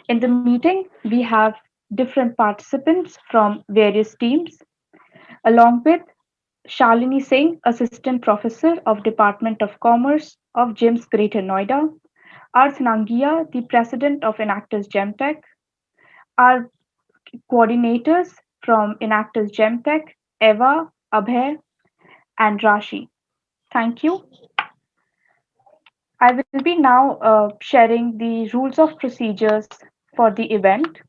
In the meeting, we have different participants from various teams, along with Shalini Singh, Assistant Professor of Department of Commerce of GIMS Greater Noida, Arth Nangia, the President of Enactus Jemtec, our coordinators from Enactus Jemtec, Eva, Abhay, and Rashi. Thank you. I will be now sharing the rules of procedures for the event.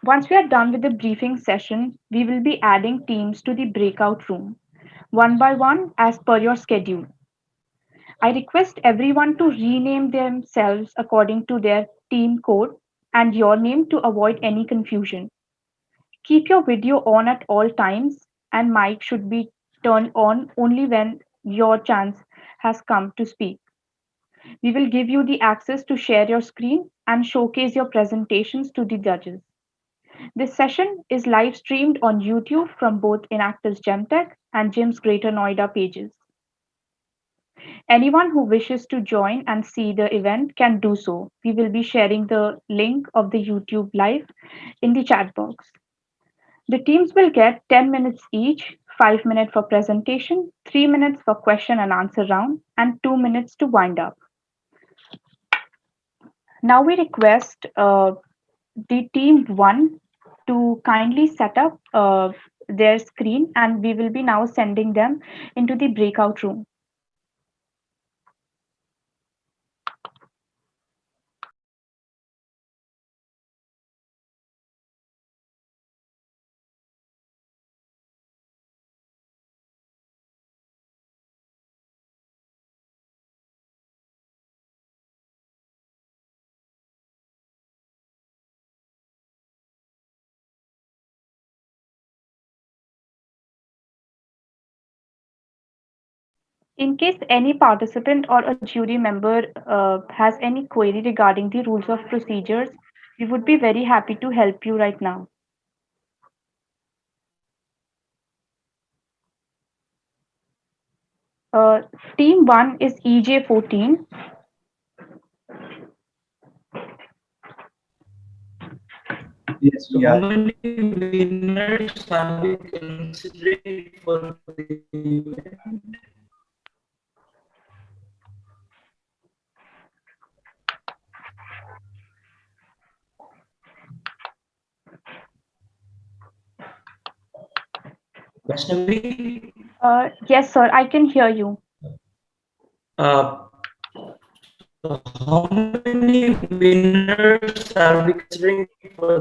Once we are done with the briefing session, we will be adding teams to the breakout room, one by one as per your schedule. I request everyone to rename themselves according to their team code and your name to avoid any confusion. Keep your video on at all times and mic should be turned on only when your chance has come to speak. We will give you the access to share your screen and showcase your presentations to the judges. This session is live streamed on YouTube from both Enactus Gemtech and Jim's Greater Noida pages. Anyone who wishes to join and see the event can do so. We will be sharing the link of the YouTube live in the chat box. The teams will get 10 minutes each, 5 minutes for presentation, 3 minutes for question and answer round, and 2 minutes to wind up. Now we request the team 1 to kindly set up their screen, and we will be now sending them into the breakout room. In case any participant or a jury member has any query regarding the rules of procedures, we would be very happy to help you right now. Uh, Team 1 is EJ14. Yes, So how many winners are we considering for the event? Vaishnavi, Yes, sir, I can hear you. so how many winners are we considering for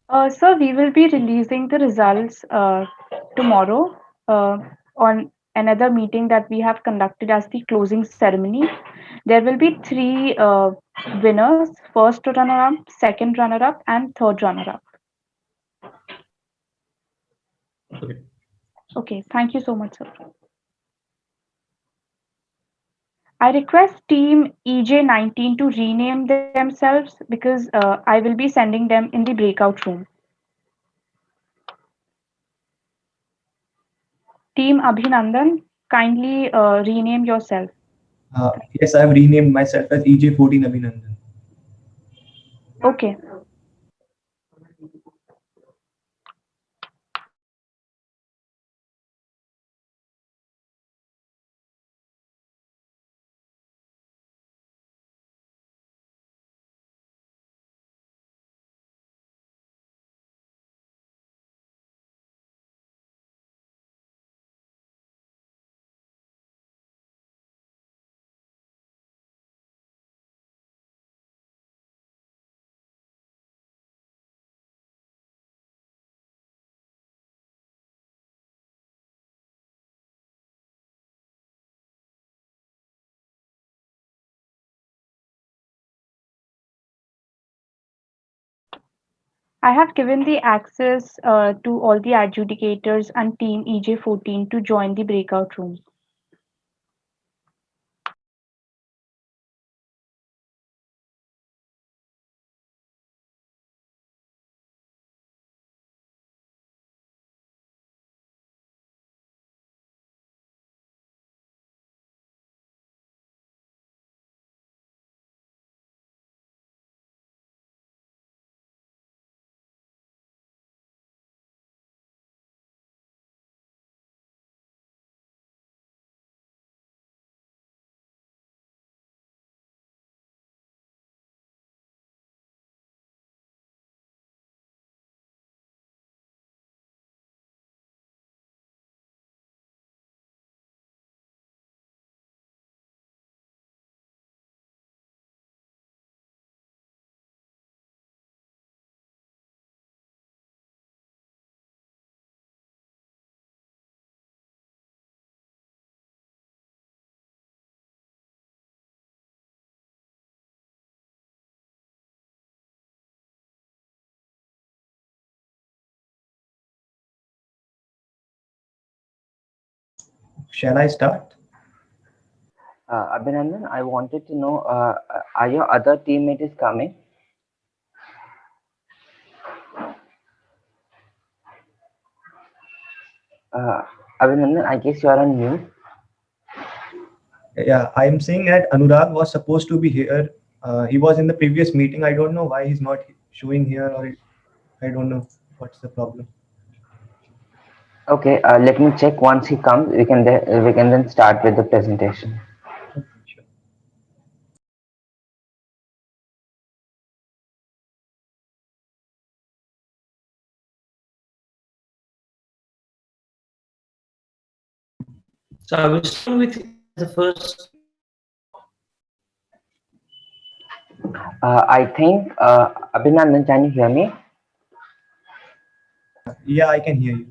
the Sir, we will be releasing the results tomorrow on another meeting that we have conducted as the closing ceremony. There will be three winners: first runner-up, second runner-up, and third runner-up. Okay. Okay, thank you so much, sir. I request team EJ19 to rename themselves because I will be sending them in the breakout room. Team Abhinandan, kindly rename yourself. yes, I have renamed myself as EJ14 Abhinandan. Okay. I have given the access to all the adjudicators and team EJ14 to join the breakout room. Shall I start? Abhinandan, I wanted to know, are your other teammate is coming? Uh, Abhinandan, I guess you are on mute. Yeah, I'm saying that Anurag was supposed to be here. He was in the previous meeting. I don't know why he's not showing here, or I don't know what's the problem. Okay, let me check. Once he comes, we can then start with the presentation. Okay, sure. So I will start with the first. I think, Abhinandan, can you hear me? Yeah, I can hear you.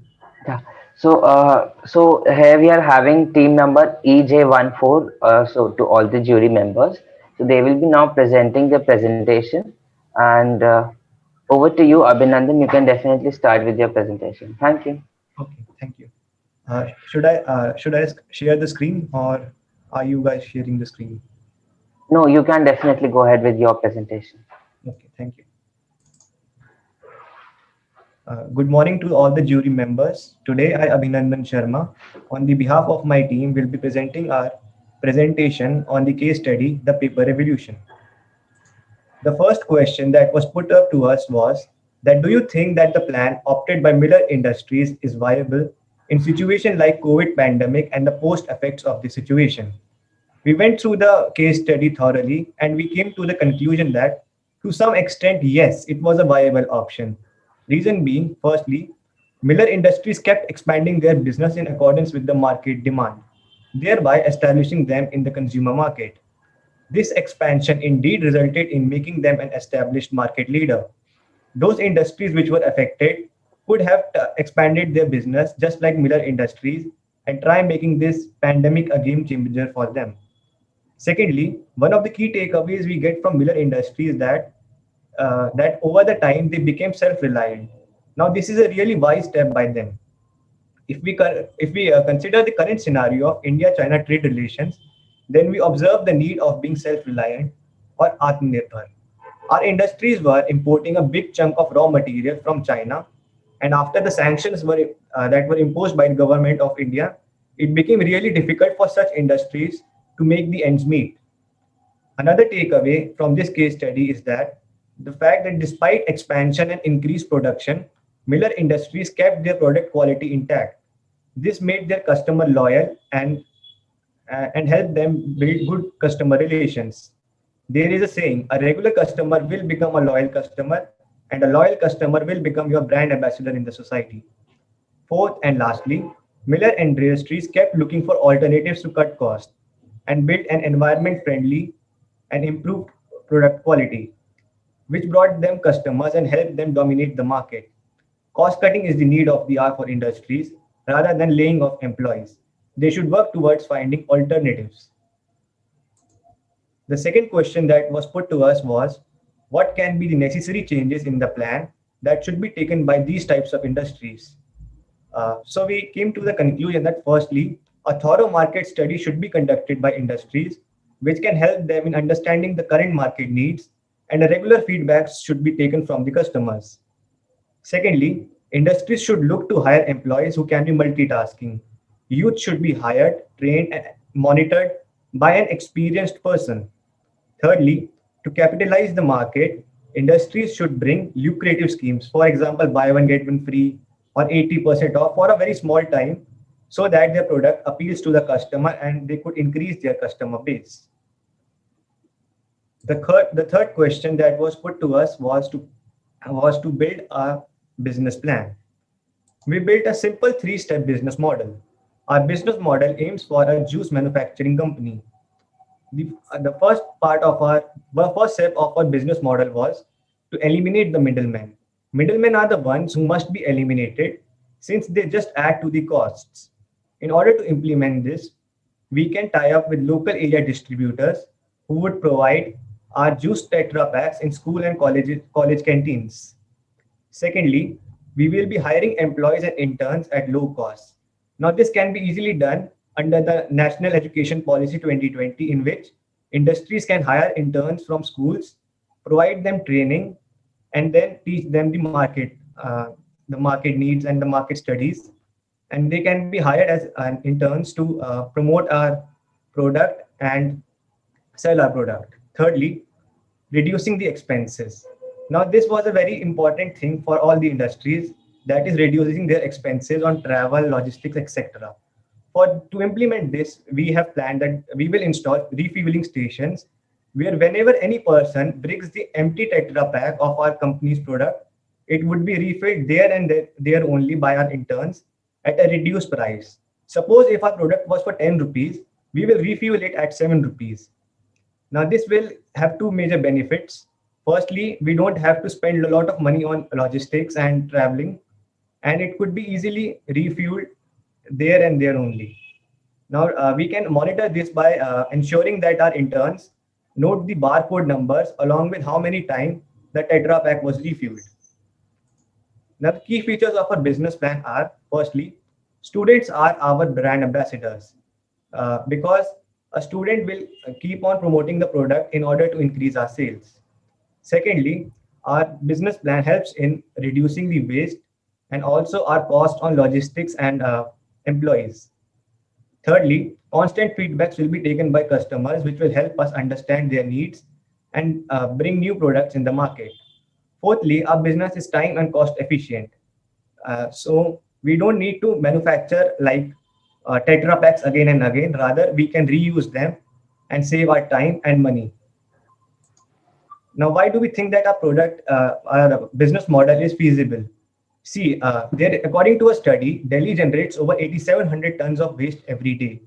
Yeah. So here we are having team number EJ14. So to all the jury members, so they will be now presenting the presentation, and over to you, Abhinandan. You can definitely start with your presentation. Thank you. Okay, thank you. Should I share the screen, or are you guys sharing the screen? No, you can definitely go ahead with your presentation. Okay, thank you. Good morning to all the jury members. Today, I, Abhinandan Sharma, on the behalf of my team, will be presenting our presentation on the case study, The Paper Revolution. The first question that was put up to us was that do you think that the plan opted by Miller Industries is viable in situation like COVID pandemic and the post effects of the situation? We went through the case study thoroughly and we came to the conclusion that to some extent, yes, it was a viable option. Reason being, firstly, Miller Industries kept expanding their business in accordance with the market demand, thereby establishing them in the consumer market. This expansion indeed resulted in making them an established market leader. Those industries which were affected could have expanded their business just like Miller Industries and try making this pandemic a game changer for them. Secondly, one of the key takeaways we get from Miller Industries is that over the time they became self-reliant. Now, this is a really wise step by them. If we consider the current scenario of India-China trade relations, then we observe the need of being self-reliant or Atmanirbhar. Our industries were importing a big chunk of raw material from China, and after the sanctions that were imposed by the government of India, it became really difficult for such industries to make the ends meet. Another takeaway from this case study is that the fact that despite expansion and increased production, Miller Industries kept their product quality intact. This made their customer loyal and helped them build good customer relations. There is a saying, a regular customer will become a loyal customer, and a loyal customer will become your brand ambassador in the society. Fourth and lastly, Miller Industries kept looking for alternatives to cut costs and built an environment friendly and improved product quality, which brought them customers and helped them dominate the market. Cost cutting is the need of the hour for industries rather than laying off employees. They should work towards finding alternatives. The second question that was put to us was what can be the necessary changes in the plan that should be taken by these types of industries? So we came to the conclusion that firstly, a thorough market study should be conducted by industries, which can help them in understanding the current market needs, and a regular feedback should be taken from the customers. Secondly, industries should look to hire employees who can be multitasking. Youth should be hired, trained, and monitored by an experienced person. Thirdly, to capitalize the market, industries should bring lucrative schemes, for example, buy one, get one free or 80% off for a very small time so that their product appeals to the customer and they could increase their customer base. The third question that was put to us was to build a business plan. We built a simple three-step business model. Our business model aims for a juice manufacturing company. The first part of the first step of our business model was to eliminate the middlemen. Middlemen are the ones who must be eliminated since they just add to the costs. In order to implement this, we can tie up with local area distributors who would provide our juice tetra packs in school and college canteens. Secondly, we will be hiring employees and interns at low cost. Now, this can be easily done under the National Education Policy 2020, in which industries can hire interns from schools, provide them training, and then teach them the market needs and the market studies, and they can be hired as interns to promote our product and sell our product. Thirdly, reducing the expenses. Now, this was a very important thing for all the industries, that is reducing their expenses on travel, logistics, etc. For to implement this, we have planned that we will install refueling stations where whenever any person brings the empty Tetra pack of our company's product, it would be refilled there and there only by our interns at a reduced price. Suppose if our product was for 10 rupees, we will refuel it at 7 rupees. Now, this will have two major benefits. Firstly, we don't have to spend a lot of money on logistics and traveling, and it could be easily refueled there and there only. Now, we can monitor this by ensuring that our interns note the barcode numbers along with how many times the Tetra pack was refueled. Now, the key features of our business plan are: firstly, students are our brand ambassadors because a student will keep on promoting the product in order to increase our sales. Secondly, our business plan helps in reducing the waste and also our cost on logistics and employees. Thirdly, constant feedbacks will be taken by customers, which will help us understand their needs and bring new products in the market. Fourthly, our business is time and cost efficient. So we don't need to manufacture like Tetra packs again and again. Rather, we can reuse them and save our time and money. Now, why do we think that our business model is feasible? See, according to a study, Delhi generates over 8,700 tons of waste every day,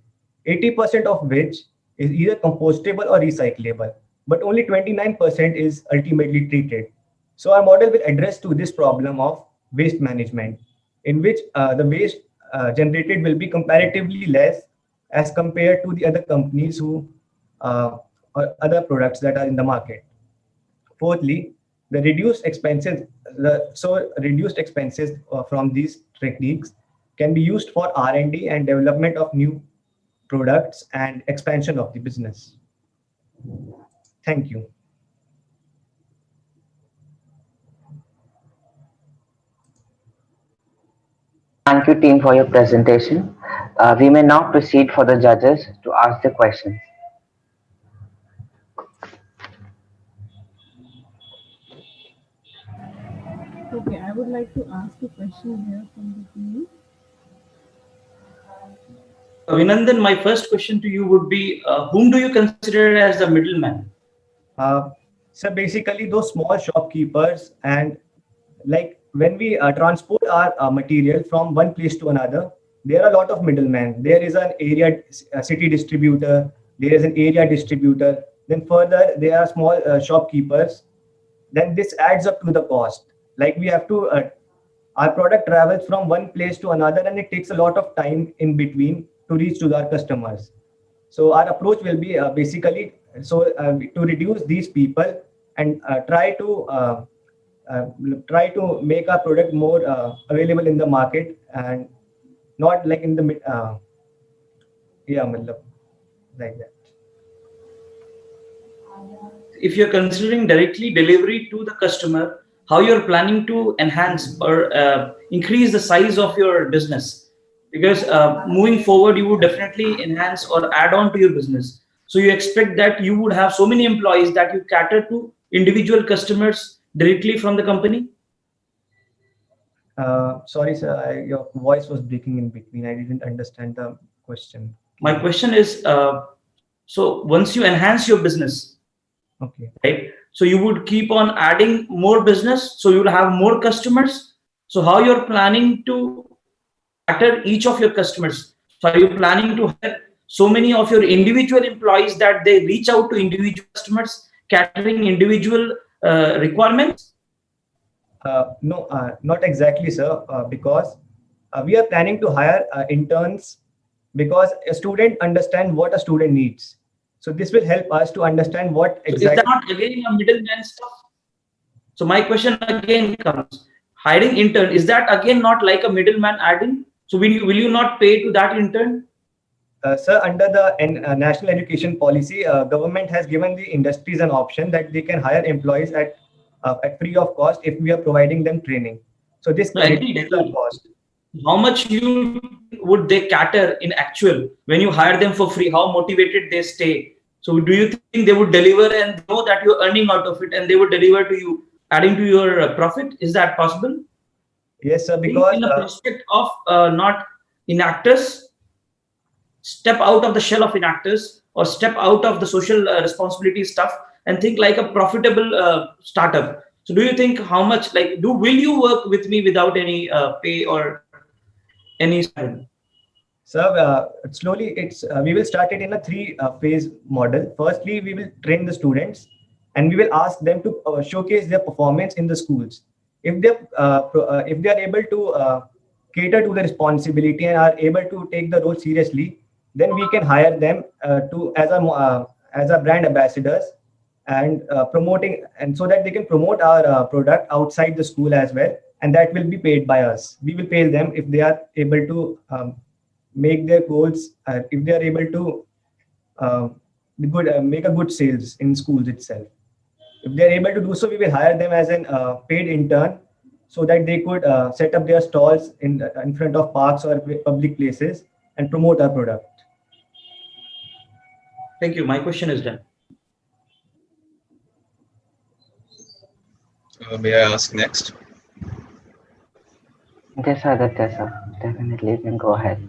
80% of which is either compostable or recyclable, but only 29% is ultimately treated. So our model will address to this problem of waste management, in which the waste generated will be comparatively less as compared to the other companies or other products that are in the market. Fourthly, the reduced expenses. Reduced expenses from these techniques can be used for R&D and development of new products and expansion of the business. Thank you. Thank you, team, for your presentation. We may now proceed for the judges to ask the questions. Okay, I would like to ask a question here from the team. Vinandan, my first question to you would be, whom do you consider as the middleman? So basically, those small shopkeepers, and like when we transport our material from one place to another, there are a lot of middlemen. There is an area city distributor, there is an area distributor, then further there are small shopkeepers. Then this adds up to the cost. Like we have to our product travels from one place to another, and it takes a lot of time in between to reach to our customers. So our approach will be basically to reduce these people and try to make our product more available in the market, and not like in the matlab, like that. If you're considering directly delivery to the customer, how you're planning to enhance or increase the size of your business? Because moving forward, you would definitely enhance or add on to your business. So you expect that you would have so many employees that you cater to individual customers directly from the company? Sorry, sir, your voice was breaking in between. I didn't understand the question. My question is, so once you enhance your business, okay, right? So you would keep on adding more business, so you will have more customers. So how you're planning to cater each of your customers? So are you planning to have so many of your individual employees that they reach out to individual customers, catering individual requirements? No, not exactly, sir, because we are planning to hire interns, because a student understands what a student needs. So this will help us to understand what exactly. So is that not again a middleman stuff? So my question again comes: hiring intern, is that again not like a middleman adding? So will you not pay to that intern? Sir, under the national education policy, government has given the industries an option that they can hire employees at free of cost if we are providing them training. So this No, agreed, reduces our agreed. cost. How much you think would they cater in actual when you hire them for free? How motivated they stay? So do you think they would deliver and they know that you're earning out of it and they would deliver to you, adding to your profit? Is that possible? Yes, sir, Think because in the prospect of not Enactus, step out of the shell of Enactus or step out of the social responsibility stuff and think like a profitable startup. So do you think how much like do will you work with me without any pay or any stipend? sir, slowly we will start it in a three phase model. Firstly, we will train the students, and we will ask them to showcase their performance in the schools. If they are able to cater to the responsibility and are able to take the role seriously, then we can hire them to as a brand ambassadors and promoting, and so that they can promote our product outside the school as well, and that will be paid by us. We will pay them if they are able to make their goals, if they are able to uh, make a good sales in schools itself. If they are able to do so, we will hire them as an paid intern so that they could set up their stalls in front of parks or public places and promote our product. Thank you. My question is done. May I ask next? Yes, sir, that yes, sir. Definitely, you can go ahead.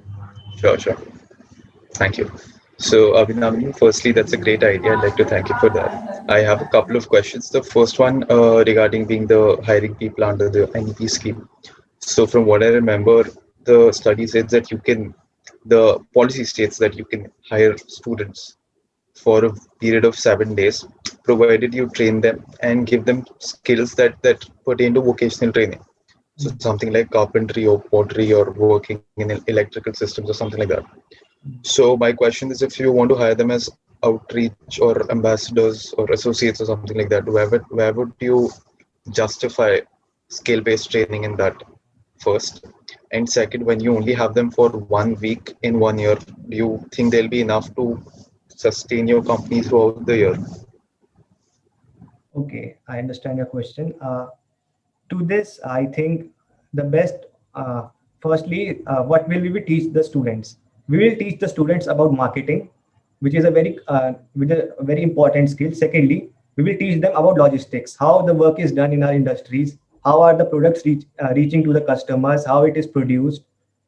Sure, sure. Thank you. So, Abhinamani, firstly, that's a great idea. I'd like to thank you for that. I have a couple of questions. The first one regarding being the hiring people under the NEP scheme. So, from what I remember, the study says that the policy states that you can hire students for a period of 7 days, provided you train them and give them skills that pertain to vocational training. So, something like carpentry or pottery or working in electrical systems or something like that. So my question is, if you want to hire them as outreach or ambassadors or associates or something like that, where would you justify skill-based training in that first? And second, when you only have them for 1 week in 1 year, do you think they'll be enough to sustain your company throughout the year? Okay, I understand your question. To this, I think the best, firstly, what will we teach the students? We will teach the students about marketing, which is a very important skill. Secondly, we will teach them about logistics, how the work is done in our industries, how are the products reaching to the customers, how it is produced.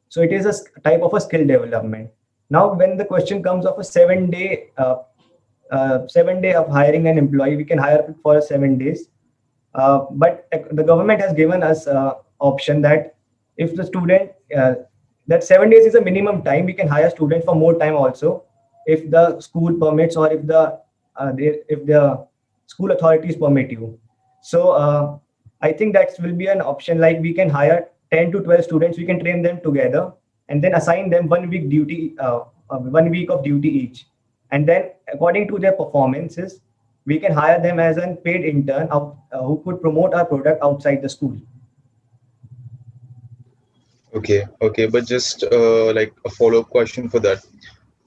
So it is a type of a skill development. Now, when the question comes of a 7 day 7 day of hiring an employee, we can hire for 7 days. But the government has given us option that if the student that 7 days is a minimum time, we can hire student for more time also, if the school permits or if the school authorities permit you. So I think that will be an option. Like we can hire 10 to 12 students, we can train them together, and then assign them 1 week duty, 1 week of duty each, and then according to their performances we can hire them as a paid intern who could promote our product outside the school. Okay, but just like a follow-up question for that.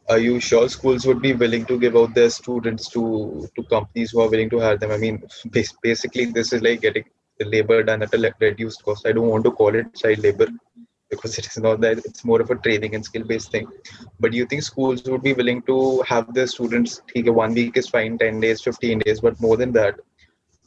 Are you sure schools would be willing to give out their students to companies who are willing to hire them? I mean, basically, this is like getting the labor done at a reduced cost. I don't want to call it child labor because it is not that. It's more of a training and skill-based thing. But do you think schools would be willing to have their students? Okay, 1 week is fine, 10 days, 15 days, but more than that,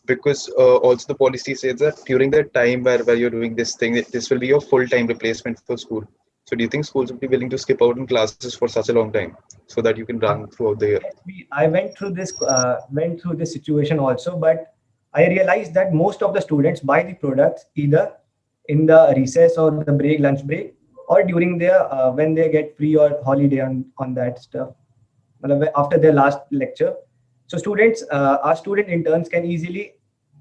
because also the policy says that during the time where you're doing this thing, this will be your full-time replacement for school. So do you think schools would be willing to skip out in classes for such a long time so that you can run throughout the year? Yes, I went through this situation also, but I realized that most of the students buy the products either in the recess or the break, lunch break, or during their when they get free or holiday on that stuff, after their last lecture. So our student interns can easily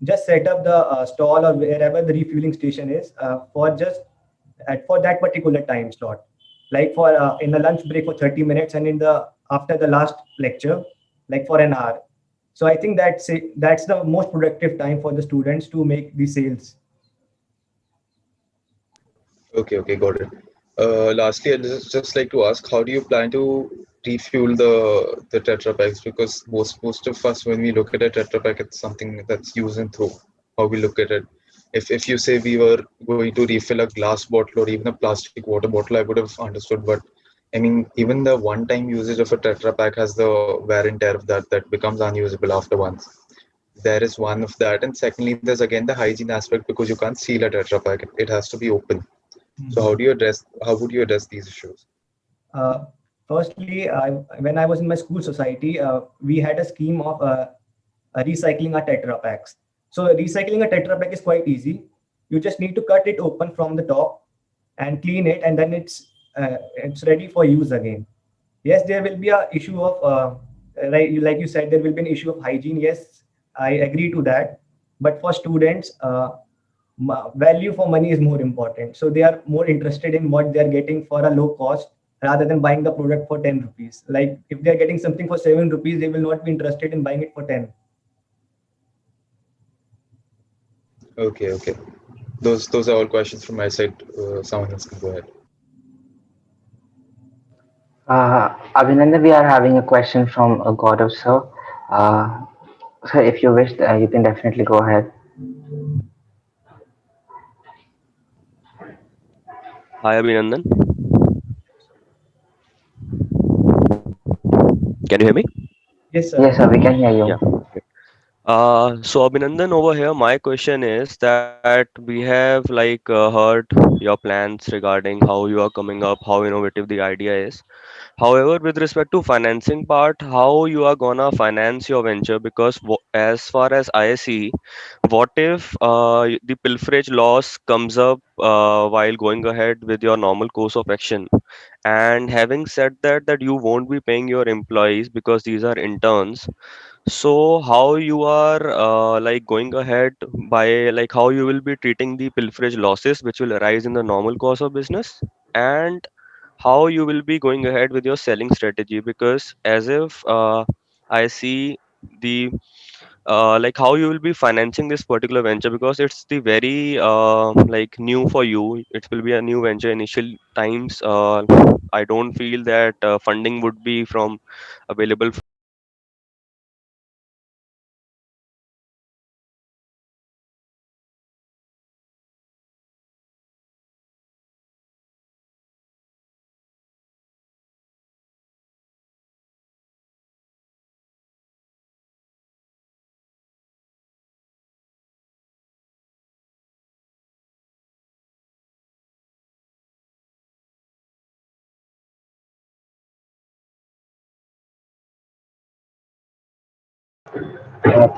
just set up the stall or wherever the refueling station is for that particular time slot, like for in the lunch break for 30 minutes, and in the after the last lecture, like for an hour. So I think that's the most productive time for the students to make the sales. Okay, got it. Lastly, I'd just like to ask, how do you plan to refuel the Tetra packs? Because most of us, when we look at a Tetra pack, it's something that's use and throw. How we look at it. If you say we were going to refill a glass bottle or even a plastic water bottle, I would have understood. But I mean, even the one-time usage of a Tetra pack has the wear and tear of that becomes unusable after once. There is one of that, and secondly, there's again the hygiene aspect because you can't seal a Tetra pack. It has to be open. So Mhm. how would you address these issues? Uh, Firstly, when I was in my school society, we had a scheme of recycling our Tetra packs. So recycling a Tetra pack is quite easy. You just need to cut it open from the top and clean it, and then it's ready for use again. Yes, there will be a issue of like you said, there will be an issue of hygiene. Yes, I agree to that. But for students, value for money is more important. So they are more interested in what they are getting for a low cost rather than buying the product for 10 rupees. Like if they are getting something for 7 rupees, they will not be interested in buying it for 10. Okay, okay. Those are all questions from my side. Someone else can go ahead. Abhinandan, we are having a question from Gaurav sir. Uh, so if you wish, you can definitely go ahead. Hi Abhinandan, can you hear me? Yes, sir. Yes, sir, we can hear Yeah. you. Okay. So Abhinandan, over here, my question is that we have heard your plans regarding how you are coming up, how innovative the idea is. However, with respect to financing part, how you are gonna finance your venture? Because as far as I see, what if the pilferage loss comes up while going ahead with your normal course of action? And having said that, that you won't be paying your employees because these are interns. So how you are going ahead by how you will be treating the pilferage losses which will arise in the normal course of business, and how you will be going ahead with your selling strategy? Because as if I see the how you will be financing this particular venture, because it's the very new for you. It will be a new venture initial times. I don't feel that funding would be from available.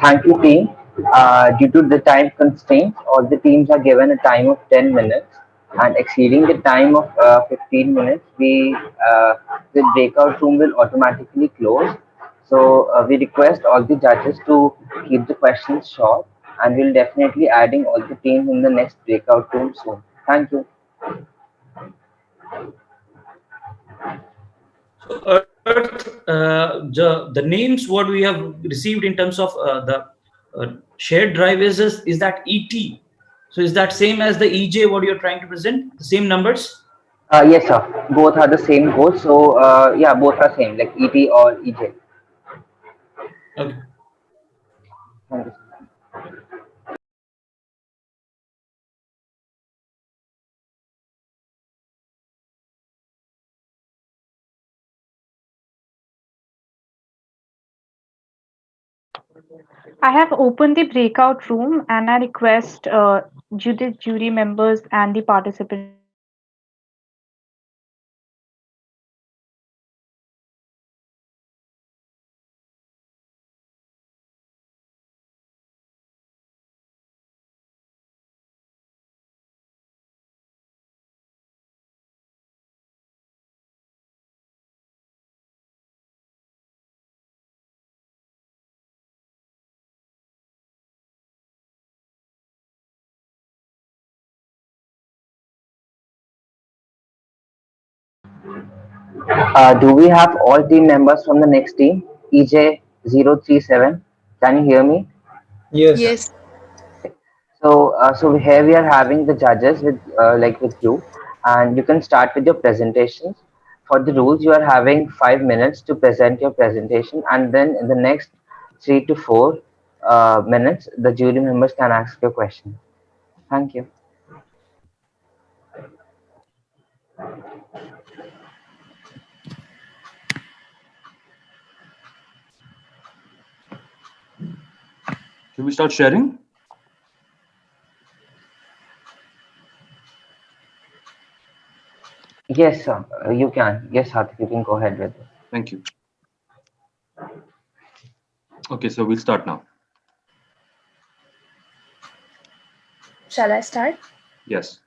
Thank you, team. Due to the time constraints, all the teams are given a time of 10 minutes, and exceeding the time of 15 minutes, the breakout room will automatically close. So we request all the judges to keep the questions short, and we'll definitely adding all the teams in the next breakout room soon. Thank you. So Earth, the names what we have received in terms of the shared drive is that ET. So is that same as the EJ what you're trying to present? The same numbers? Yes, sir. Both are the same code. So yeah, both are same, like ET or EJ. Okay. Thank you. I have opened the breakout room and I request jury members and the participants to join me in the breakout room. Do we have all team members from the next team? EJ037. Can you hear me? Yes. Yes. So here we are having the judges with with you. and you can start with your presentations. For the rules, you are having 5 minutes to present your presentation, and then in the next 3 to 4 minutes, the jury members can ask your question. Thank you. Should we start sharing? Yes, sir. You can. Yes, Hardik, you can go ahead with it. Thank you. Okay, so we'll start now. Shall I start? Yes.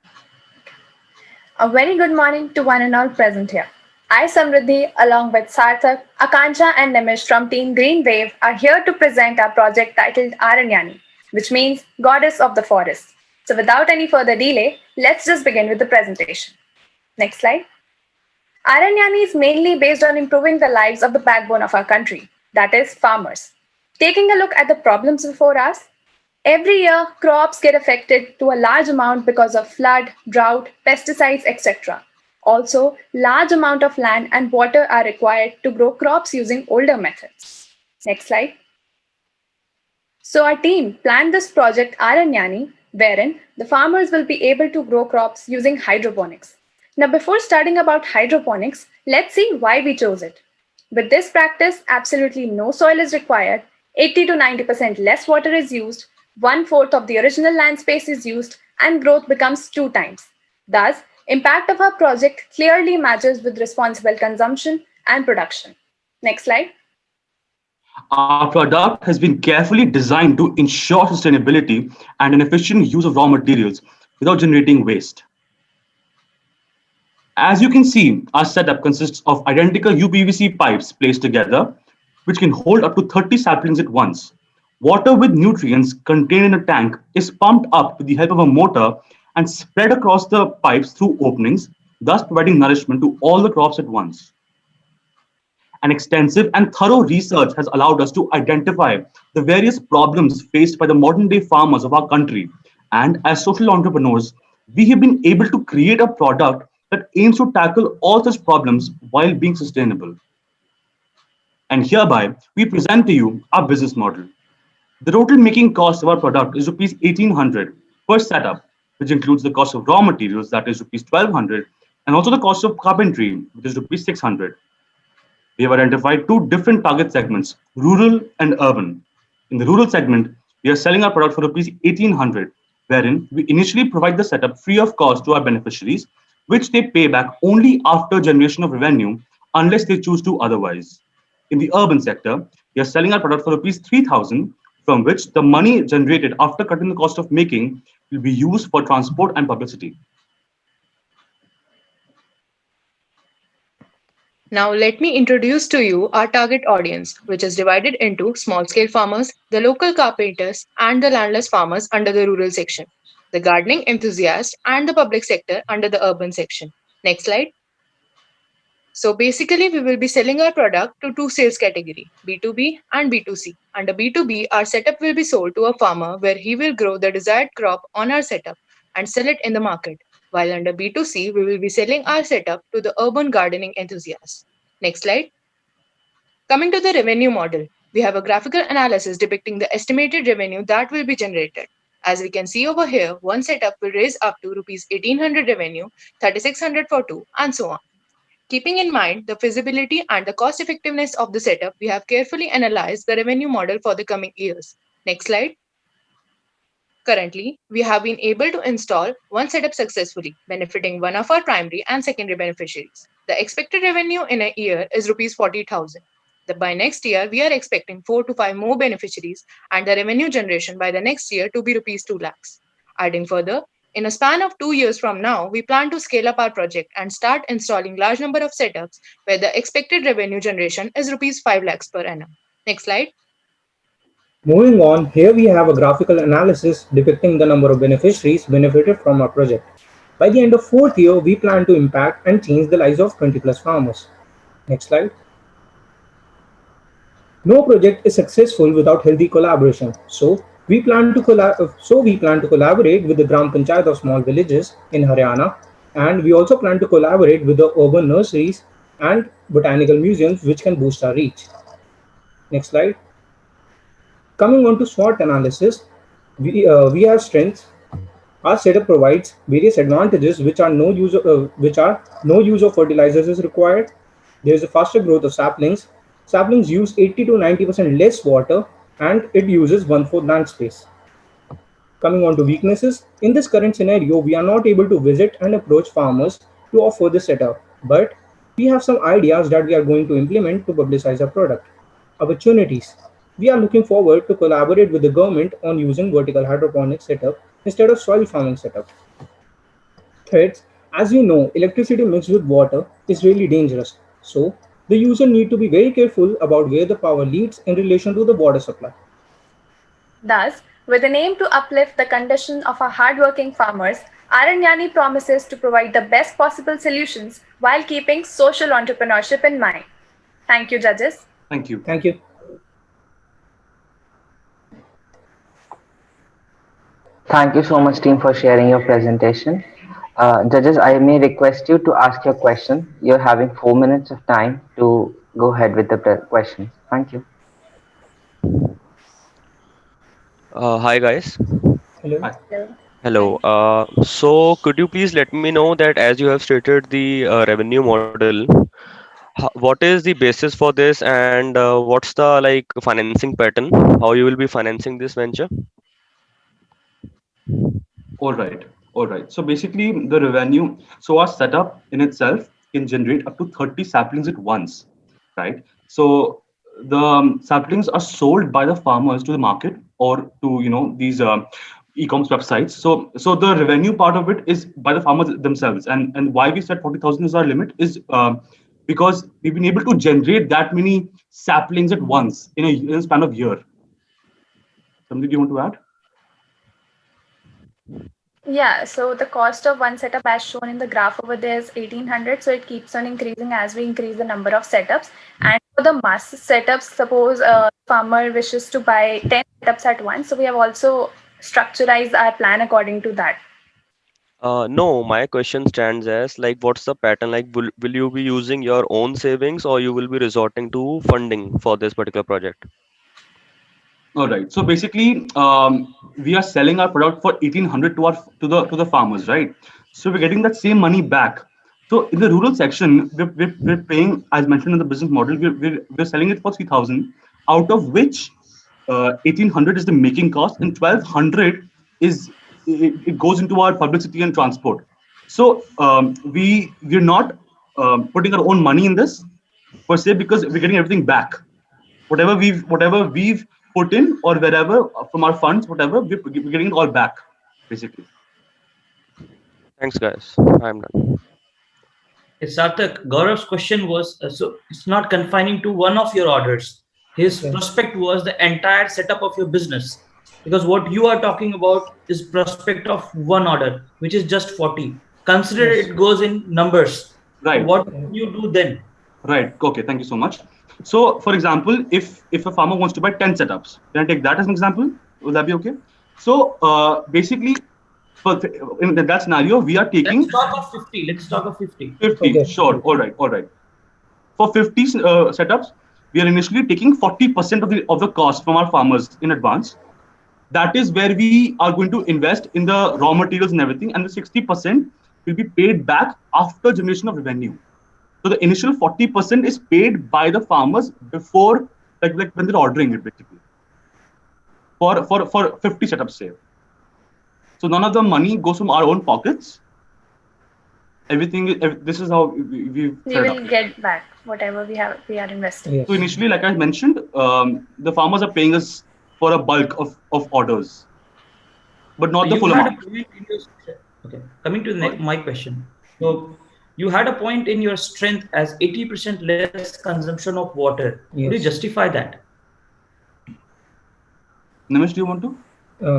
A very good morning to one and all present here. I, Samriddhi, along with Sarthak, Akansha, and Nimish from Team Green Wave, are here to present our project titled Aranyani, which means Goddess of the Forest. So, without any further delay, let's just begin with the presentation. Next slide. Aranyani is mainly based on improving the lives of the backbone of our country, that is, farmers. Taking a look at the problems before us, every year, crops get affected to a large amount because of flood, drought, pesticides, etc. Also, large amount of land and water are required to grow crops using older methods. Next slide. So our team planned this project Aranyani, wherein the farmers will be able to grow crops using hydroponics. Now, before starting about hydroponics, let's see why we chose it. With this practice, absolutely no soil is required, 80 to 90% less water is used, 1/4 of the original land space is used, and growth becomes 2 times. Thus, impact of our project clearly matches with responsible consumption and production. Next slide. Our product has been carefully designed to ensure sustainability and an efficient use of raw materials without generating waste. As you can see, our setup consists of identical UPVC pipes placed together, which can hold up to 30 saplings at once. Water with nutrients contained in a tank is pumped up with the help of a motor and spread across the pipes through openings, thus providing nourishment to all the crops at once. An extensive and thorough research has allowed us to identify the various problems faced by the modern day farmers of our country. And as social entrepreneurs, we have been able to create a product that aims to tackle all such problems while being sustainable. And hereby, we present to you our business model. The total making cost of our product is rupees 1800 per setup, which includes the cost of raw materials, that is rupees 1200, and also the cost of carpentry, which is rupees 600. We have identified two different target segments, rural and urban. In the rural segment, we are selling our product for rupees 1800, wherein we initially provide the setup free of cost to our beneficiaries, which they pay back only after generation of revenue, unless they choose to otherwise. In the urban sector, we are selling our product for rupees 3000, from which the money generated after cutting the cost of making will be used for transport and publicity. Now, let me introduce to you our target audience, which is divided into small scale farmers, the local carpenters, and the landless farmers under the rural section, the gardening enthusiasts, and the public sector under the urban section. Next slide. So basically, we will be selling our product to two sales category, B2B and B2C. Under B2B, our setup will be sold to a farmer where he will grow the desired crop on our setup and sell it in the market. While under B2C, we will be selling our setup to the urban gardening enthusiasts. Next slide. Coming to the revenue model, we have a graphical analysis depicting the estimated revenue that will be generated. As we can see over here, one setup will raise up to rupees 1800 revenue, 3600 for two, and so on. Keeping in mind the feasibility and the cost effectiveness of the setup, we have carefully analyzed the revenue model for the coming years. Next slide. Currently, we have been able to install one setup successfully, benefiting one of our primary and secondary beneficiaries. The expected revenue in a year is rupees 40,000. By next year, we are expecting 4 to 5 more beneficiaries and the revenue generation by the next year to be rupees 2 lakhs. Adding further, in a span of 2 years from now, we plan to scale up our project and start installing large number of setups where the expected revenue generation is rupees 5 lakhs per annum. Next slide. Moving on, here we have a graphical analysis depicting the number of beneficiaries benefited from our project. By the end of 4th year, we plan to impact and change the lives of 20 plus farmers. Next slide. No project is successful without healthy collaboration. So we plan to collaborate with the Gram Panchayat of small villages in Haryana And we also plan to collaborate with the urban nurseries and botanical museums, which can boost our reach. Next slide. Coming on to SWOT analysis, we have strengths. Our setup provides various advantages, which are no use of fertilizers is required. There is a faster growth of saplings. Saplings use 80 to 90% less water, and it uses one-fourth land space. Coming on to weaknesses, in this current scenario, we are not able to visit and approach farmers to offer the setup, but we have some ideas that we are going to implement to publicize our product. Opportunities. We are looking forward to collaborate with the government on using vertical hydroponic setup instead of soil farming setup. Threats. As we know, electricity mixed with water is really dangerous. So, the user need to be very careful about where the power leads in relation to the water supply. Thus, with an aim to uplift the condition of our hardworking farmers, Aranyani promises to provide the best possible solutions while keeping social entrepreneurship in mind. Thank you, judges. Thank you. Thank you. Thank you so much, team, for sharing your presentation. Judges, I may request you to ask your question. You're having 4 minutes of time to go ahead with the questions. Thank you. Hi guys. Hello. Hi. Hello. So could you please let me know that as you have stated the revenue model, what is the basis for this and what's the like financing pattern? How you will be financing this venture? All right. All right. So basically, the revenue, so our setup in itself can generate up to 30 saplings at once, right? So the saplings are sold by the farmers to the market or to, these e-commerce websites. So the revenue part of it is by the farmers themselves. And why we said 40,000 is our limit is because we've been able to generate that many saplings at once in a span of year. Something you want to add? Yeah, so the cost of one setup as shown in the graph over there is 1800. So it keeps on increasing as we increase the number of setups. And for the mass setups, suppose a farmer wishes to buy 10 setups at once. So we have also structurized our plan according to that. No, my question stands as like what's the pattern? Like will you be using your own savings or you will be resorting to funding for this particular project? All right. So basically, we are selling our product for 1,800 to the farmers, right? So we're getting that same money back. So in the rural section, we're paying, as mentioned in the business model, we're selling it for 3,000, out of which 1,800 is the making cost, and 1,200 it goes into our publicity and transport. So we're not putting our own money in this per se because we're getting everything back. Whatever we've put in or wherever from our funds, whatever we're getting it all back, basically. Thanks guys. I'm done. Sarthak, Gaurav's question was so it's not confining to one of your orders. His Yeah. prospect was the entire setup of your business. Because what you are talking about is prospect of one order, which is just 40. Consider Yes. it goes in numbers. So Right. what do you do then? Right. Okay. Thank you so much. So, for example, if a farmer wants to buy 10 setups, can I take that as an example? Will that be okay? So, basically, in that scenario, we are Let's taking talk of 50. Let's talk of 50. 50. Okay. Sure. All right. All right. For 50 setups, we are initially taking 40% of the cost from our farmers in advance. That is where we are going to invest in the raw materials and everything, and the 60% will be paid back after generation of revenue. So the initial 40% is paid by the farmers before, like when they're ordering it, basically, for 50 setups, say. So none of the money goes from our own pockets. This is how we've We set it up. will get back whatever we are investing. Yes. So initially, like I mentioned, the farmers are paying us for a bulk of orders, but not the You full had a amount. point in your okay. Coming to Sorry. my question. So you had a point in your strength as 80% less consumption of water. Could you Yes. justify that? Nimish, do you want to?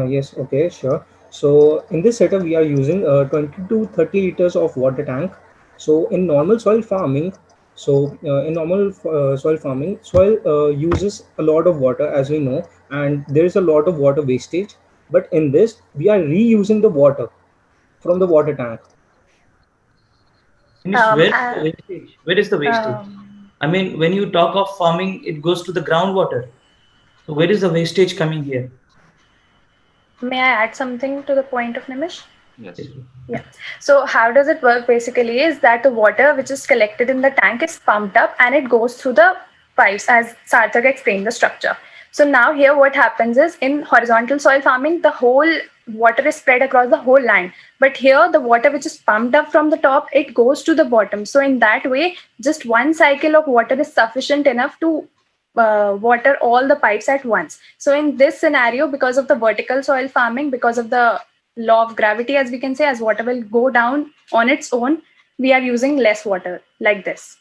Yes, okay, sure. So in this setup, we are using 20 to 30 liters of water tank. So in normal soil farming, soil uses a lot of water, as we know, and there is a lot of water wastage. But in this, we are reusing the water from the water tank. Means Um, where is the uh, wastage? Where is the wastage? um, I mean, when you talk of farming, it goes to the groundwater. So where is the wastage coming here? may I add something to the point of Nimish? Yes. Yes. Yeah. So how does it work basically is that the water which is collected in the tank is pumped up and it goes through the pipes as Sarthak explained the structure. So now here what happens is in horizontal soil farming, the whole water is spread across the whole land. But here the water which is pumped up from the top, it goes to the bottom. So in that way, just one cycle of water is sufficient enough to water all the pipes at once. So in this scenario, because of the vertical soil farming, because of the law of gravity, as we can say, as water will go down on its own, we are using less water like this.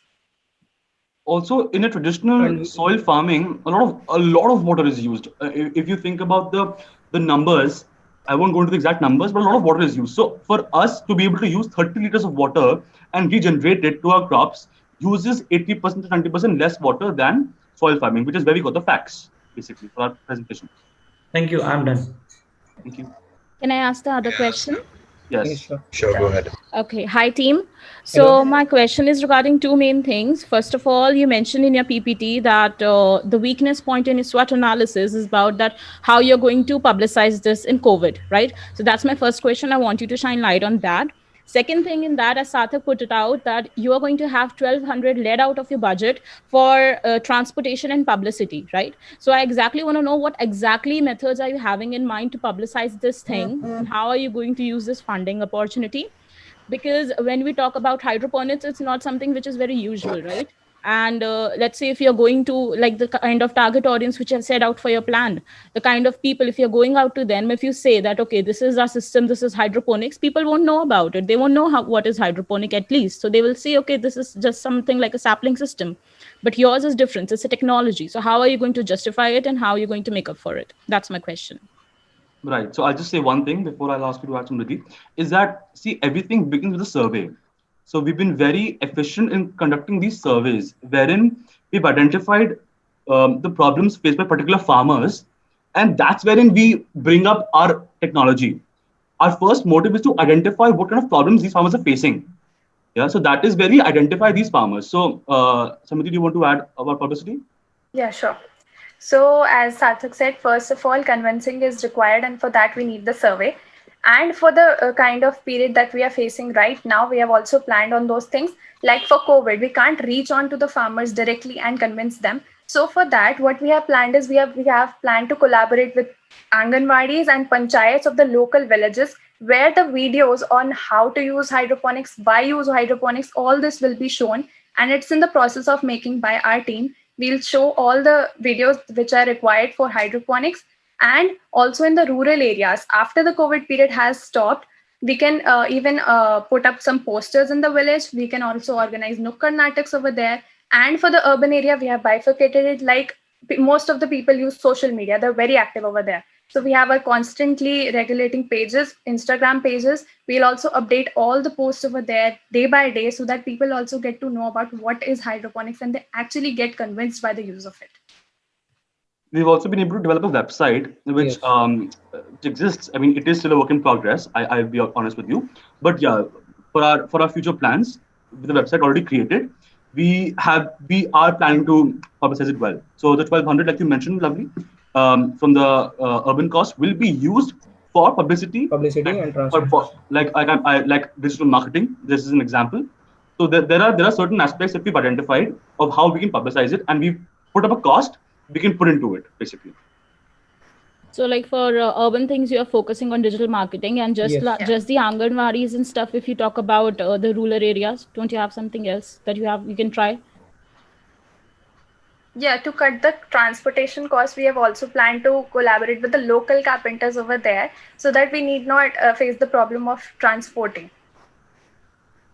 Also, in a traditional And soil farming, a lot of water is used. If you think about the numbers, I won't go into the exact numbers, but a lot of water is used. So for us to be able to use 30 liters of water and regenerate it to our crops uses 80% to 90% less water than soil farming, which is where we got the facts basically for our presentation. Thank you. I'm done. Thank you. Can I ask the other question? yes, Yes. sure. Sure, go ahead. Okay. Hi, team. Hello. So, my question is regarding two main things. First of all, you mentioned in your PPT that the weakness point in your SWOT analysis is about that how you're going to publicize this in COVID, right? So, that's my first question. I want you to shine light on that. Second thing in that, as Sarthak put it out, that you are going to have 1,200 led out of your budget for transportation and publicity, right? So I exactly want to know what exactly methods are you having in mind to publicize this thing, and how are you going to use this funding opportunity? Because when we talk about hydroponics, it's not something which is very usual, right? And let's say if you're going to like the kind of target audience which have set out for your plan, the kind of people, if you're going out to them, if you say that okay, this is our system, this is hydroponics, people won't know about it, they won't know what is hydroponic at least. So they will say okay, this is just something like a sapling system, but yours is different, it's a technology. So how are you going to justify it, and how are you going to make up for it? That's my question. Right. So I'll just say one thing before I'll ask you to add some, Riddhi, is that see everything begins with a survey. So we've been very efficient in conducting these surveys, wherein we've identified the problems faced by particular farmers, and that's wherein we bring up our technology. Our first motive is to identify what kind of problems these farmers are facing. Yeah. So that is where we identify these farmers. So, Samiti, do you want to add about publicity? Yeah, sure. So, as Sarthak said, first of all, convincing is required, and for that, we need the survey. And for the kind of period that we are facing right now, we have also planned on those things. Like for COVID, we can't reach on to the farmers directly and convince them. So, for that, what we have planned is we have planned to collaborate with Anganwadis and panchayats of the local villages where the videos on how to use hydroponics, why use hydroponics, all this will be shown. And it's in the process of making by our team. We'll show all the videos which are required for hydroponics, and also in the rural areas after the COVID period has stopped, we can even put up some posters in the village. We can also organize nukkad nataks over there. And for the urban area, we have bifurcated it like most of the people use social media, they're very active over there. So we have a constantly regulating pages, Instagram pages. We'll also update all the posts over there day by day so that people also get to know about what is hydroponics and they actually get convinced by the use of it. We've also been able to develop a website which Yes. exists. I mean, it is still a work in progress. I'll be honest with you, but yeah, for our future plans, with the website already created, we are planning to publicize it well. So the 1,200, like you mentioned, lovely, from the urban cost will be used for publicity, Publicity like and for, transport. for like digital marketing. This is an example. So there are certain aspects that we've identified of how we can publicize it, and we've put up a cost we can put into it basically. So, like for urban things, you are focusing on digital marketing and just Yes. just the Anganwadis and stuff. If you talk about the rural areas, don't you have something else that you can try? Yeah, to cut the transportation cost, we have also planned to collaborate with the local carpenters over there so that we need not face the problem of transporting.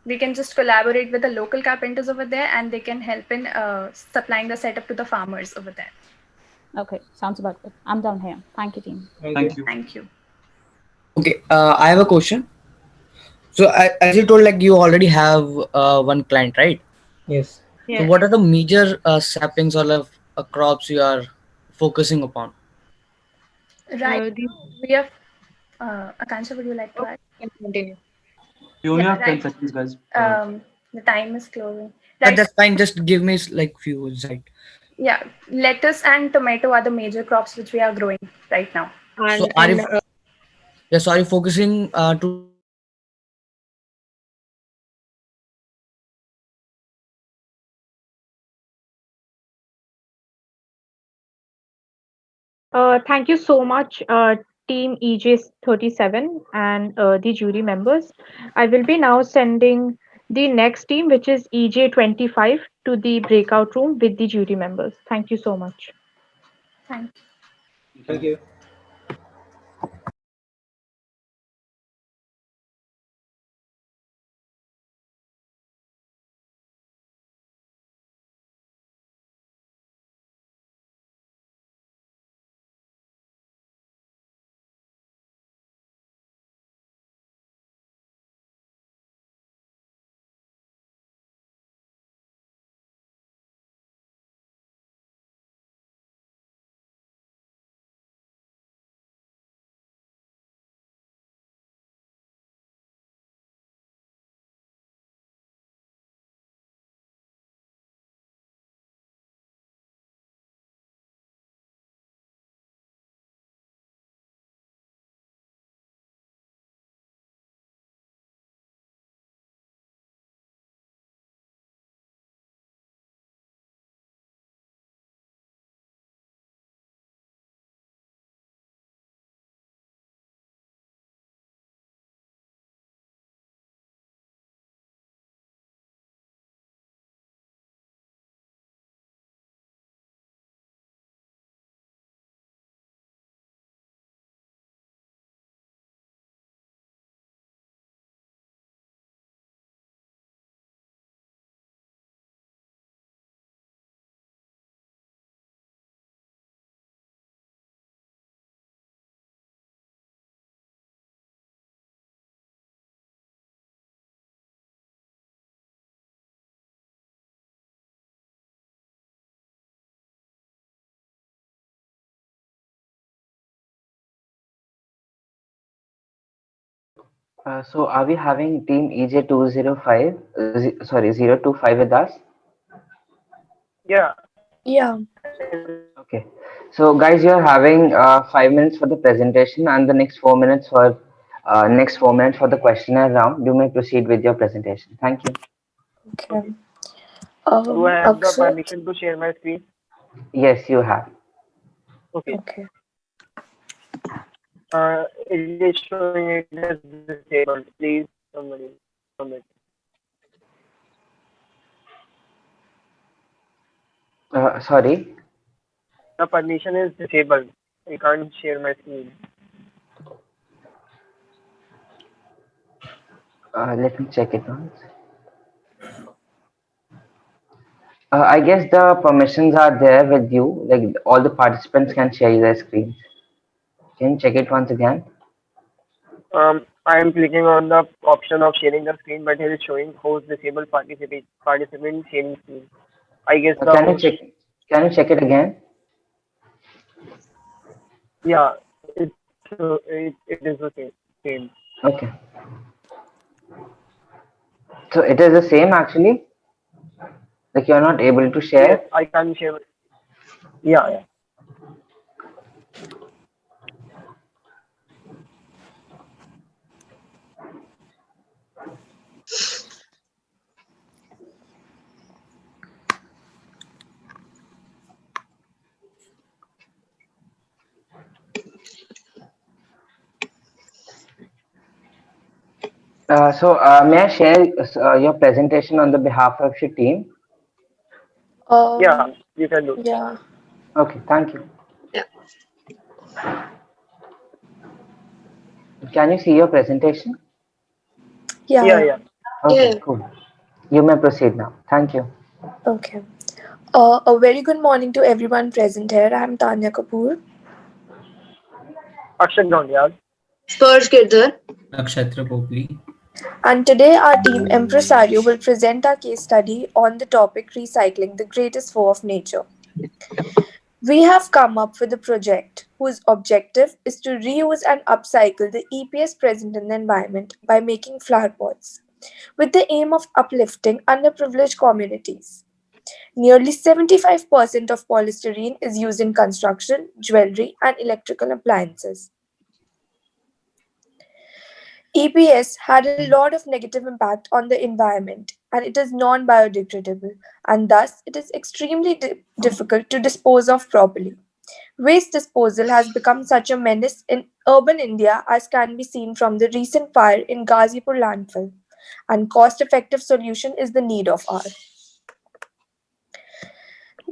We can just collaborate with the local carpenters over there and they can help in supplying the setup to the farmers over there. Okay, sounds about good. I'm done here. Thank you, team. Thank you. Thank you. Okay, I have a question. So, as you told, like you already have one client, right? Yes. So, what are the major saplings or crops you are focusing upon? Right. We have, Akansha, would you like to add? Can continue. You only Yeah, have 10 right. seconds, guys. The time is closing. But Right. that's fine. Just give me like few insight. Yeah, lettuce and tomato are the major crops which we are growing right now. So And are you? and Yeah, so are you focusing to Thank you so much, Team EJ37 and the jury members. I will be now sending the next team, which is EJ25, to the breakout room with the jury members. Thank you so much. Thank Thank you. So are we having team EJ205, sorry, 025 with us? Yeah. Okay. So guys, you're having 5 minutes for the presentation and the next 4 minutes for the questionnaire round. You may proceed with your presentation. Thank you. Okay. Akshat. Yes, you have. Okay. Sorry. Let me check it once. I guess the permissions are there with you. Like all the participants can share their screens. Can you check it once again? Can you check? Can you check it again? Okay. So it is the same actually. Like you're not able to share. May I share your presentation on the behalf of your team? Um. Yeah. Okay, thank you. yeah. Can you see your presentation? Yeah. Yeah. Okay, Yeah. cool. You may proceed now. Thank you. Okay. A very good morning to everyone present here. I'm Tanya Kapoor, Spurs Girdhar. Nakshatra Popli? and today our team Impresario will present our case study on the topic recycling, the greatest foe of nature. We have come up with a project whose objective is to reuse and upcycle the EPS present in the environment by making flower pots. with the aim of uplifting underprivileged communities. Nearly 75% of polystyrene is used in construction, jewelry, and electrical appliances. EPS had a lot of negative impact on the environment, and it is non biodegradable, and thus it is extremely difficult to dispose of properly. Waste disposal has become such a menace in urban India, as can be seen from the recent fire in Ghazipur landfill, and cost effective solution is the need of hour.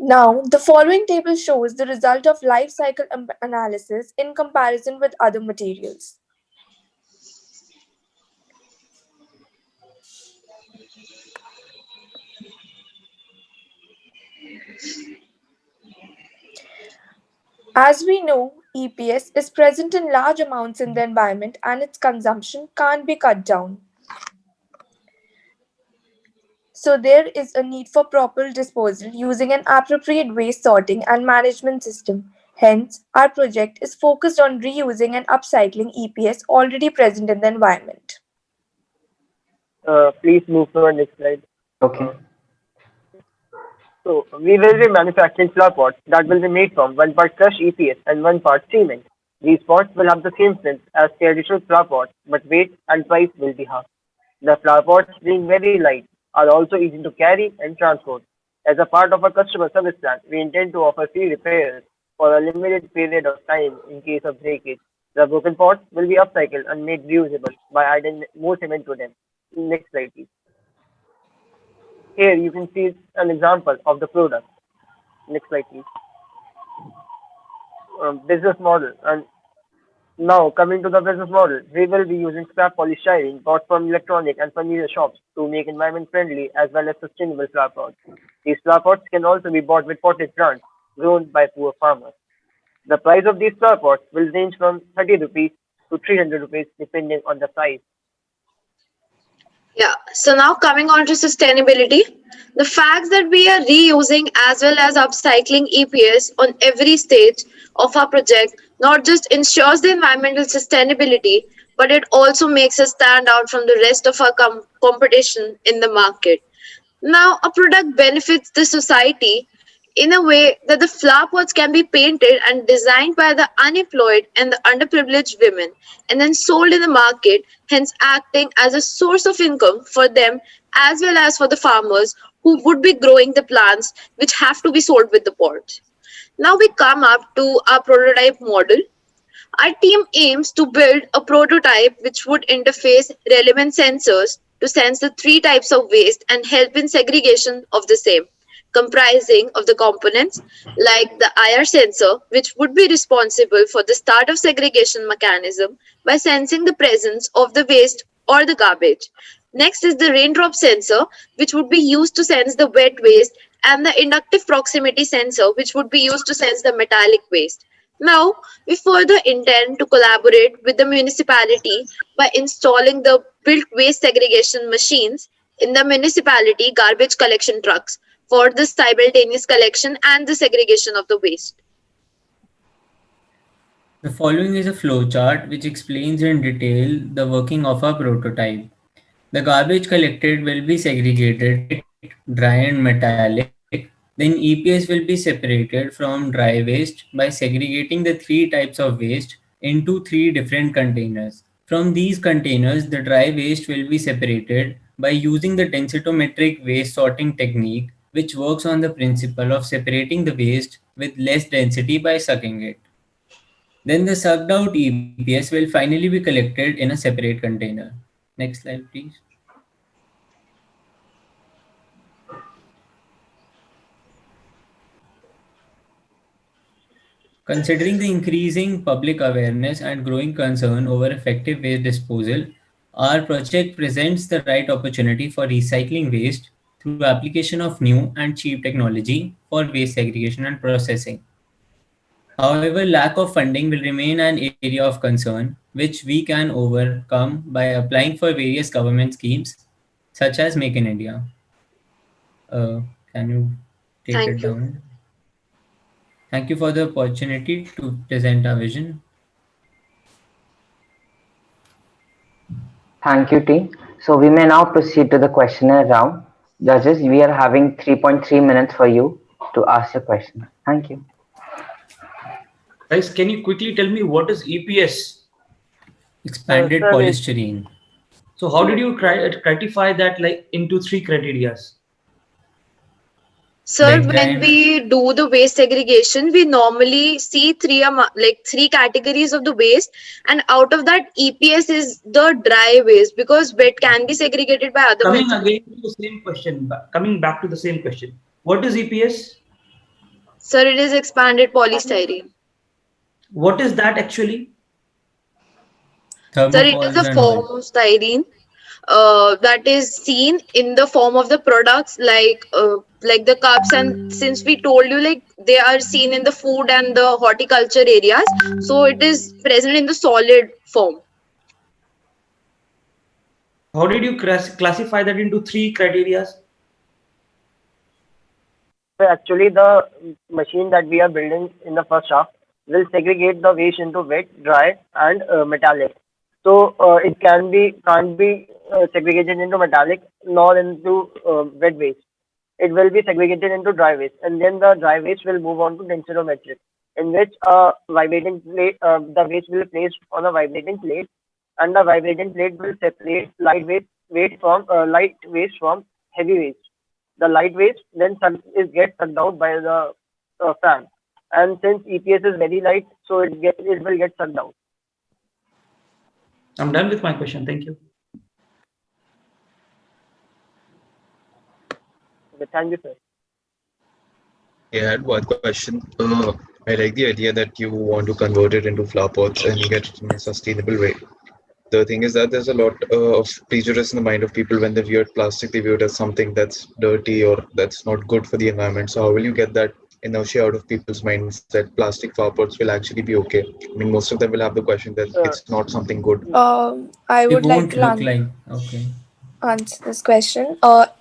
Now, the following table shows the result of life cycle analysis in comparison with other materials. As we know, EPS is present in large amounts in the environment and its consumption can't be cut down. So, there is a need for proper disposal using an appropriate waste sorting and management system. Hence, our project is focused on reusing and upcycling EPS already present in the environment. Please move to our next slide. Okay. So we will be manufacturing flower pots that will be made from one part crushed EPS and one part cement. These pots will have the same strength as traditional flower pots, but weight and price will be half. The flower pots, being very light, are also easy to carry and transport. As a part of our customer service plan, we intend to offer free repairs for a limited period of time in case of breakage. The broken pots will be upcycled and made reusable by adding more cement to them. Next slide, please. Here you can see an example of the product. Next slide, please. Business model. And now coming to the business model, we will be using scrap polystyrene bought from electronic and furniture shops to make environment friendly as well as sustainable flower pots. These flower pots can also be bought with potted plants grown by poor farmers. The price of these flower pots will range from 30 rupees to 300 rupees depending on the size. Yeah, so now coming on to sustainability, the fact that we are reusing as well as upcycling EPS on every stage of our project not just ensures the environmental sustainability, but it also makes us stand out from the rest of our competition in the market. Now, a product benefits the society in a way that the flower pots can be painted and designed by the unemployed and the underprivileged women and then sold in the market, hence acting as a source of income for them as well as for the farmers who would be growing the plants which have to be sold with the pots. Now we come up to our prototype model. Our team aims to build a prototype which would interface relevant sensors to sense the three types of waste and help in segregation of the same, comprising of the components like the IR sensor, which would be responsible for the start of segregation mechanism by sensing the presence of the waste or the garbage. Next is the raindrop sensor, which would be used to sense the wet waste, and the inductive proximity sensor, which would be used to sense the metallic waste. Now, we further intend to collaborate with the municipality by installing the built waste segregation machines in the municipality garbage collection trucks for the simultaneous collection and the segregation of the waste. The following is a flowchart which explains in detail the working of our prototype. The garbage collected will be segregated wet, dry and metallic. Then EPS will be separated from dry waste by segregating the three types of waste into three different containers. From these containers, the dry waste will be separated by using the densitometric waste sorting technique, which works on the principle of separating the waste with less density by sucking it. Then the sucked out EPS will finally be collected in a separate container. Next slide, please. Considering the increasing public awareness and growing concern over effective waste disposal, our project presents the right opportunity for recycling waste through application of new and cheap technology for waste segregation and processing. However, lack of funding will remain an area of concern, which we can overcome by applying for various government schemes, such as Make in India. Can you take it Thank you. down? Thank you for the opportunity to present our vision. Thank you, team. So we may now proceed to the questionnaire round. Judges, we are having 3.3 minutes for you to ask your question. Thank you. Guys, can you quickly tell me what is EPS? Expanded Sir, it, polystyrene. So how did yes. you clarify that like into three criterias? Sir, Wet, dry, when and we do the waste segregation, we normally see three categories of the waste, and out of that, EPS is the dry waste because wet can be segregated by other Coming methods. again to the same question, coming back to the same question. What is EPS? Sir, it is expanded polystyrene. What is that actually? Sir, it is a thermopols and form oil. of styrene that is seen in the form of the products like the cups, and since we told you like they are seen in the food and the horticulture areas, so it is present in the solid form. How did you classify that into three criterias? So actually, the machine that we are building in the first half will segregate the waste into wet, dry, and metallic. So it can't be segregated into metallic nor into wet waste. It will be segregated into dry waste, and then the dry waste will move on to densirometric, in which the waste will be placed on a vibrating plate, and the vibrating plate will separate light waste from heavy waste. The light waste then gets sucked out by the fan, and since EPS is very light, so it will get sucked out. I'm done with my question. Thank you. Okay, thank you, sir. I had one question. I like the idea that you want to convert it into flower pots and you get it in a sustainable way. The thing is that there's a lot of prejudice in the mind of people when they view it plastic, they view it as something that's dirty or that's not good for the environment. So how will you get that inertia out of people's minds that plastic flower pots will actually be okay? I mean, most of them will have the question that it's Uh, not something good. I They would like won't to look like. Okay. answer this question.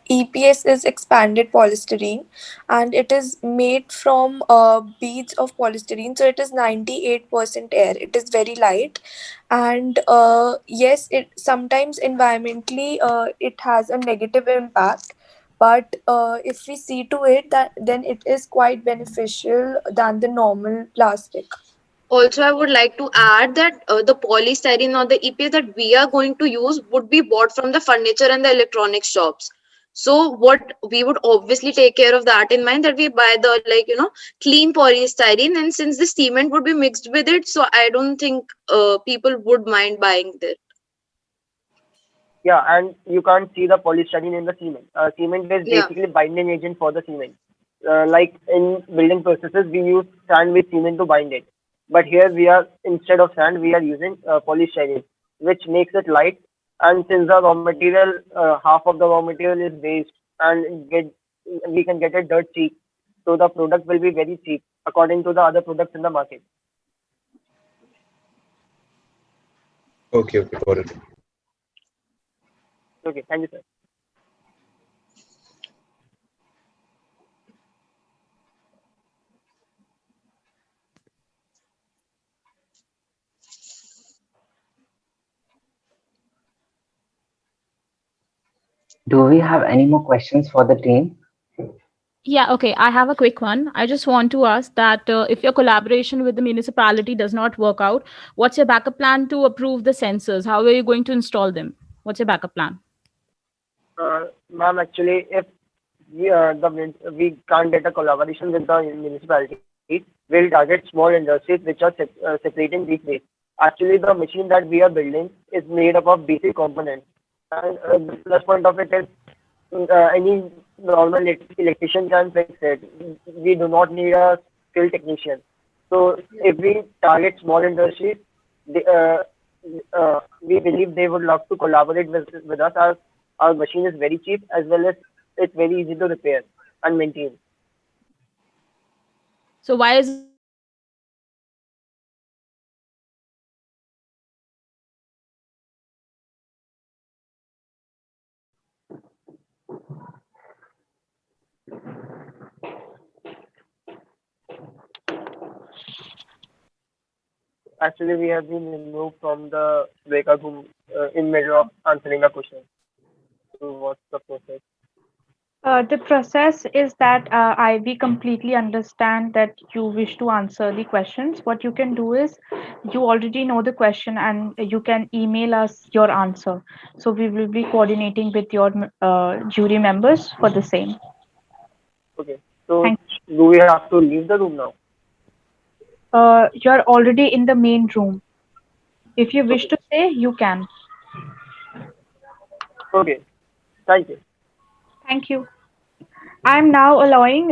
EPS is expanded polystyrene, and it is made from beads of polystyrene. So it is 98% air. It is very light, and yes, it sometimes environmentally it has a negative impact. But if we see to it, that then it is quite beneficial than the normal plastic. Also, I would like to add that the polystyrene or the EPS that we are going to use would be bought from the furniture and the electronics shops. So what we would obviously take care of that in mind, that we buy the clean polystyrene, and since the cement would be mixed with it, so I don't think people would mind buying that. yeah, and you can't see the polystyrene in the cement. Cement is Yeah. basically binding agent for the cement. Like in building processes, we use sand with cement to bind it. But here we are, instead of sand, we are using polystyrene, which makes it light. And since the raw material, half of the raw material is waste, and we can get it dirt cheap. So the product will be very cheap according to the other products in the market. Okay, got it. Okay, thank you, sir. Do we have any more questions for the team? Yeah, okay. I have a quick one. I just want to ask that if your collaboration with the municipality does not work out, what's your backup plan to approve the sensors? How are you going to install them? What's your backup plan? Ma'am, actually, if we can't get a collaboration with the municipality, we'll target small industries which are separating these waste. Actually, the machine that we are building is made up of basic components, and the plus point of it is any normal electrician can fix it. We do not need a skilled technician. So if we target small industries, they, we believe they would love to collaborate with us, as our machine is very cheap, as well as it's very easy to repair and maintain. So why is it so difficult to collaborate with the municipality? Actually, we have been removed from the breakout room in middle of answering the question. So what's the process? The process is that we completely understand that you wish to answer the questions. What you can do is you already know the question and you can email us your answer. So we will be coordinating with your jury members for the same. Okay. So Thank do we have to leave the room now? You're already in the main room. If you wish Okay. to stay, you can. Okay. Thank you. Thank you. I'm now allowing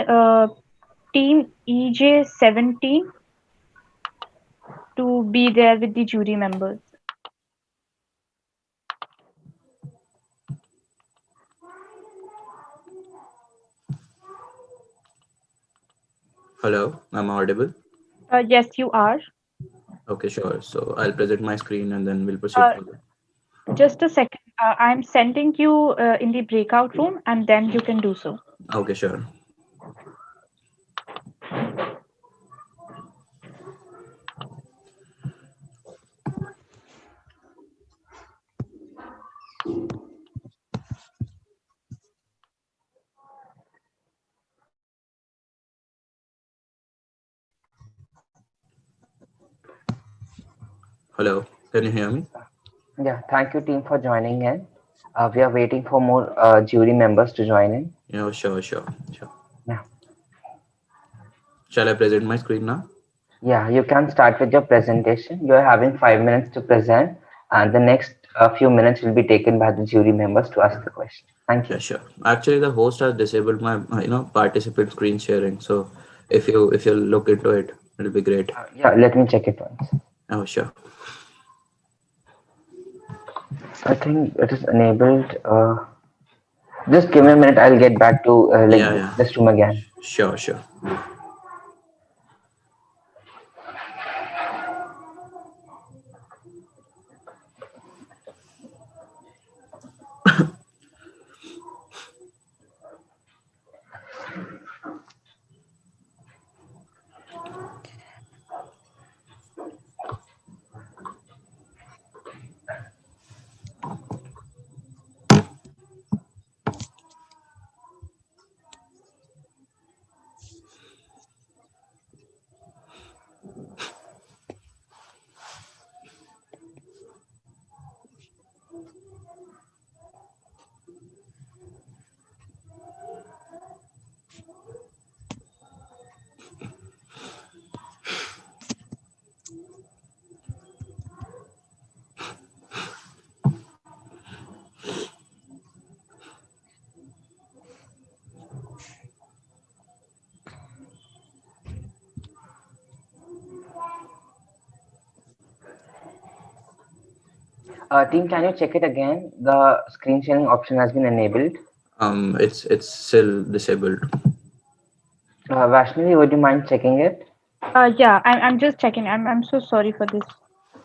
team EJ17 to be there with the jury members. Hello, I'm audible. Yes, you are. Okay, sure. So I'll present my screen and then we'll proceed Uh, further. just a second. I'm sending you in the breakout room and then you can do so. Okay, sure. Hello, can you hear me? Yeah, thank you, team, for joining in. We are waiting for more jury members to join in. Yeah, sure. Yeah. Shall I present my screen now? Yeah, you can start with your presentation. You're having 5 minutes to present, and the next few minutes will be taken by the jury members to ask the question. Thank Yeah, you. sure. Actually, the host has disabled my participant screen sharing. So if you look into it, it'll be great. Yeah, let me check it once. Oh, sure. I think it is enabled. Just give me a minute. I'll get back to Yeah. this room again. Sure. Team, can you check it again? The screen sharing option has been enabled. It's still disabled. Vaishnavi, would you mind checking it? Yeah, I'm just checking. I'm so sorry for this.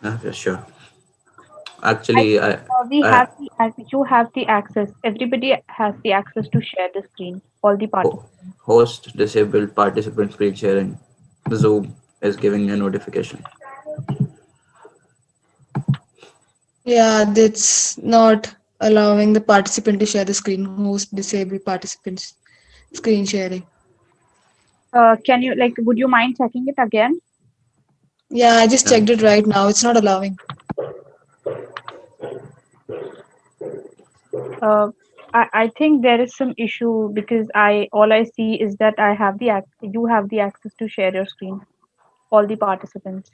Okay, sure. I Actually, we I have you have the access. Everybody has the access to share the screen. All the ho- participants. host disabled participant screen sharing. Zoom is giving a notification. Yeah, that's not allowing the participant to share the screen. Host disable participants screen sharing. Can you would you mind checking it again? Yeah, I just Yeah. checked it right now. It's not allowing. I think there is some issue because all I see is that you have the access to share your screen. All the participants.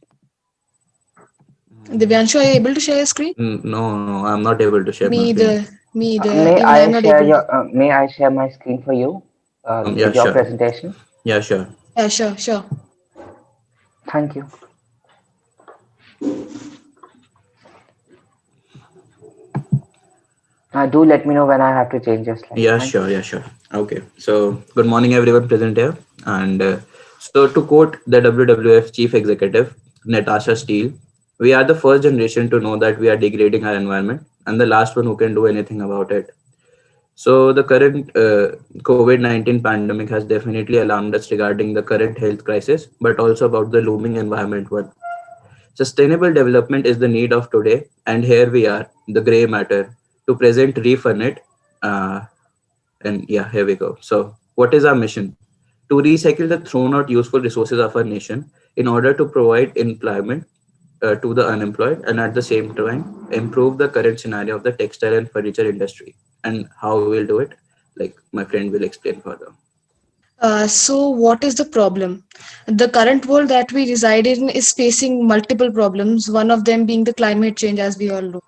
Divyanshu, are you able to share your screen? No, I'm not able to share Me my screen. either. Me either. May Even I I'm not share able to. your? May I share my screen for you Yeah, with your sure. presentation? Yeah, sure. Yeah, sure. Thank you. Do let me know when I have to change your slide. Yeah, Thank you. sure. Yeah, sure. Okay. So, good morning, everyone present here. And so, to quote the WWF chief executive, Natasha Steele, we are the first generation to know that we are degrading our environment and the last one who can do anything about it. So, the current COVID-19 pandemic has definitely alarmed us regarding the current health crisis, but also about the looming environment one. Sustainable development is the need of today, and here we are, the grey matter, to present Refund It, Uh, and yeah, here we go. So, what is our mission? To recycle the thrown out useful resources of our nation in order to provide employment to the unemployed, and at the same time improve the current scenario of the textile and furniture industry. And how we'll do it, like my friend will explain further. So, what is the problem? The current world that we reside in is facing multiple problems, one of them being the climate change, as we all know.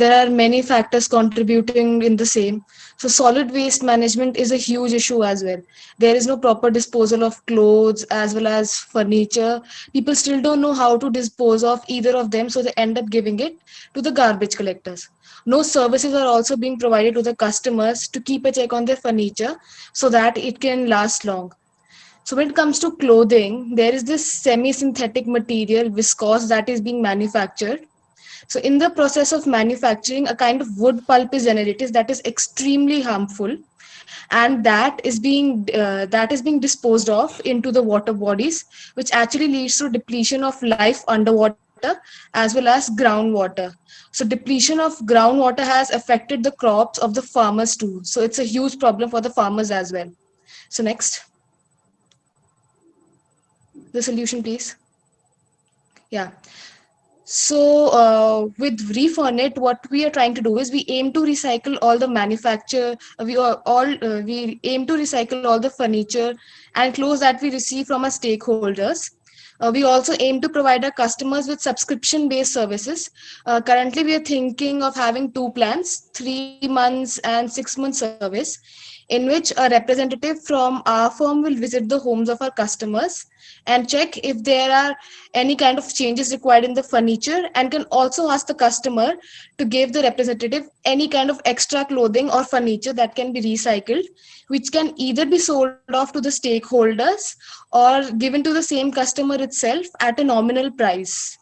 There are many factors contributing in the same. So, solid waste management is a huge issue as well. There is no proper disposal of clothes as well as furniture. People still don't know how to dispose of either of them, so they end up giving it to the garbage collectors. No services are also being provided to the customers to keep a check on their furniture so that it can last long. So when it comes to clothing, there is this semi-synthetic material, viscose, that is being manufactured. So in the process of manufacturing, a kind of wood pulp is generated that is extremely harmful, and that is being disposed of into the water bodies, which actually leads to depletion of life underwater as well as groundwater. So depletion of groundwater has affected the crops of the farmers too. So it's a huge problem for the farmers as well. So next, the solution, please. Yeah. So with Refurnet, what we are trying to do is we aim to recycle all the manufacture, we aim to recycle all the furniture and clothes that we receive from our stakeholders. We also aim to provide our customers with subscription-based services. Currently, we are thinking of having two plans, 3 months and 6 months service, in which a representative from our firm will visit the homes of our customers and check if there are any kind of changes required in the furniture, and can also ask the customer to give the representative any kind of extra clothing or furniture that can be recycled, which can either be sold off to the stakeholders or given to the same customer itself at a nominal price.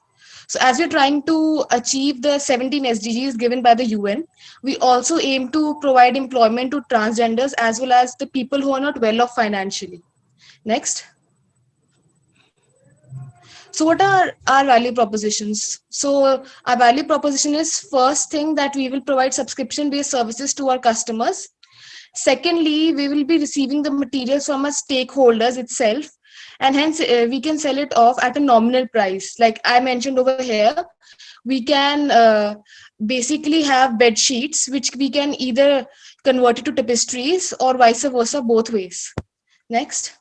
So as we're trying to achieve the 17 SDGs given by the UN, we also aim to provide employment to transgenders as well as the people who are not well off financially. Next. So what are our value propositions? So our value proposition is, first thing, that we will provide subscription based services to our customers. Secondly, we will be receiving the materials from our stakeholders itself, and hence we can sell it off at a nominal price. Like I mentioned over here, we can basically have bed sheets which we can either convert it to tapestries or vice versa, both ways. Next.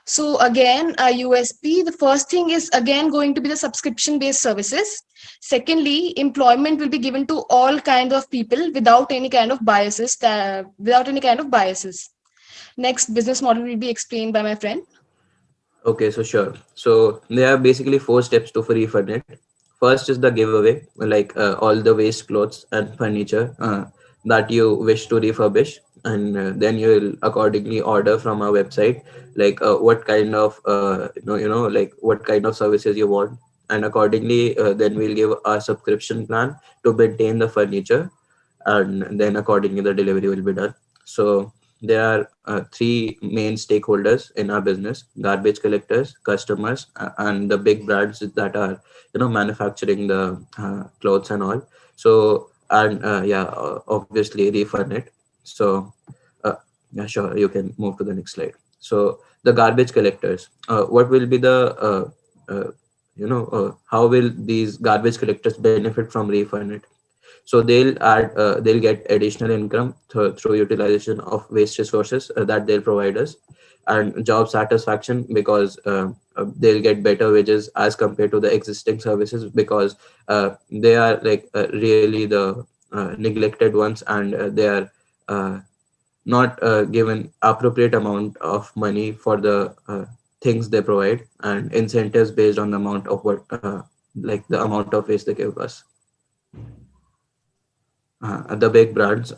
So again, a USP, the first thing is again going to be the subscription based services. Secondly, employment will be given to all kinds of people without any kind of biases. Next, business model will be explained by my friend. Okay, so sure. So there are basically four steps to free furnish. First is the giveaway, like all the waste clothes and furniture that you wish to refurbish, and then you will accordingly order from our website, like what kind of like what kind of services you want, and accordingly then we'll give a subscription plan to maintain the furniture, and then accordingly the delivery will be done. So there are three main stakeholders in our business: garbage collectors, customers, and the big brands that are manufacturing the clothes and all. So and yeah, obviously refund it. So yeah, sure, you can move to the next slide. So the garbage collectors, what will be the how will these garbage collectors benefit from refund it? So they'll get additional income through utilization of waste resources that they'll provide us, and job satisfaction because they'll get better wages as compared to the existing services, because they are like really the neglected ones, and they are not given appropriate amount of money for the things they provide, and incentives based on the amount of what like the amount of waste they give us. The big brands,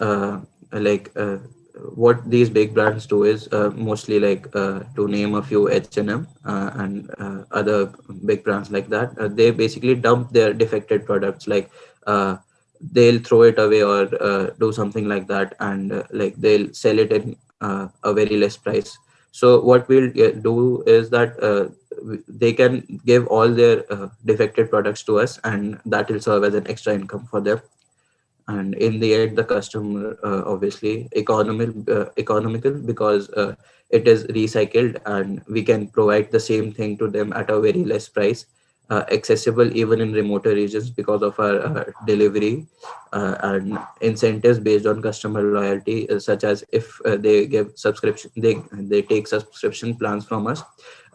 like what these big brands do is mostly like to name a few, H&M and other big brands like that, they basically dump their defected products, like they'll throw it away or do something like that, and like they'll sell it in a very less price. So what we'll do is that they can give all their defected products to us, and that will serve as an extra income for them. And in the end, the customer obviously economical, because it is recycled and we can provide the same thing to them at a very less price, accessible even in remoter regions because of our delivery and incentives based on customer loyalty, such as if they give subscription, they take subscription plans from us,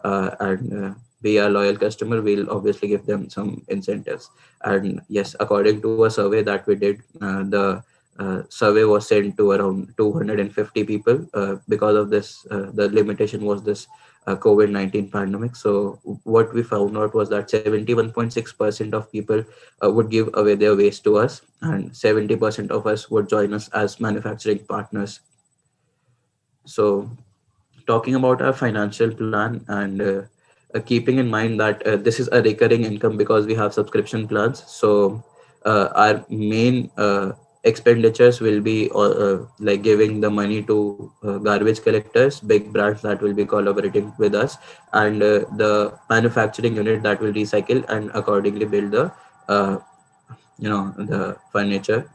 and be a loyal customer, we'll obviously give them some incentives. And yes, according to a survey that we did, the survey was sent to around 250 people. Because of this, the limitation was this COVID-19 pandemic. So what we found out was that 71.6% of people would give away their waste to us, and 70% of us would join us as manufacturing partners. So talking about our financial plan, and keeping in mind that this is a recurring income because we have subscription plans. So our main expenditures will be like giving the money to garbage collectors, big brands that will be collaborating with us, and the manufacturing unit that will recycle and accordingly build the uh, the furniture.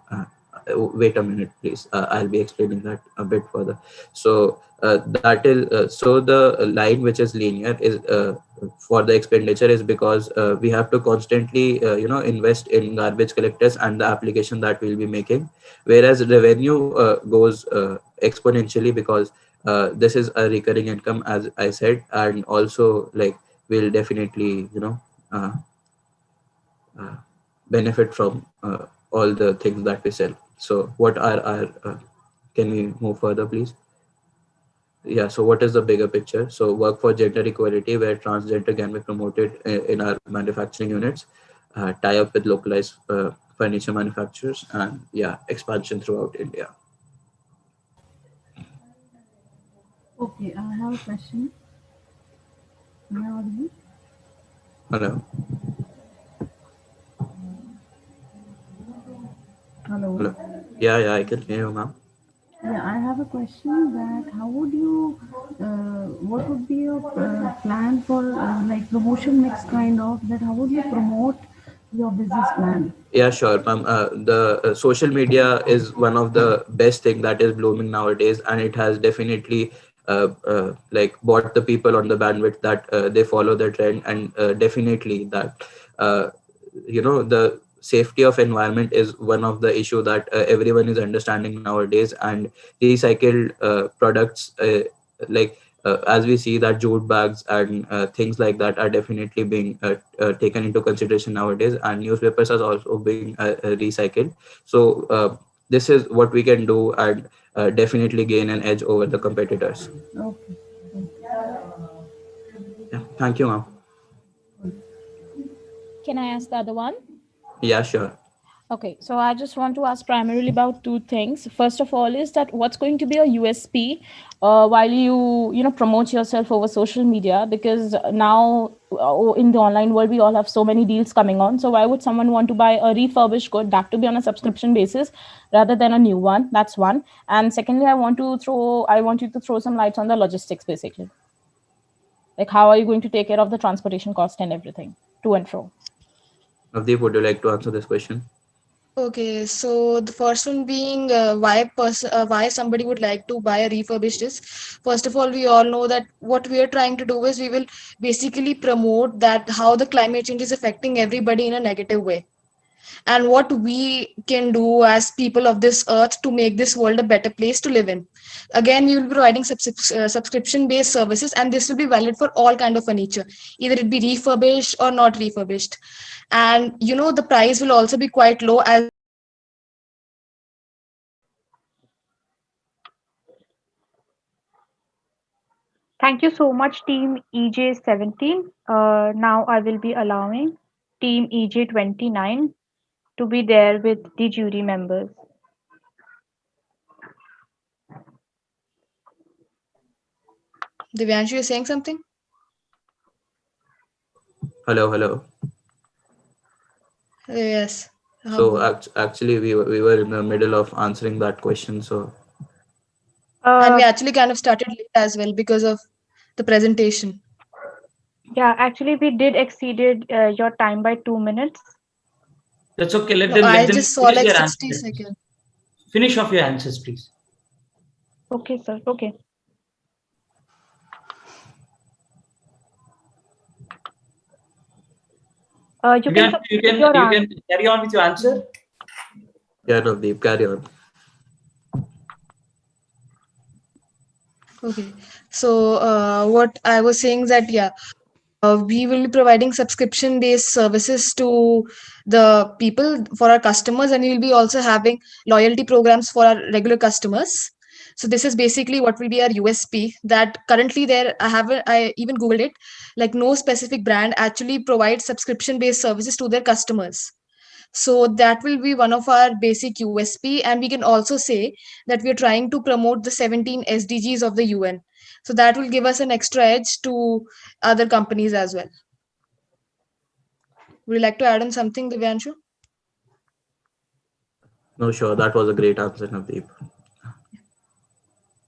Wait a minute, please. I'll be explaining that a bit further. So that is so the line which is linear is for the expenditure is because we have to constantly invest in garbage collectors and the application that we'll be making, whereas revenue goes exponentially because this is a recurring income, as I said, and also like we'll definitely uh, uh, benefit from all the things that we sell. So what are our can we move further, please? Yeah, so what is the bigger picture? So work for gender equality, where transgender can be promoted in our manufacturing units, tie up with localized furniture manufacturers, and yeah, expansion throughout India. Okay, I have a question. Am I audible? Hello. Hello. Hello. Yeah, I can hear you, ma'am. Yeah, I have a question that how would you, what would be your plan for like promotion mix kind of that how would you promote your business plan? Yeah, sure, ma'am. The social media is one of the best thing that is blooming nowadays, and it has definitely like bought the people on the bandwidth that they follow the trend, and definitely that uh, the safety of environment is one of the issue that everyone is understanding nowadays, and recycled products like as we see that jute bags and things like that are definitely being taken into consideration nowadays, and newspapers are also being recycled. So this is what we can do, and definitely gain an edge over the competitors. Okay. Yeah, thank you, ma'am. Can I ask the other one? Yeah, sure. Okay, so I just want to ask primarily about two things. First of all, is that what's going to be a USP while you promote yourself over social media? Because now in the online world, we all have so many deals coming on. So why would someone want to buy a refurbished good, that to be on a subscription basis rather than a new one? That's one. And secondly, I want you to throw some lights on the logistics, basically. Like how are you going to take care of the transportation cost and everything to and fro? Navdeep, would you like to answer this question? Okay, so the first one being why somebody would like to buy a refurbished is, first of all, we all know that what we are trying to do is we will basically promote that how the climate change is affecting everybody in a negative way, and what we can do as people of this earth to make this world a better place to live in. Again, we will be providing subscription based services, and this will be valid for all kind of furniture, either it be refurbished or not refurbished. And the price will also be quite low, as Thank you so much, Team EJ17. Now I will be allowing Team EJ29 to be there with the jury members. Divyanshu, you're saying something? Hello. Yes. So actually, we were in the middle of answering that question. So And we Uh, actually kind of started late as well because of the presentation. Yeah, actually, we did exceeded your time by 2 minutes. That's okay. Let No, them I let them just saw finish like their 60 answer. seconds. Finish off your answers, please. Okay, sir. Okay. You You can can you submit can your you answer. can carry on with your answer. Yeah, Navdeep, carry on. Okay. So, what I was saying that, yeah, we will be providing subscription based services to the people for our customers, and we will be also having loyalty programs for our regular customers. So this is basically what will be our USP. That currently there, I even googled it, like no specific brand actually provides subscription based services to their customers. So that will be one of our basic USP, and we can also say that we are trying to promote the 17 SDGs of the UN. So that will give us an extra edge to other companies as well. Would you like to add on something, Divyanshu? No, sure. That was a great answer, Navdeep.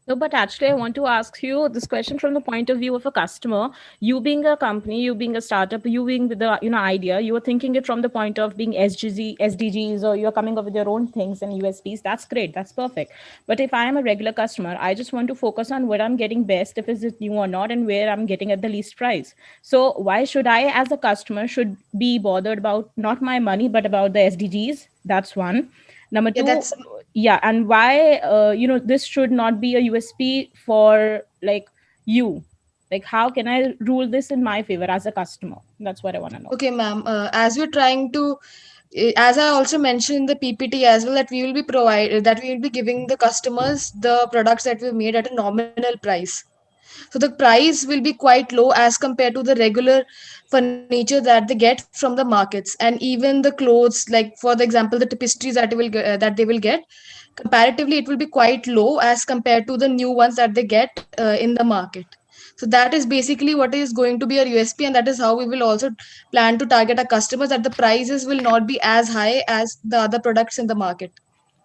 No, but actually, I want to ask you this question from the point of view of a customer. You being a company, you being a startup, you being with the idea, you are thinking it from the point of being SDGs, or you're coming up with your own things and USPs. That's great. That's perfect. But if I am a regular customer, I just want to focus on what I'm getting best, if it's new or not, and where I'm getting at the least price. So why should I, as a customer, should be bothered about not my money but about the SDGs? That's one. Number Yeah, two, that's yeah, and why this should not be a USP for like you, like how can I rule this in my favor as a customer? That's what I want to know. okay, ma'am. As we're trying to, as I also mentioned in the PPT as well, that we will be giving the customers the products that we've made at a nominal price. So the price will be quite low as compared to the regular furniture that they get from the markets, and even the clothes, like for the example, the tapestries that they will get, comparatively, it will be quite low as compared to the new ones that they get in the market. So that is basically what is going to be our USP, and that is how we will also plan to target our customers. That the prices will not be as high as the other products in the market.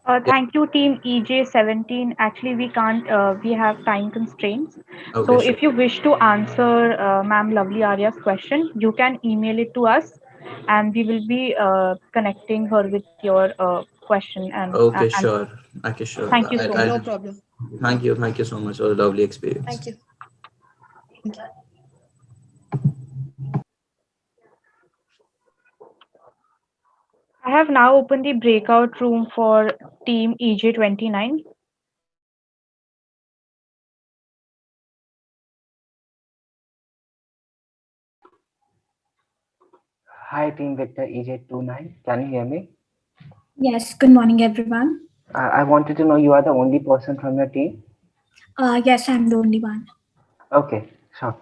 Yeah. Thank you, team EJ17. Actually, we can't, we have time constraints. Okay, So, sure. if you wish to answer Ma'am Lovely Arya's question, you can email it to us and we will be connecting her with your question and Okay, answer. sure. Okay, sure. Thank you Okay, so no much. I'll problem. thank you so much for the lovely experience. Thank you. Thank you. I have now opened the breakout room for team EJ29. Hi, Team Victor EJ29. Can you hear me? Yes, good morning, everyone. I wanted to know, you are the only person from your team? Yes, I'm the only one. Okay, sure.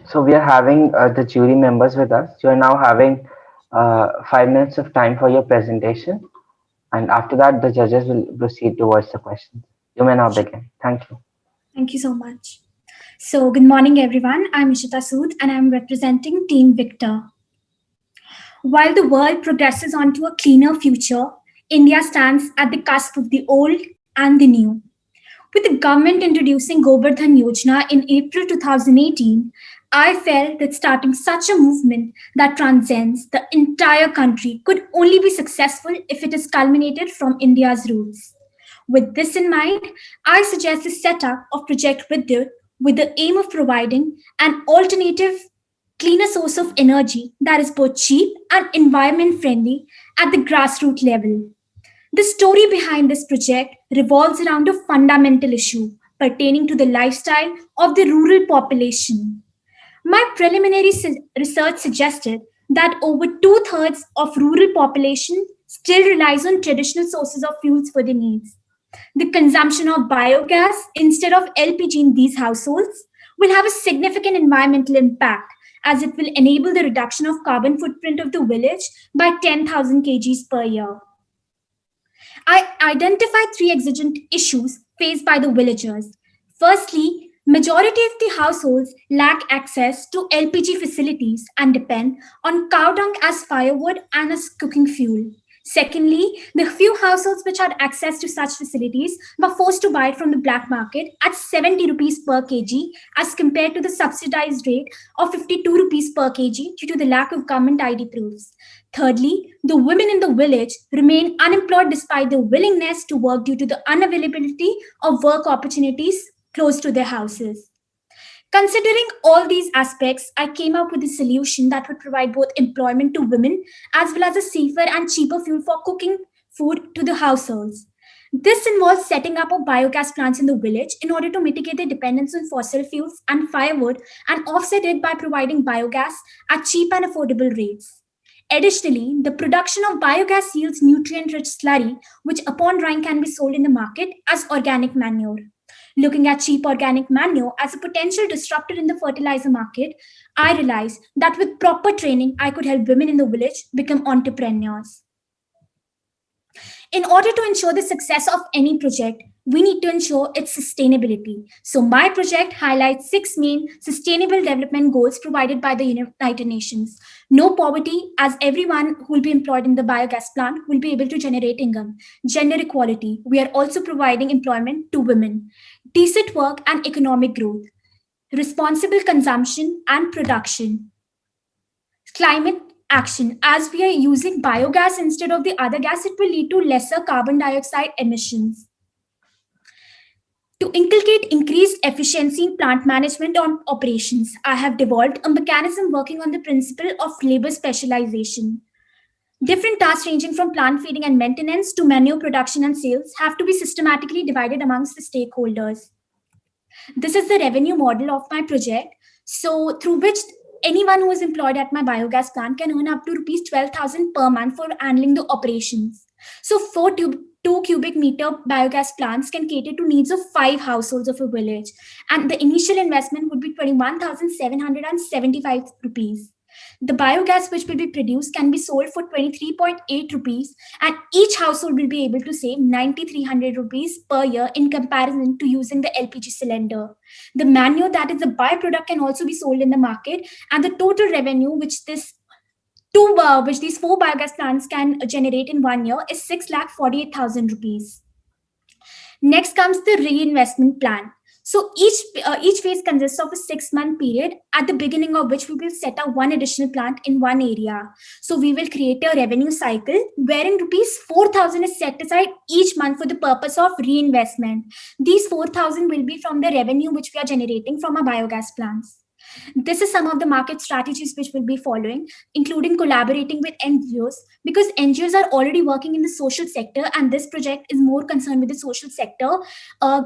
So we are having the jury members with us. You are now having 5 minutes of time for your presentation, and after that, the judges will proceed towards the questions. You may now begin. Thank you. Thank you so much. So, good morning, everyone. I'm Ishita Sood, and I'm representing Team Victor. While the world progresses onto a cleaner future, India stands at the cusp of the old and the new. With the government introducing Gobardhan Yojana in April 2018, I felt that starting such a movement that transcends the entire country could only be successful if it is culminated from India's roots. With this in mind, I suggest the setup of Project Vidyut with the aim of providing an alternative, cleaner source of energy that is both cheap and environment friendly at the grassroots level. The story behind this project revolves around a fundamental issue pertaining to the lifestyle of the rural population. My preliminary research suggested that over two-thirds of rural population still relies on traditional sources of fuels for their needs. The consumption of biogas instead of LPG in these households will have a significant environmental impact as it will enable the reduction of carbon footprint of the village by 10,000 kgs per year. I identified three exigent issues faced by the villagers. Firstly, majority of the households lack access to LPG facilities and depend on cow dung as firewood and as cooking fuel. Secondly, the few households which had access to such facilities were forced to buy it from the black market at 70 rupees per kg as compared to the subsidized rate of 52 rupees per kg due to the lack of government ID proofs. Thirdly, the women in the village remain unemployed despite their willingness to work due to the unavailability of work opportunities close to their houses. Considering all these aspects, I came up with a solution that would provide both employment to women as well as a safer and cheaper fuel for cooking food to the households. This involves setting up a biogas plants in the village in order to mitigate the dependence on fossil fuels and firewood and offset it by providing biogas at cheap and affordable rates. Additionally, the production of biogas yields nutrient rich slurry, which upon drying can be sold in the market as organic manure. Looking at cheap organic manure as a potential disruptor in the fertilizer market, I realized that with proper training, I could help women in the village become entrepreneurs. In order to ensure the success of any project, we need to ensure its sustainability. So my project highlights 6 main sustainable development goals provided by the United Nations. No poverty, as everyone who will be employed in the biogas plant will be able to generate income. Gender equality, we are also providing employment to women. Decent work and economic growth. Responsible consumption and production. Climate action, as we are using biogas instead of the other gas, it will lead to lesser carbon dioxide emissions. To inculcate increased efficiency in plant management on operations, I have developed a mechanism working on the principle of labor specialization. Different tasks ranging from plant feeding and maintenance to manure production and sales have to be systematically divided amongst the stakeholders. This is the revenue model of my project, so through which anyone who is employed at my biogas plant can earn up to rupees 12,000 per month for handling the operations. So 2 cubic meter biogas plants can cater to needs of 5 households of a village, and the initial investment would be 21,775 rupees. The biogas which will be produced can be sold for 23.8 rupees, and each household will be able to save 9,300 rupees per year in comparison to using the LPG cylinder. The manure, that is the byproduct, can also be sold in the market, and the total revenue which these 4 biogas plants can generate in 1 year is 6,48,000 rupees. Next comes the reinvestment plan. So each phase consists of a 6-month period, at the beginning of which we will set up one additional plant in one area. So we will create a revenue cycle wherein rupees 4,000 is set aside each month for the purpose of reinvestment. These 4,000 will be from the revenue which we are generating from our biogas plants. This is some of the market strategies which we'll be following, including collaborating with NGOs, because NGOs are already working in the social sector, and this project is more concerned with the social sector.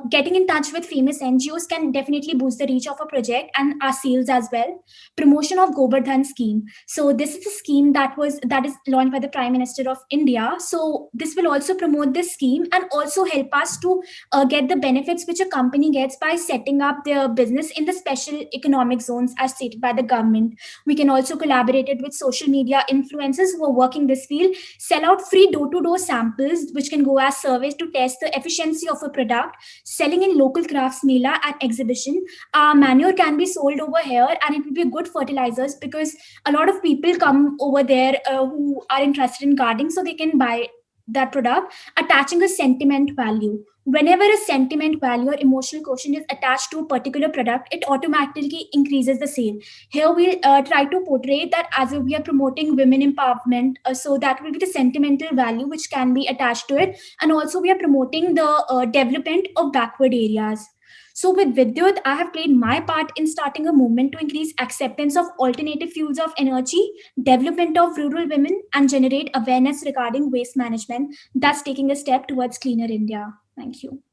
Getting in touch with famous NGOs can definitely boost the reach of a project and our sales as well. Promotion of Govardhan scheme. So this is a scheme that is launched by the Prime Minister of India. So this will also promote this scheme and also help us to get the benefits which a company gets by setting up their business in the special economic zones as stated by the government. We can also collaborate it with social media influencers who are working this field, sell out free door-to-door samples which can go as surveys to test the efficiency of a product, selling in local crafts mela and exhibition. Manure can be sold over here, and it will be good fertilizers because a lot of people come over there who are interested in gardening, so they can buy that product. Attaching a sentiment value. Whenever a sentiment value or emotional quotient is attached to a particular product, it automatically increases the sale. Here we'll try to portray that as if we are promoting women empowerment, so that will be the sentimental value which can be attached to it, and also we are promoting the development of backward areas. So with Vidyut, I have played my part in starting a movement to increase acceptance of alternative fuels of energy, development of rural women, and generate awareness regarding waste management, thus taking a step towards cleaner India. Thank you.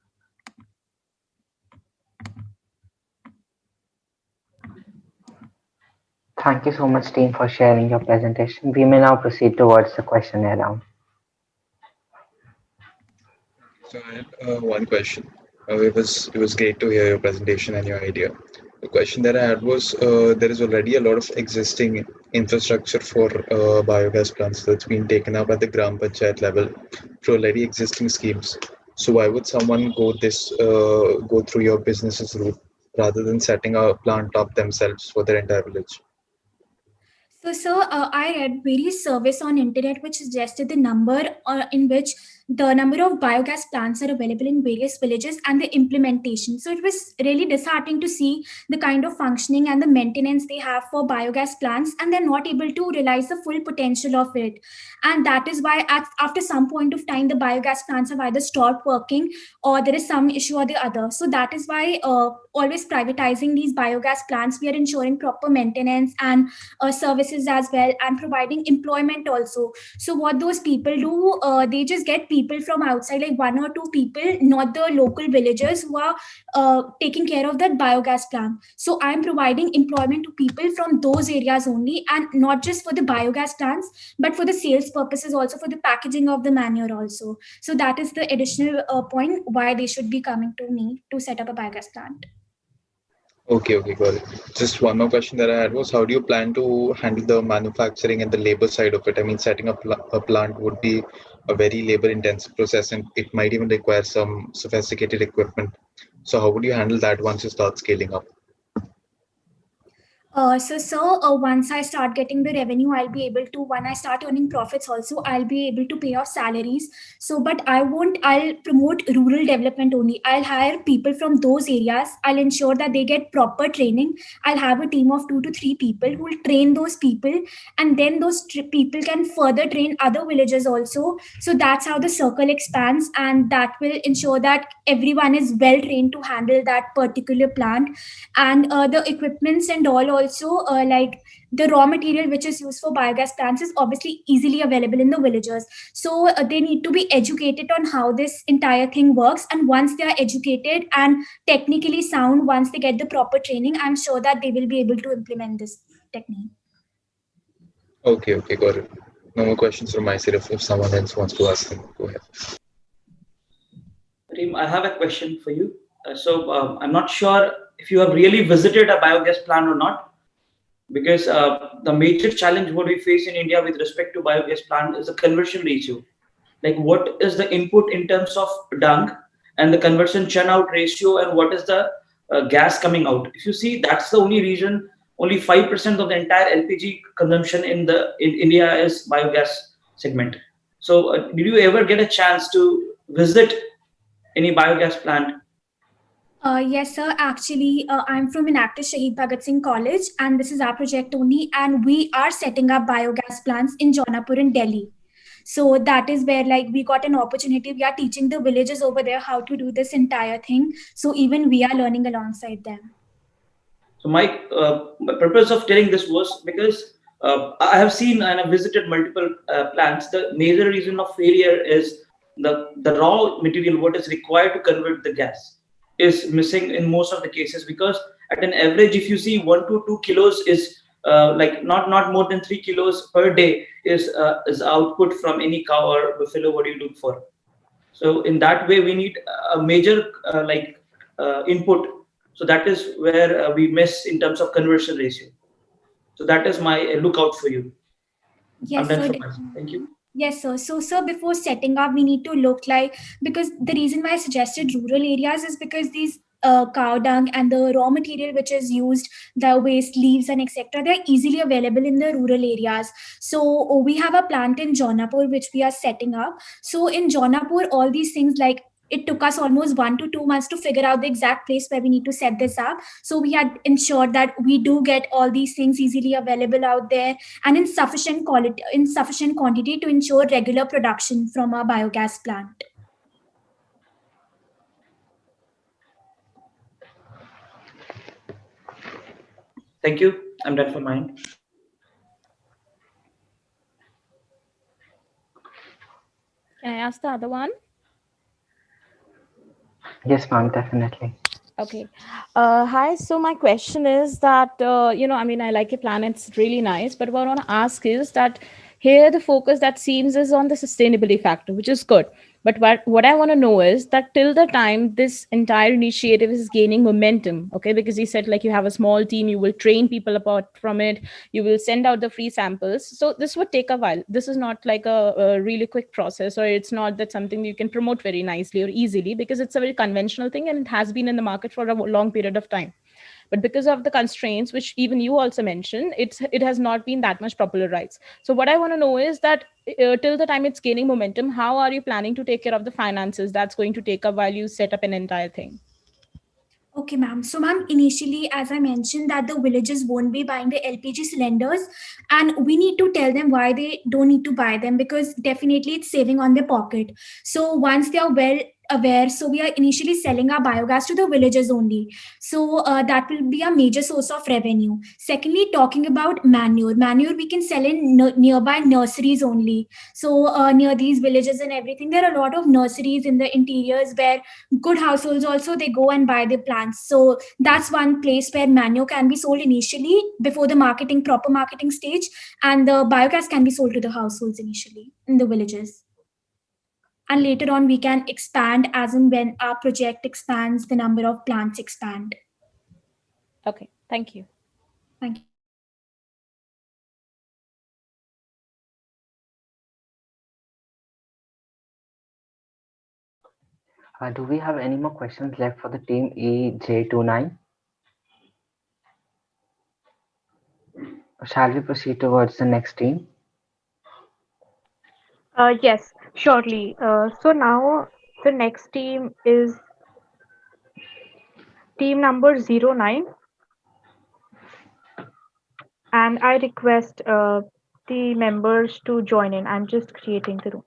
Thank you so much, team, for sharing your presentation. We may now proceed towards the questionnaire round. So I had one question. It was great to hear your presentation and your idea. The question that I had was there is already a lot of existing infrastructure for biogas plants that's been taken up at the Gram Panchayat level for already existing schemes. So why would someone go through your business's route rather than setting a plant up themselves for their entire village? So, sir, I read various surveys on internet which suggested the number in which the number of biogas plants are available in various villages and the implementation. So it was really disheartening to see the kind of functioning and the maintenance they have for biogas plants, and they're not able to realize the full potential of it. And that is why after some point of time, the biogas plants have either stopped working or there is some issue or the other. So that is why always privatizing these biogas plants, we are ensuring proper maintenance and services as well, and providing employment also. So what those people do, they just get people from outside, like one or two people, not the local villagers, who are taking care of that biogas plant. So I'm providing employment to people from those areas only, and not just for the biogas plants, but for the sales purposes also, for the packaging of the manure also. So that is the additional point why they should be coming to me to set up a biogas plant. Okay, got it. Just one more question that I had was, how do you plan to handle the manufacturing and the labor side of it? I mean, setting up a plant would be a very labor-intensive process, and it might even require some sophisticated equipment. So how would you handle that once you start scaling up? Once I start getting the revenue, I'll be able to, when I start earning profits also, I'll be able to pay off salaries. So, but I'll promote rural development only. I'll hire people from those areas. I'll ensure that they get proper training. I'll have a team of 2 to 3 people who will train those people, and then those people can further train other villages also. So that's how the circle expands, and that will ensure that everyone is well trained to handle that particular plant. And the equipments and all also, like the raw material which is used for biogas plants is obviously easily available in the villagers. So they need to be educated on how this entire thing works, and once they are educated and technically sound, once they get the proper training, I'm sure that they will be able to implement this technique. Okay, got it. No more questions from my side. If someone else wants to ask them, go ahead. Team, I have a question for you. I'm not sure if you have really visited a biogas plant or not, because the major challenge what we face in India with respect to biogas plant is the conversion ratio. Like, what is the input in terms of dung and the conversion churn out ratio, and what is the gas coming out? If you see, that's the only reason only 5% of the entire LPG consumption in India is biogas segment. So did you ever get a chance to visit any biogas plant? Yes, sir. Actually, I'm from Enactus Jemtec College, and this is our project only. And we are setting up biogas plants in Jaunapur in Delhi. So that is where, like, we got an opportunity. We are teaching the villagers over there how to do this entire thing. So even we are learning alongside them. So my purpose of telling this was because I have seen and I've visited multiple plants. The major reason of failure is the raw material what is required to convert the gas is missing in most of the cases, because at an average, if you see 1 to 2 kilos is like not more than 3 kilos per day is output from any cow or buffalo what you look for. So in that way, we need a major input. So that is where we miss in terms of conversion ratio. So that is my lookout for you. Yes, I'm done sir. for myself. Thank you. Yes, sir. So, sir, before setting up, we need to look like, because the reason why I suggested rural areas is because these cow dung and the raw material which is used, the waste, leaves, and etc., they're easily available in the rural areas. So, we have a plant in Jaunapur which we are setting up. So, in Jaunapur, all these things, like, it took us almost 1 to 2 months to figure out the exact place where we need to set this up. So we had ensured that we do get all these things easily available out there and in sufficient quality, in sufficient quantity, to ensure regular production from our biogas plant. Thank you. I'm done for mine. Can I ask the other one? Yes, ma'am, definitely. Okay. Hi. So my question is that, I mean, I like your plan. It's really nice. But what I want to ask is that here the focus that seems is on the sustainability factor, which is good. But what I want to know is that till the time this entire initiative is gaining momentum, okay, because you said like you have a small team, you will train people apart from it, you will send out the free samples. So this would take a while. This is not like a really quick process, or it's not that something you can promote very nicely or easily, because it's a very conventional thing and it has been in the market for a long period of time. but because of the constraints which even you also mentioned, it has not been that much popularized. So what I want to know is that till the time it's gaining momentum, how are you planning to take care of the finances that's going to take up while you set up an entire thing? Okay, ma'am. So, ma'am, initially, as I mentioned, that the villages won't be buying the LPG cylinders, and we need to tell them why they don't need to buy them, because definitely it's saving on their pocket. So, once they are well aware, so we are initially selling our biogas to the villagers only. So, that will be a major source of revenue. Secondly, talking about manure we can sell in nearby nurseries only. So, near these villages and everything, there are a lot of nurseries in the interiors where good households also they go and buy the plants. So that's one place where manure can be sold initially before the proper marketing stage, and the biogas can be sold to the households initially in the villages, and later on we can expand as and when our project expands, the number of plants expand. Okay, thank you. Thank you. Do we have any more questions left for the team EJ29? Shall we proceed towards the next team? Yes, surely. So now the next team is team number 09, and I request the members to join in. I'm just creating the room.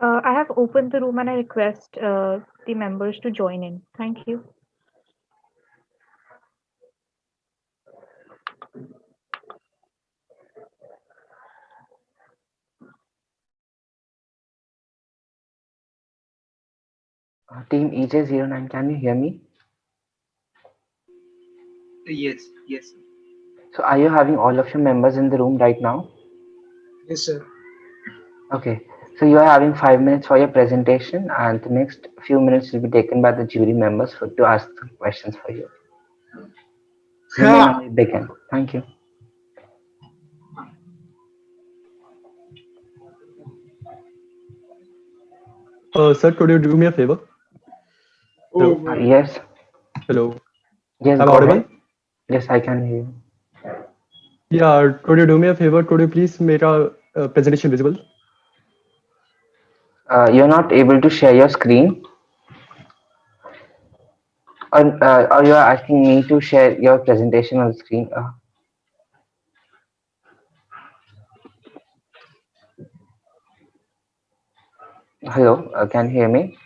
I have opened the room and I request the members to join in. Thank you. Team EJ09, can you hear me? Yes, yes, So are you having all of your members in the room right now? yes, sir. Okay, so you are having 5 minutes for your presentation, and the next few minutes will be taken by the jury members to ask some questions for you. You may now begin. Thank you. Sir, could you do me a favor? Oh Hello? my. Yes, Hello? yes, I'm go audible? ahead. Yes, I can hear you. Yeah, could you do me a favor? Could you please make our presentation visible? You're not able to share your screen, or you are asking me to share your presentation on the screen. Hello, can you hear me?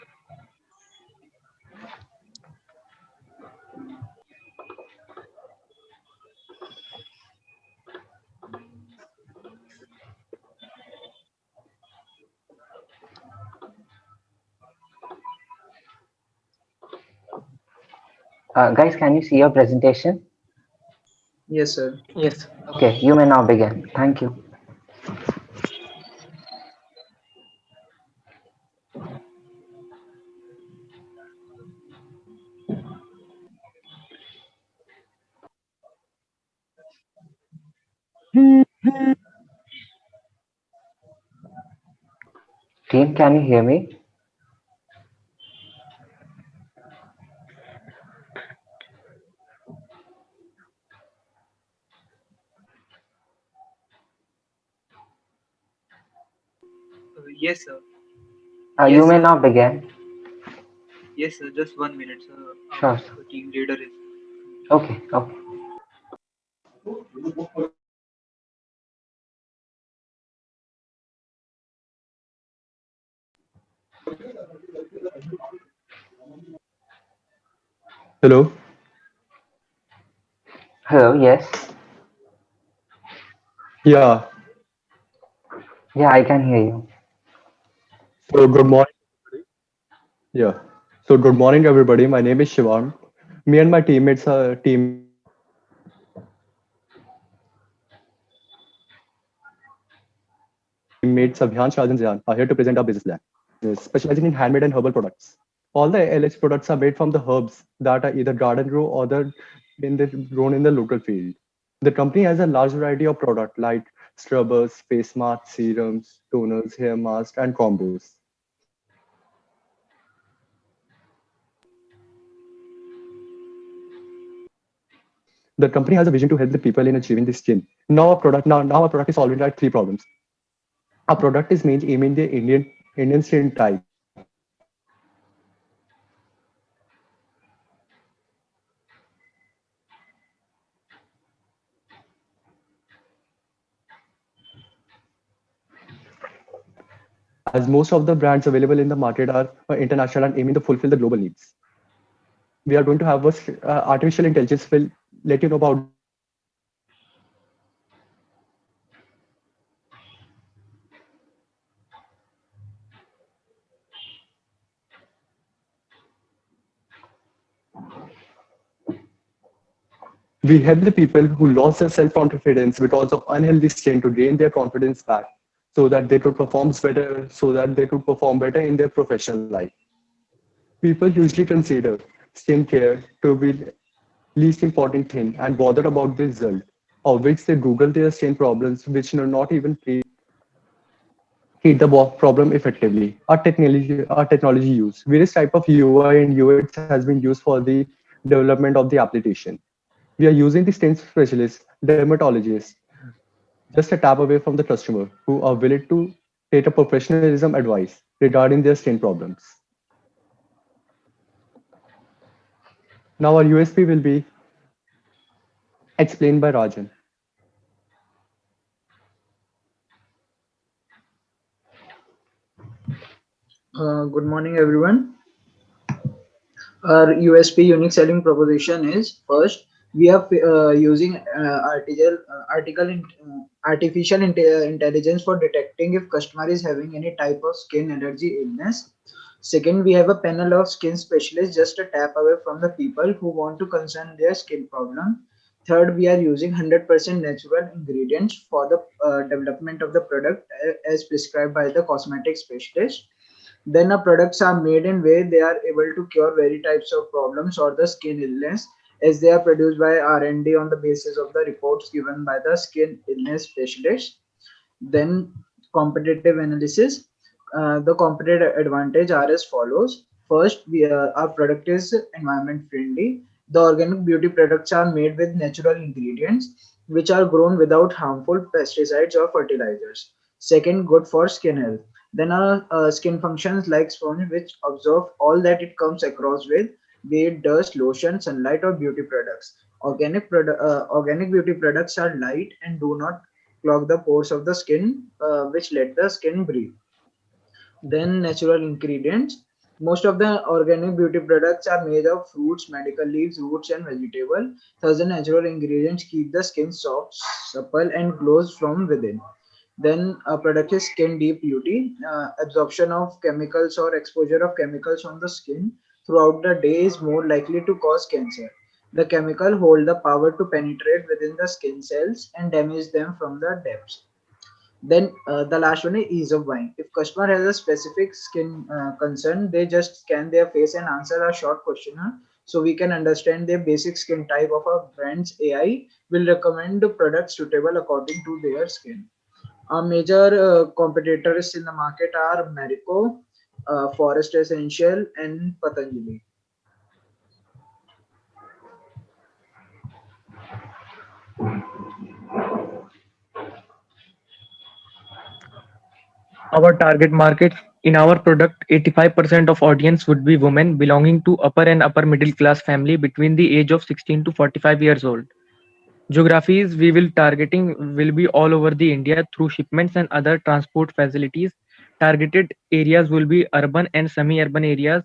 Guys, can you see your presentation? Yes, sir. Yes. Okay, you may now begin. Thank you. Team, can you hear me? Yes, sir. You Yes, may sir. now begin. Yes, sir. Just 1 minute, sir. Sure. The team leader is. Okay, okay. Hello? Hello, yes. Yeah. Yeah, I can hear you. So good morning. Yeah. So good morning, everybody. My name is Shivam. Me and my teammates are team. teammates Abhyans, Raj, and Zayan are here to present our business, specializing in handmade and herbal products. All the LH products are made from the herbs that are either garden grow or grown in the local field. The company has a large variety of products like scrubbers, face masks, serums, toners, hair masks, and combos. The company has a vision to help the people in achieving this skin. Now our product is solving like three problems. Our product is mainly aiming the Indian skin type. As most of the brands available in the market are international and aiming to fulfill the global needs. We are going to have artificial intelligence will let you know about the skin type and how it works. We help the people who lost their self-confidence because of unhealthy skin to gain their confidence back so that they could perform better in their professional life. People usually consider skincare to be the least important thing and bother about the result, of which they Google their skin problems which do not even treat the problem effectively. Our technology use various type of UI and UX has been used for the development of the application. We are using the skin specialists, dermatologists, just a tap away from the customer who are willing to take a professionalism advice regarding their skin problems. Now our USP will be explained by Rajan. Good morning, everyone. Our USP unique selling proposition is first, we are using artificial intelligence for detecting if customer is having any type of skin allergy illness. Second, we have a panel of skin specialists just a tap away from the people who want to concern their skin problem. Third, we are using 100% natural ingredients for the development of the product as prescribed by the cosmetic specialist. Then our products are made in way they are able to cure very types of problems or the skin illness as they are produced by R&D on the basis of the reports given by the skin illness specialist. Then competitive analysis. The competitive advantage are as follows. First, our product is environment friendly. The organic beauty products are made with natural ingredients which are grown without harmful pesticides or fertilizers. Second, good for skin health. Then our skin functions like sponge which absorb all that it comes across with, be it dust, lotion, sunlight, or beauty products. Organic beauty products are light and do not clog the pores of the skin, which let the skin breathe. Then natural ingredients. Most of the organic beauty products are made of fruits, medical leaves, roots, and vegetable. Thus, the natural ingredients keep the skin soft, supple, and glows from within. Then a product is skin deep beauty. Absorption of chemicals or exposure of chemicals on the skin throughout the day is more likely to cause cancer. The chemical hold the power to penetrate within the skin cells and damage them from the depths. Then the last one is ease of buying. If customer has a specific skin concern, they just scan their face and answer a short questionnaire. So we can understand their basic skin type of a brand's AI will recommend the product suitable according to their skin. Our major competitors in the market are Marico, Forest Essential, and Patanjali. Our target market in our product, 85% of audience would be women belonging to upper and upper middle class family between the age of 16 to 45 years old. Geographies we will targeting will be all over the India through shipments and other transport facilities. Targeted areas will be urban and semi-urban areas.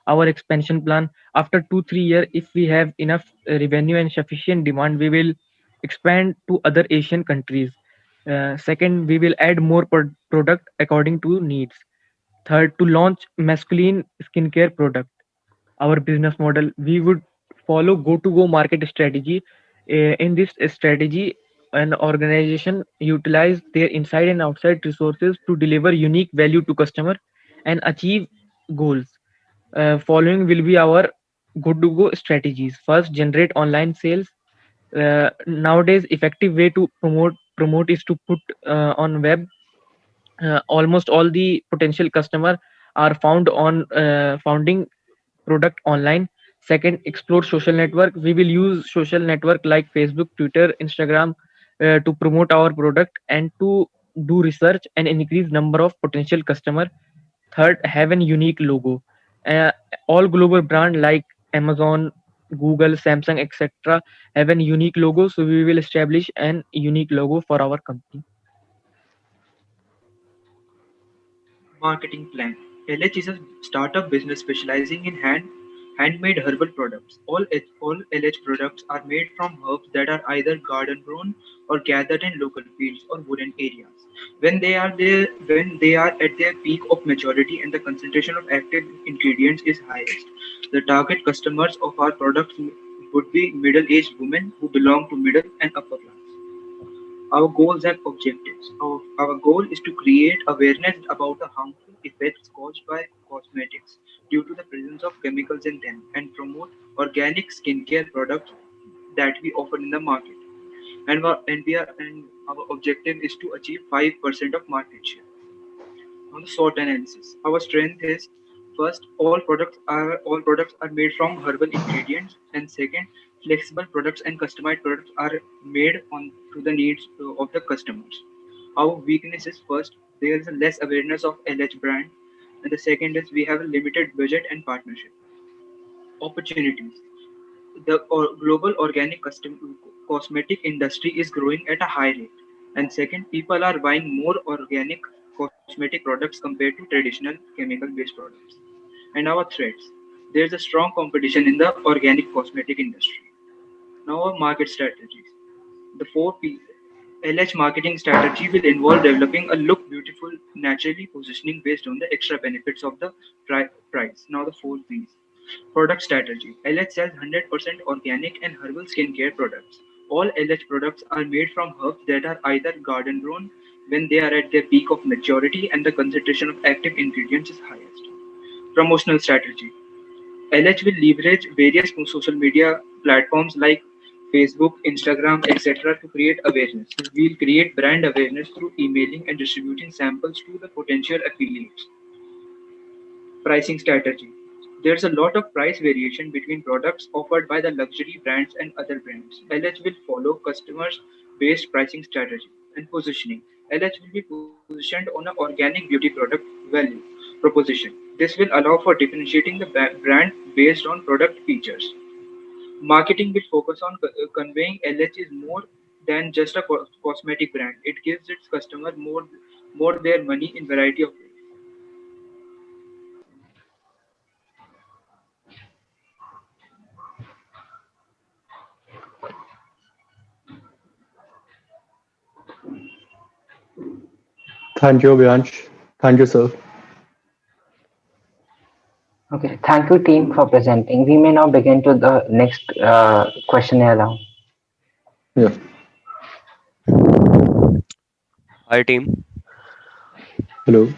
Our expansion plan after 2-3 years, if we have enough revenue and sufficient demand, we will expand to other Asian countries. Second, we will add more product according to needs. Third, to launch masculine skincare product. Our business model, we would follow go to go market strategy. In this strategy, an organization utilize their inside and outside resources to deliver unique value to customer and achieve goals. Following will be our good to go strategies. First, generate online sales. Nowadays, effective way to promote is to put on web. Almost all the potential customer are found on founding product online. Second, explore social network. We will use social network like Facebook, Twitter, Instagram to promote our product and to do research and increase number of potential customer. Third, have an unique logo. uh, all global brand like Amazon, Google, Samsung, etc. have an unique logo, so we will establish an unique logo for our company. Marketing plan. LH is a startup business specializing in handmade herbal products. All LH products are made from herbs that are either garden grown or gathered in local fields or wooded areas. When they are at their peak of maturity and the concentration of active ingredients is highest, the target customers of our products would be middle-aged women who belong to middle and upper class. Our goals and objectives. Our goal is to create awareness about the harmful effects caused by cosmetics due to the presence of chemicals in them and promote organic skincare products that we offer in the market. And our objective is to achieve 5% of market share. On the SWOT analysis, our strength is first, all products are made from herbal ingredients, and second, flexible products and customized products are made on to the needs of the customers. Our weakness is first, there is a less awareness of LH brand, and the second is we have a limited budget and partnership. Opportunities. The global organic cosmetic industry is growing at a high rate. And second, people are buying more organic cosmetic products compared to traditional chemical based products. And our threats. There is a strong competition in the organic cosmetic industry. Now, our market strategies. The 4P LH marketing strategy will involve developing a look beautiful, naturally positioning based on the extra benefits of the price. Now, the 4Ps. Product strategy. LH sells 100% organic and herbal skincare products. All LH products are made from herbs that are either garden grown when they are at their peak of maturity and the concentration of active ingredients is highest. Promotional strategy. LH will leverage various social media platforms like Facebook, Instagram, etc. to create awareness. We'll create brand awareness through emailing and distributing samples to the potential affiliates. Pricing strategy. There's a lot of price variation between products offered by the luxury brands and other brands. LH will follow customers based pricing strategy and positioning. LH will be positioned on an organic beauty product value proposition. This will allow for differentiating the brand based on product features. Marketing will focus on conveying LH is more than just a cosmetic brand. It gives its customer more their money in variety of ways. Thank you, Abhiyansh. Thank you, sir. Okay, thank you team for presenting. We may now begin to the next questionnaire round. Yeah. Hi team. Hello.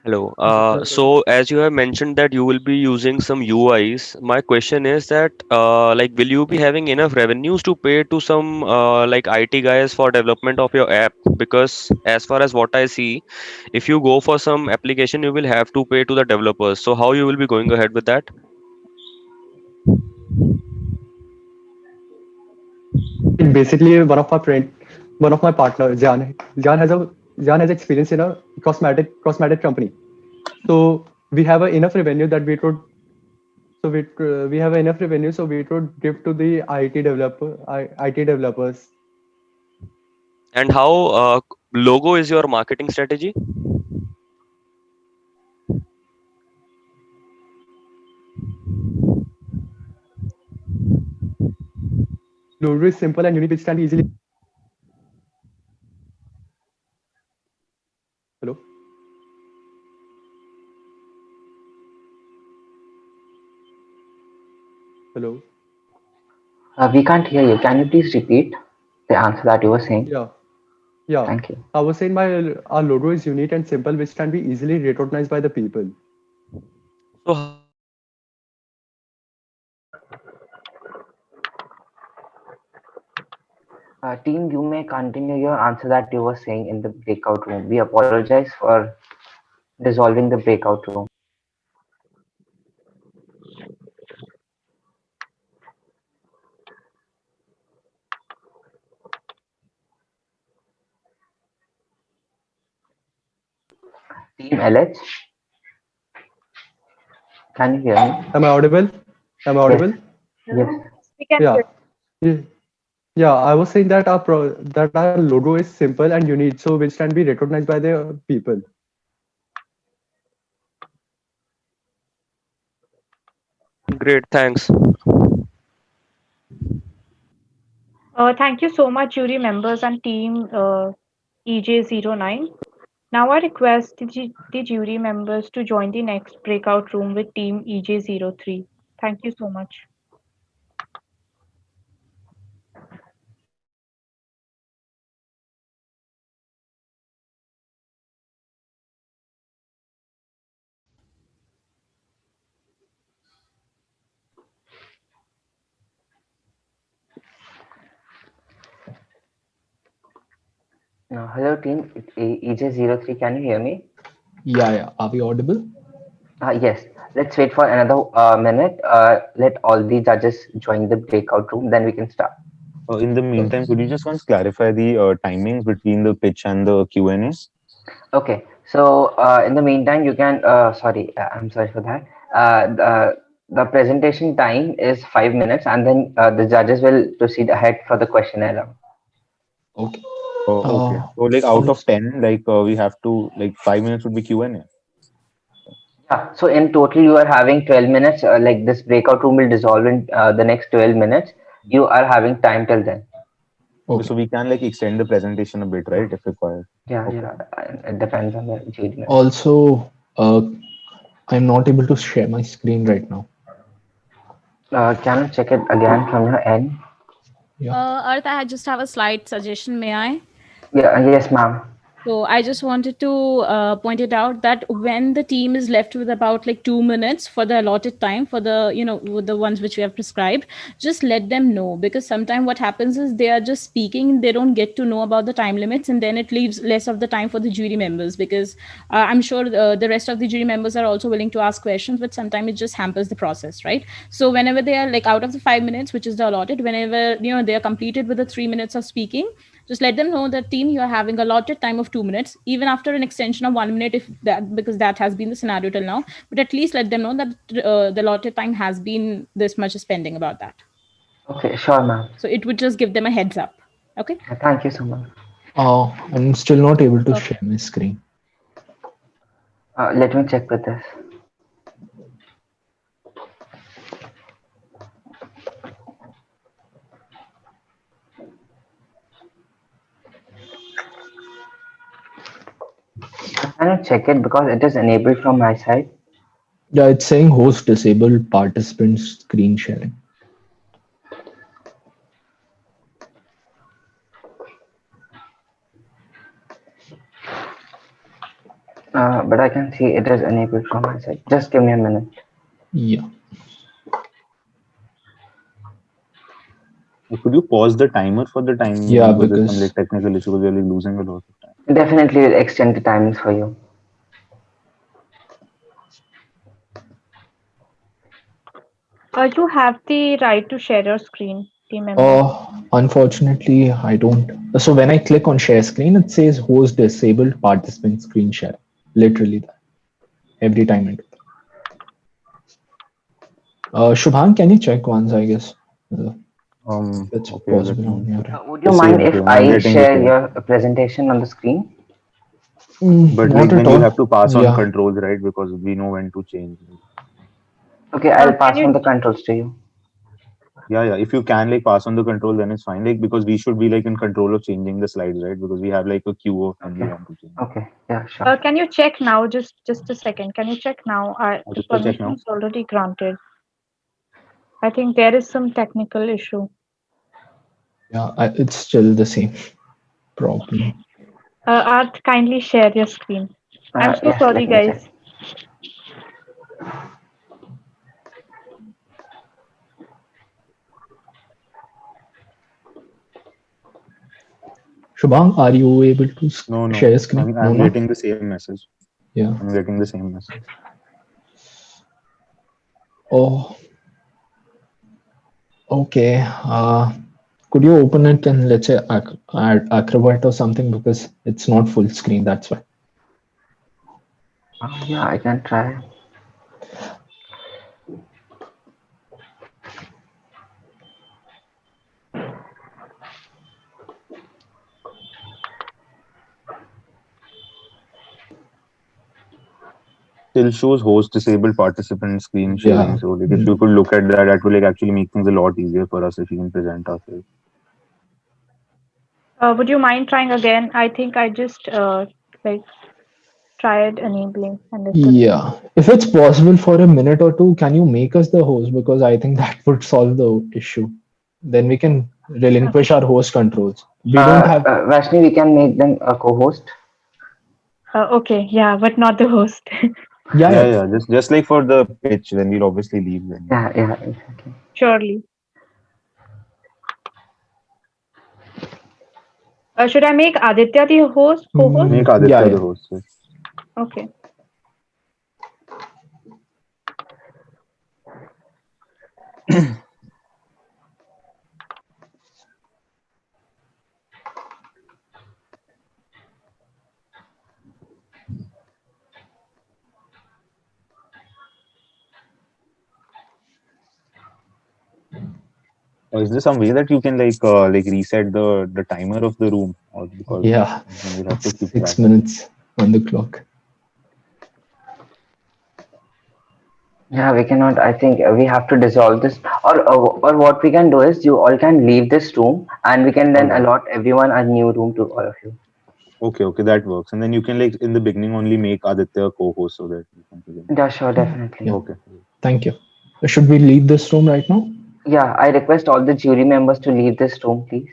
Hello. So as you have mentioned that you will be using some UIs, my question is that like will you be having enough revenues to pay to some like IT guys for development of your app? Because as far as what I see, if you go for some application, you will have to pay to the developers. So how you will be going ahead with that? Basically, one of my partner, Jan has experience in a cosmetic company. So we have enough revenue that we could we have enough revenue so we could give to the IT developers. And how logo is your marketing strategy? Logo is simple and unique, which can be easily. Hello. Hello. We can't hear you. Can you please repeat? the answer that you were saying. Yeah, yeah. Thank you. I was saying our logo is unique and simple, which can be easily recognized by the people. So how will you plan to implement this in your team? Team, you may continue your answer that you were saying in the breakout room. We apologize for dissolving the breakout room. Team LH, can you hear me? Am I audible? Am I Yes, audible? yes. We can Yeah. hear. Yeah, yeah, I was saying that that our logo is simple and unique, so which can be recognized by the people. Great, thanks. Thank you so much, jury members and team EJ09. Now I request the jury members to join the next breakout room with team EJ03. Thank you so much. Hello, team. EJ03, can you hear me? Yeah, yeah. Are we audible? Yes. Let's wait for another minute. Let all the judges join the breakout room, then we can start. In the meantime, could you just once clarify the timings between the pitch and the Q&A? Okay. So in the meantime, you can. Sorry, I'm sorry for that. The presentation time is 5 minutes, and then the judges will proceed ahead for the questionnaire round. Okay. Okay. So like out of 10, like we have to like 5 minutes would be Q&A. Yeah. So in total, you are having 12 minutes. Like this breakout room will dissolve in the next 12 minutes. You are having time till then. Okay. So we can like extend the presentation a bit, right, if required. Yeah, Okay. yeah. It depends on the jury member. Also, I'm not able to share my screen right now. Can you check it again from your end? Yeah. Arth, I just have a slight suggestion. May I? Yeah. Yes, ma'am. So I just wanted to point it out that when the team is left with about like 2 minutes for the allotted time for the, with the ones which we have prescribed, just let them know, because sometimes what happens is they are just speaking, they don't get to know about the time limits, and then it leaves less of the time for the jury members, because I'm sure the rest of the jury members are also willing to ask questions, but sometimes it just hampers the process, right? So whenever they are like out of the 5 minutes, which is the allotted, whenever they are completed with the 3 minutes of speaking, just let them know that team, you are having allotted time of 2 minutes, even after an extension of 1 minute, if that, because that has been the scenario till now, but at least let them know that the allotted time has been this much spending about that. Okay, sure, ma'am. So it would just give them a heads up. Okay. Thank you so much. I'm still not able to Okay. share my screen. Let me check with this. Can you check it because it is enabled from my side? Yeah, it's saying host disabled participant screen sharing. But I can see it is enabled from my side. Just give me a minute. Yeah. Could you pause the timer for the time being, Yeah, because there's some because like technical issue, because we're like losing a lot of time. Definitely will extend the timings for you. You have the right to share your screen, team member. unfortunately, I don't. So when I click on share screen, it says host disabled participant screen share. Literally that. Every time I do that. Shubham, can you check once, I guess? It's Okay, let possible on me. your end. Would The you mind same, if same. I'm I getting the share same. your presentation on the screen? But Not like at then you'll all. have to pass on Yeah. controls, right? Because we know when to change. Okay, I'll Can pass you on the controls to you. Yeah, yeah. If you can like pass on the control, then it's fine. Like because we should be like in control of changing the slides, right? Because we have like a queue of when we Okay. want to change. Okay. Yeah, sure. can you check now? Just a second. Can you check now? The Should I check permission now? is already granted. I think there is some technical issue. Yeah, it's still the same problem. Art, kindly share your screen. I'm so Yes, sorry, let me check. guys. Shubhang, are you able to No, no. share screen? No, I'm not. getting the same message. Yeah. I'm getting the same message. Oh, okay. Could you open it and let's say add Acrobat or something because it's not full screen. That's why. Yeah, I can try. Still shows host disabled participant screen sharing. Yeah. So like if you could look at that, that will like actually make things a lot easier for us if we can present ourselves. Would you mind trying again? I think I just like tried enabling and it didn't. Yeah. If it's possible for a minute or two, can you make us the host? Because I think that would solve the issue. Then we can relinquish our host controls. We don't have. Vashni, we can make them a co-host. Okay, yeah, but not the host. Yeah, Yeah, yeah. yeah. Just like for the pitch, then we'll obviously leave then. Yeah, exactly. Surely. Should I make Aditya the host, co-host? Make Yeah, Aditya the yeah. host. Yes. Okay. Is there some way that you can like reset the timer of the room, or because Yeah. then we'll have to It's keep track. 6 minutes on the clock. Yeah, we cannot. I think we have to dissolve this, or what we can do is you all can leave this room, and we can All then right. allot everyone a new room to all of you. Okay, okay, that works. And then you can like in the beginning only make Aditya co-host so that we can present. Yeah, sure, definitely. Yeah. Okay. Thank you. Should we leave this room right now? Yeah, I request all the jury members to leave this room, please.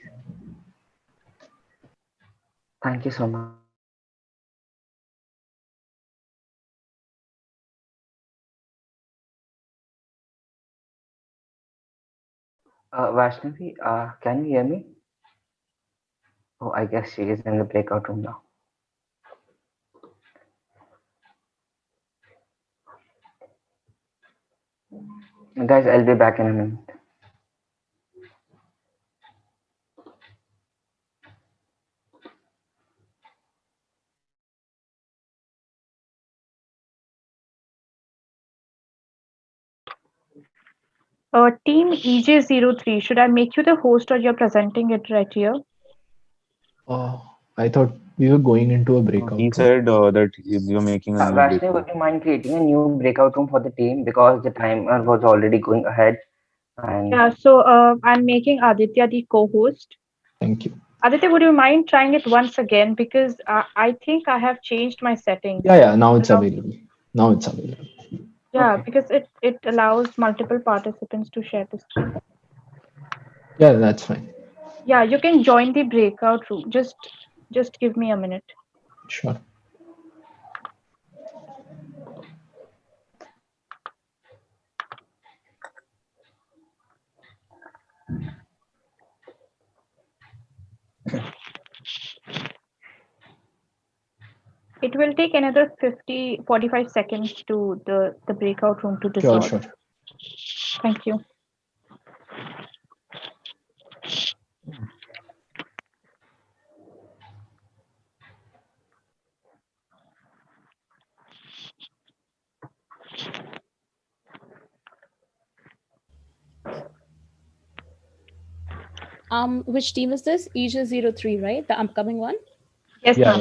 Thank you so much. Vaishnavi, can you hear me? Oh, I guess she is in the breakout room now. Guys, I'll be back in a minute. Team EJ03, should I make you the host or you're presenting it right here? I thought we were going into a He breakout room. said that you're making a new Vaishnavi, would breakout. you mind creating a new breakout room for the team because the timer was already going ahead and Yeah, so I'm making Aditya the co-host. Thank you. Aditya, would you mind trying it once again? Because I think I have changed my settings. Yeah, yeah. Now it's Allow- available. Now it's available. Yeah, because it allows multiple participants to share the screen. Yeah, that's fine. Yeah, you can join the breakout room. Just give me a minute. Sure. It will take another 45 seconds to the breakout room to Sure, dissolve. sure. Thank you. Which team is this? EJ03, right? The upcoming one? Yes, Yeah, ma'am.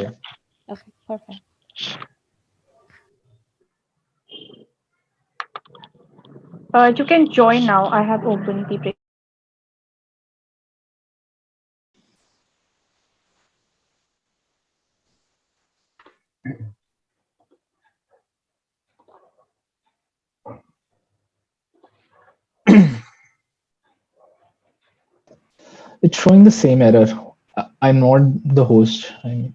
yeah. Okay, perfect. You can join now. I have opened the break. It's showing the same error. I'm not the host. And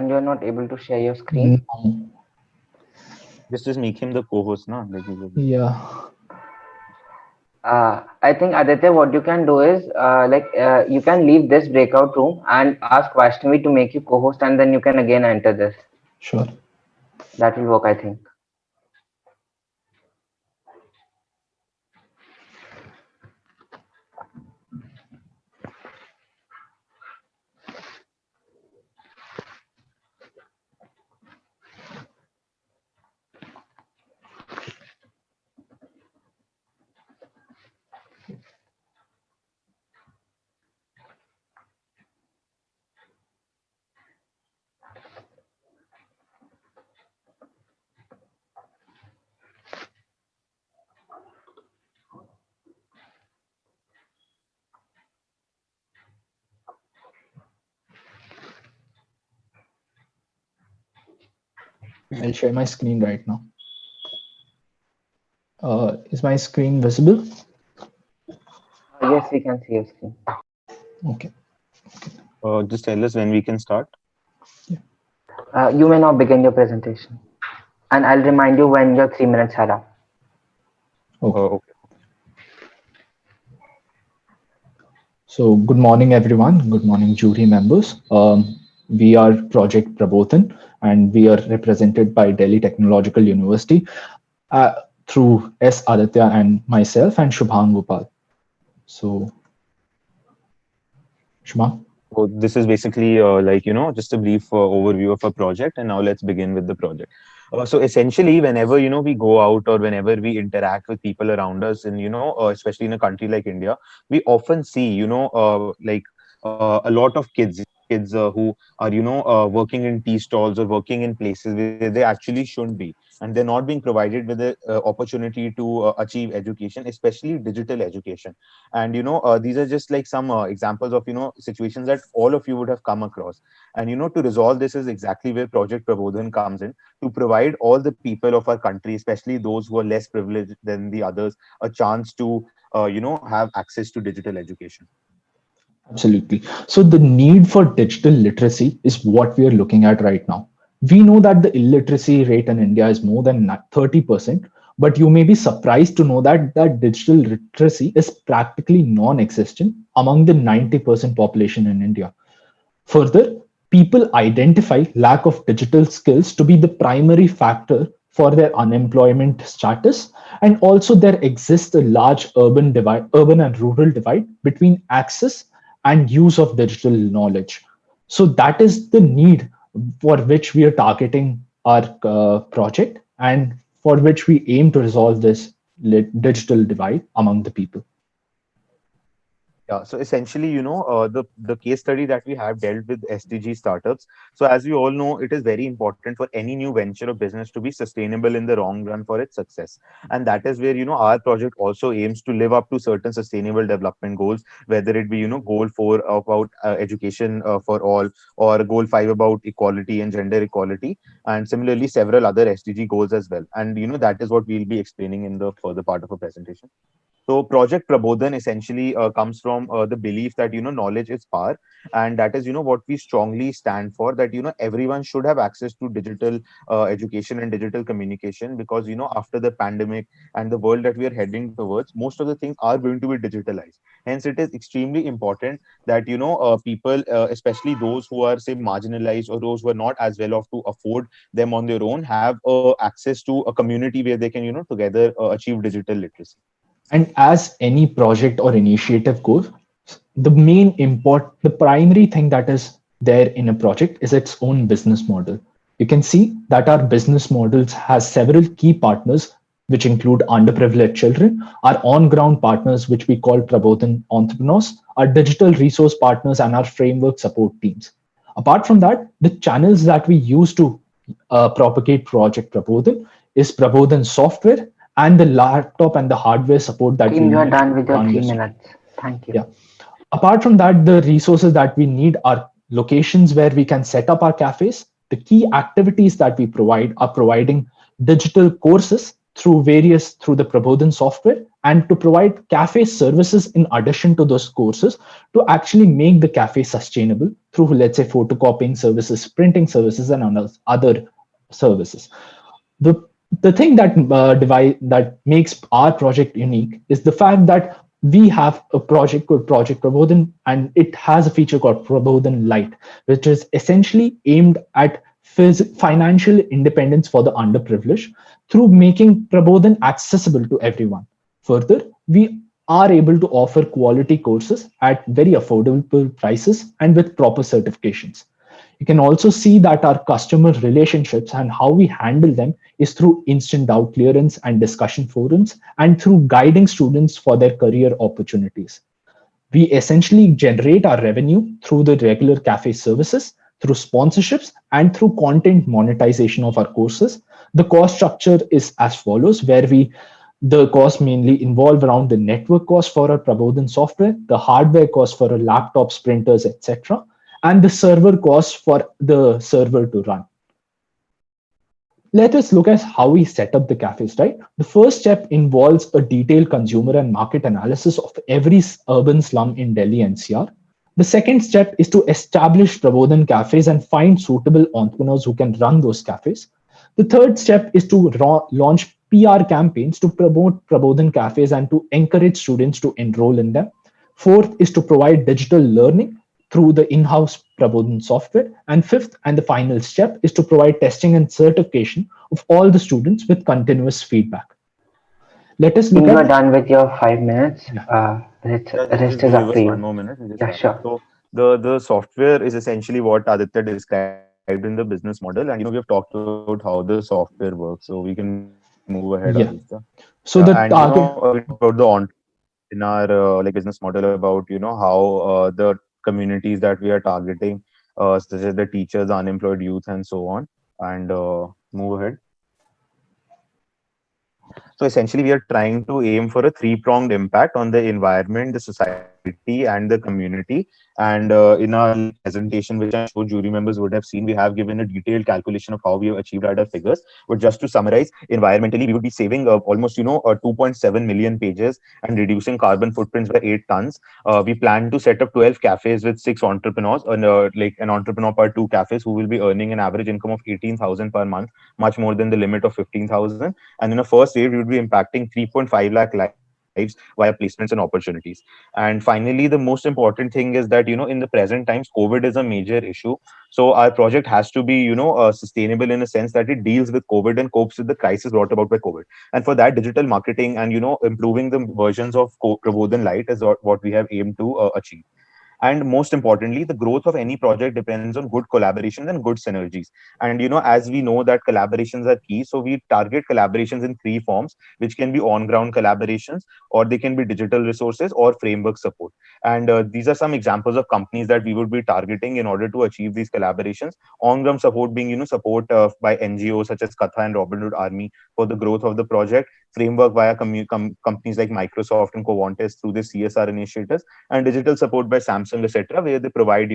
you're not able to share your screen? No. Just make him the co-host, na? Like Yeah. I think Aditya, what you can do is you can leave this breakout room and ask Vaishnavi to make you co-host, and then you can again enter this. Sure. That will work, I think. I'll share my screen right now. Is my screen visible? Yes, we can see your screen. Okay. just tell us when we can start. You may now begin your presentation, and I'll remind you when your 3 minutes are up. Okay. So good morning, everyone. Good morning, jury members. We are Project Prabodhan, and we are represented by Delhi Technological University through S. Aditya and myself and Shubhang Gopal. So, Shubhang? So this is basically just a brief overview of a project, and now let's begin with the project. So essentially, whenever we go out or whenever we interact with people around us, and especially in a country like India, we often see a lot of kids who are working in tea stalls or working in places where they actually shouldn't be, and they're not being provided with the opportunity to achieve education, especially digital education. And these are just like some examples of situations that all of you would have come across. And to resolve this is exactly where Project Prabodhan comes in, to provide all the people of our country, especially those who are less privileged than the others, a chance to have access to digital education. Absolutely. So the need for digital literacy is what we are looking at right now. We know that the illiteracy rate in India is more than 30%, but you may be surprised to know that digital literacy is practically non-existent among the 90% population in India. Further, people identify lack of digital skills to be the primary factor for their unemployment status, and also there exists a large urban and rural divide between access and use of digital knowledge. So that is the need for which we are targeting our project, and for which we aim to resolve this digital divide among the people. Yeah, so essentially, the case study that we have dealt with SDG startups. So as we all know, it is very important for any new venture or business to be sustainable in the long run for its success. And that is where, our project also aims to live up to certain sustainable development goals, whether it be, goal 4 about education for all, or goal 5 about equality and gender equality, and similarly several other SDG goals as well. And, that is what we'll be explaining in the further part of our presentation. So Project Prabodhan essentially comes from the belief that knowledge is power, and that is what we strongly stand for. That everyone should have access to digital education and digital communication, because after the pandemic and the world that we are heading towards, most of the things are going to be digitalized. Hence, it is extremely important that people, especially those who are say marginalized or those who are not as well off to afford them on their own, have access to a community where they can together achieve digital literacy. And as any project or initiative goes, the primary thing that is there in a project is its own business model. You can see that our business models has several key partners, which include underprivileged children, our on-ground partners, which we call Prabodhan entrepreneurs, our digital resource partners, and our framework support teams. Apart from that, the channels that we use to propagate Project Prabodhan is Prabodhan software and the laptop and the hardware support that Team, we you are need done to with your run three this. minutes. Thank you. Yeah. Apart from that, the resources that we need are locations where we can set up our cafes. The key activities that we provide are providing digital courses through the Prabodhan software and to provide cafe services in addition to those courses to actually make the cafe sustainable through, let's say, photocopying services, printing services, and other services. The the thing that that makes our project unique is the fact that we have a project called Project Prabodhan, and it has a feature called Prabodhan Light, which is essentially aimed at financial independence for the underprivileged through making Prabodhan accessible to everyone. Further, we are able to offer quality courses at very affordable prices and with proper certifications. You can also see that our customer relationships and how we handle them is through instant doubt clearance and discussion forums and through guiding students for their career opportunities. We essentially generate our revenue through the regular cafe services, through sponsorships, and through content monetization of our courses. The cost structure is as follows, where the costs mainly involve around the network cost for our Prabodhan software, the hardware cost for our laptops, printers, etc., and the server cost for the server to run. Let us look at how we set up the cafes, right? The first step involves a detailed consumer and market analysis of every urban slum in Delhi NCR. The second step is to establish Prabodhan cafes and find suitable entrepreneurs who can run those cafes. The third step is to launch PR campaigns to promote Prabodhan cafes and to encourage students to enroll in them. Fourth is to provide digital learning through the in-house Prabodhan software. And fifth and the final step is to provide testing and certification of all the students with continuous feedback. Let us look You are at... done with your 5 minutes. Rest is Just up give to us one you. more minute. We'll just Yeah, wrap up. sure. So the software is essentially what Aditya described in the business model, and we have talked about how the software works. So we can move ahead, Aditya. Yeah. Yeah, and So the we talked target... about the in our like business model about how the communities that we are targeting, such as the teachers, unemployed youth, and so on. And move ahead. So essentially, we are trying to aim for a three-pronged impact on the environment, the society, and the community. And in our like presentation, which I'm sure jury members would have seen, we have given a detailed calculation of how we have achieved our figures. But just to summarize, environmentally, we would be saving almost 2.7 million pages and reducing carbon footprints by 8 tons. We plan to set up 12 cafes with 6 entrepreneurs, and like an entrepreneur per 2 cafes, who will be earning an average income of 18,000 per month, much more than the limit of 15,000. And in a first year, we would be impacting 3.5 lakh lives via placements and opportunities. And finally, the most important thing is that in the present times, COVID is a major issue. So our project has to be sustainable in a sense that it deals with COVID and copes with the crisis brought about by COVID. And for that, digital marketing and improving the versions of Prabodhan Light is what we have aimed to achieve. And most importantly, the growth of any project depends on good collaborations and good synergies. And as we know that collaborations are key, so we target collaborations in three forms, which can be on ground collaborations, or they can be digital resources or framework support. And these are some examples of companies that we would be targeting in order to achieve these collaborations. On ground support being support by NGOs such as Katha and Robin Hood Army for the growth of the project, framework via companies like Microsoft and Covantes through the CSR initiatives, and digital support by Samsung, etc., where they provide,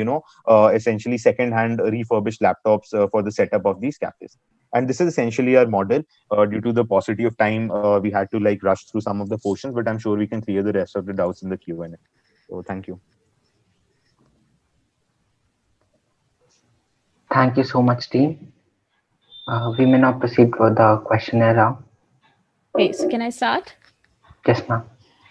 essentially second-hand refurbished laptops for the setup of these cafes. And this is essentially our model. Due to the paucity of time, we had to like rush through some of the portions, but I'm sure we can clear the rest of the doubts in the Q&A. So thank you. Thank you so much, team. We may now proceed with the questionnaire round. Okay, so can I start? Yes, ma'am.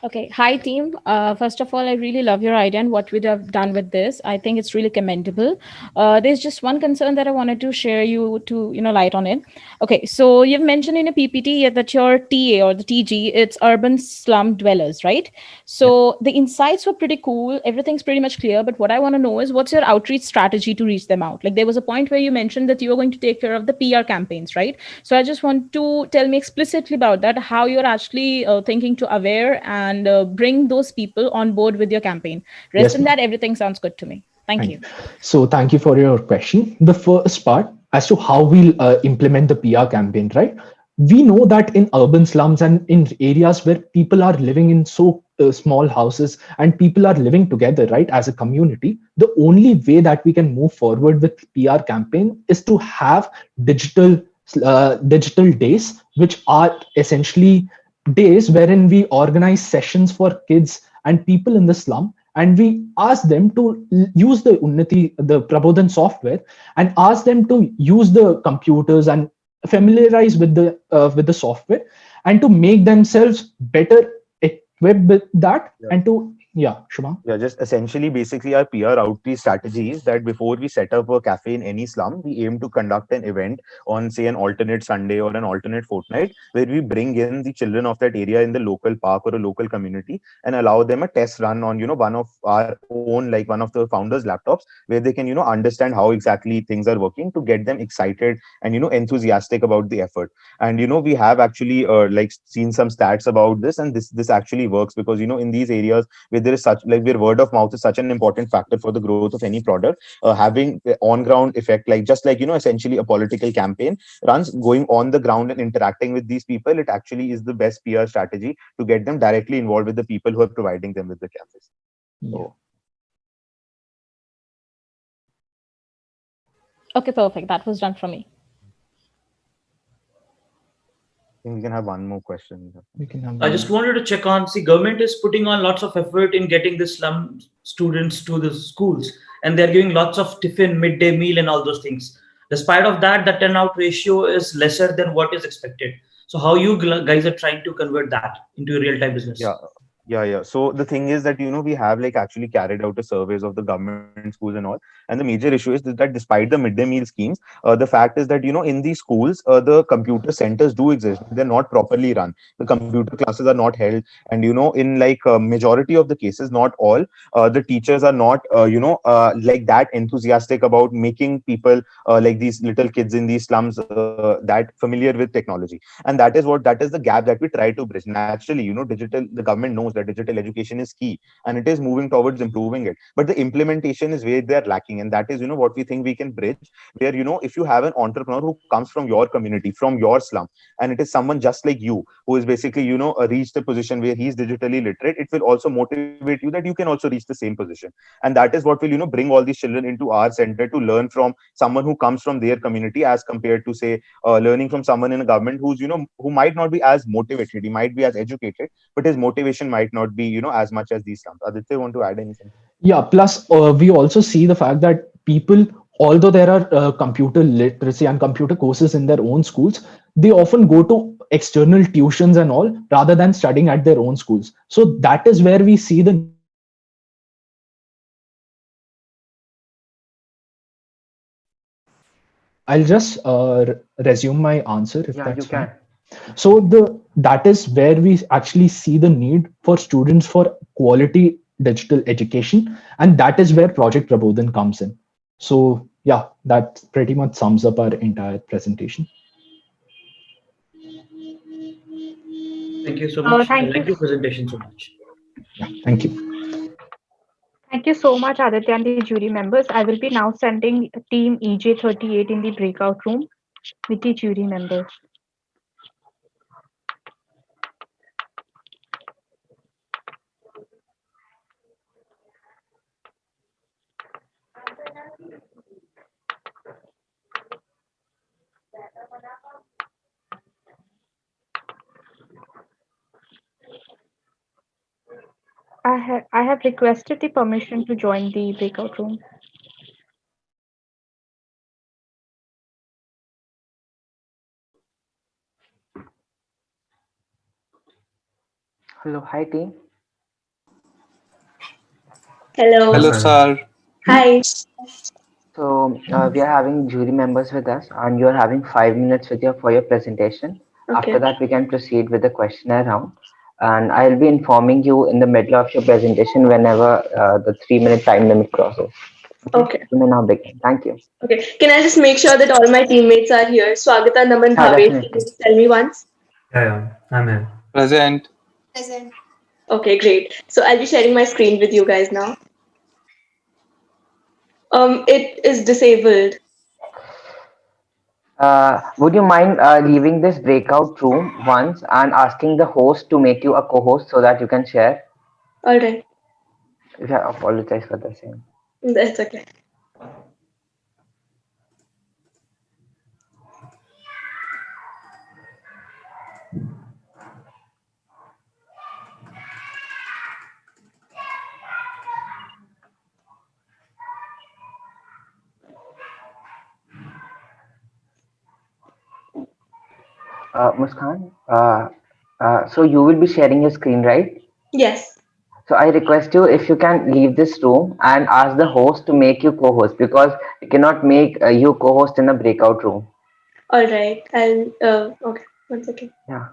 Okay. Hi, team. First of all, I really love your idea and what we have done with this. I think it's really commendable. There's just one concern that I wanted to share you to, light on it. Okay. So you've mentioned in a PPT that your TA or the TG, it's urban slum dwellers, right? So the insights were pretty cool. Everything's pretty much clear. But what I want to know is what's your outreach strategy to reach them out? Like there was a point where you mentioned that you were going to take care of the PR campaigns, right? So I just want to tell me explicitly about that, how you're actually thinking to aware and bring those people on board with your campaign. Rest in that, everything sounds good to me. Thank you. So thank you for your question. The first part as to how we'll implement the PR campaign, right? We know that in urban slums and in areas where people are living in so small houses and people are living together, right, as a community, the only way that we can move forward with PR campaign is to have digital days, which are essentially days wherein we organize sessions for kids and people in the slum, and we ask them to use the Unnati, the Prabodhan software, and ask them to use the computers and familiarize with the software, and to make themselves better equipped with that, and to yeah, Shubham. Yeah, just essentially, basically, our PR outreach strategy is that before we set up a cafe in any slum, we aim to conduct an event on, say, an alternate Sunday or an alternate fortnight, where we bring in the children of that area in the local park or a local community and allow them a test run on, one of our own, like one of the founders' laptops, where they can, understand how exactly things are working to get them excited and, enthusiastic about the effort. And, we have actually like seen some stats about this, and this actually works because, in these areas where there is such like where word of mouth is such an important factor for the growth of any product, having on ground effect, like just like essentially a political campaign runs, going on the ground and interacting with these people, it actually is the best PR strategy to get them directly involved with the people who are providing them with the cafes. So Okay, perfect. That was done for me. I think we can have one more question. We can have I just wanted to check on, see, government is putting on lots of effort in getting the slum students to the schools, and they're giving lots of tiffin, midday meal, and all those things. Despite of that, the turnout ratio is lesser than what is expected. So how you guys are trying to convert that into a real-time business? Yeah. So the thing is that we have like actually carried out a surveys of the government schools and all, and the major issue is that despite the midday meal schemes, the fact is that in these schools, the computer centers do exist, but they're not properly run. The computer classes are not held, and in like majority of the cases, not all, the teachers are not like that enthusiastic about making people like these little kids in these slums that familiar with technology. And that is the gap that we try to bridge. Naturally, digital the government knows that digital education is key, and it is moving towards improving it, but the implementation is where they're lacking, and that is what we think we can bridge, where if you have an entrepreneur who comes from your community, from your slum, and it is someone just like you who is basically reached a position where he's digitally literate, it will also motivate you that you can also reach the same position. And that is what will bring all these children into our center to learn from someone who comes from their community, as compared to, say, learning from someone in a government who's who might not be as motivated, he might be as educated, but his motivation might not be as much as these slums. Aditya, want to add anything? Yeah, plus we also see the fact that people, although there are computer literacy and computer courses in their own schools, they often go to external tuitions and all rather than studying at their own schools. So that is where we see the need for digital literacy and computer courses in their own schools. I'll just resume my answer if Yeah, you that's fine. can. So that is where we actually see the need for students for quality digital education, and that is where Project Prabodhan comes in. So yeah, that pretty much sums up our entire presentation. Thank you so much. I Thank you. like your presentation so much. Yeah, thank you. Thank you so much, Aditya and the jury members. I will be now sending team EJ38 in the breakout room with the jury members. I have requested the permission to join the breakout room. Hello, hi team. Hello. Hello, sir. Hi. So we are having jury members with us, and you are having 5 minutes with your for your presentation. After Okay. that, we can proceed with the questionnaire round, and I'll be informing you in the middle of your presentation whenever the 3 minute time limit crosses. Okay, Okay. you may now begin. Thank you. Okay. Can I just make sure that all my teammates are here? Swagata, Naman, Yeah, Bhavesh, can you definitely. just tell me once? Yeah, I'm here. Present. Okay, great. So I'll be sharing my screen with you guys now. It is disabled. Would you mind leaving this breakout room once and asking the host to make you a co-host so that you can share? All right. Yeah, apologize for the same. That's okay. Muskan, so you will be sharing your screen, right? Yes. So I request you if you can leave this room and ask the host to make you co-host because I cannot make you co-host in a breakout room. All right. I'll. Okay. One second. Yeah,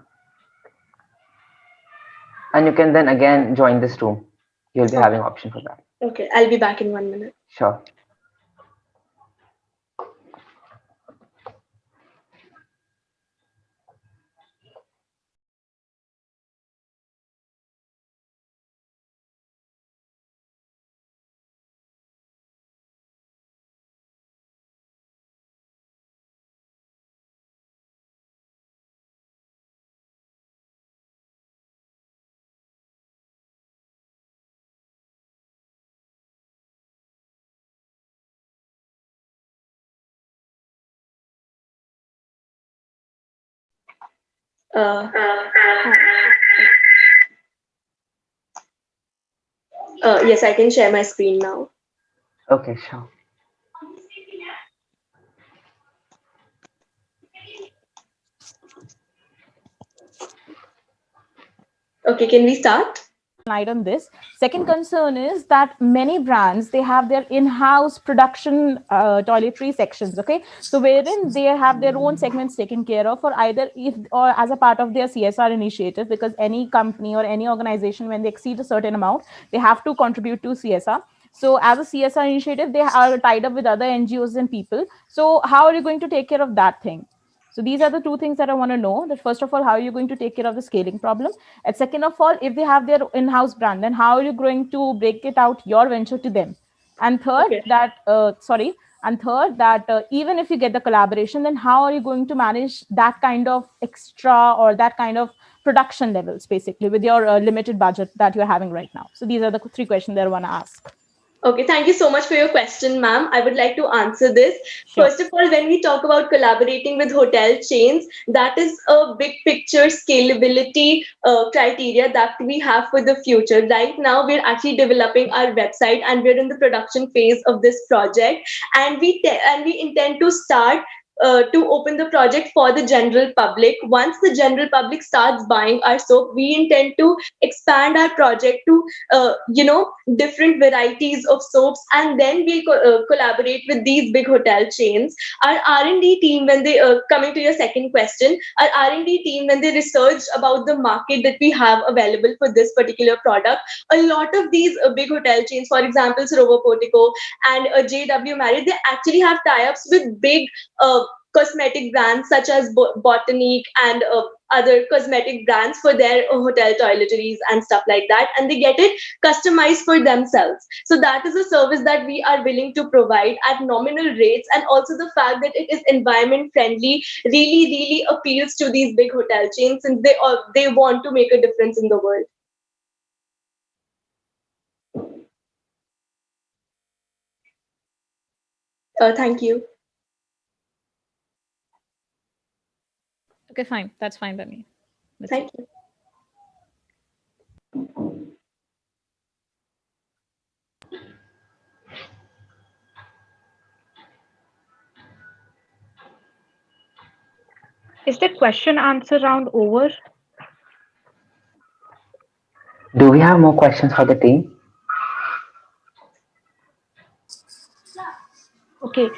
and you can then again join this room. You'll be having Okay. option for that. Okay. I'll be back in 1 minute. Sure. Hi. Yes, I can share my screen now. Okay, sure. Okay. Can we start? Light on this. Second concern is that many brands, they have their in-house production toiletry sections. Okay, so wherein they have their own segments taken care of, or either if or as a part of their CSR initiative, because any company or any organization, when they exceed a certain amount, they have to contribute to CSR. So as a CSR initiative, they are tied up with other NGOs and people. So how are you going to take care of that thing? So these are the two things that I want to know. That first of all, how are you going to take care of the scaling problem? And second of all, if they have their in-house brand, then how are you going to break it out your venture to them? And third, Okay. even if you get the collaboration, then how are you going to manage that kind of extra or that kind of production levels, basically, with your limited budget that you're having right now? So these are the three questions that I want to ask. Okay, thank you so much for your question, ma'am. I would like to answer this. Sure. First of all, when we talk about collaborating with hotel chains, that is a big picture scalability criteria that we have for the future. Right now, we're actually developing our website and we're in the production phase of this project, and we intend to start to open the project for the general public. Once the general public starts buying our soap, we intend to expand our project to different varieties of soaps, and then we collaborate with these big hotel chains. Our R&D team, when they coming to your second question, our R&D team, when they research about the market that we have available for this particular product, a lot of these big hotel chains, for example Srovo Portico and JW Marriott, they actually have tie-ups with big cosmetic brands such as Botanique and other cosmetic brands for their hotel toiletries and stuff like that, and they get it customized for themselves. So that is a service that we are willing to provide at nominal rates, and also the fact that it is environment friendly really appeals to these big hotel chains, and they want to make a difference in the world. Thank you. Okay, fine. That's fine by me. Thank you. Is the question answer round over? Do we have more questions for the team? Okay,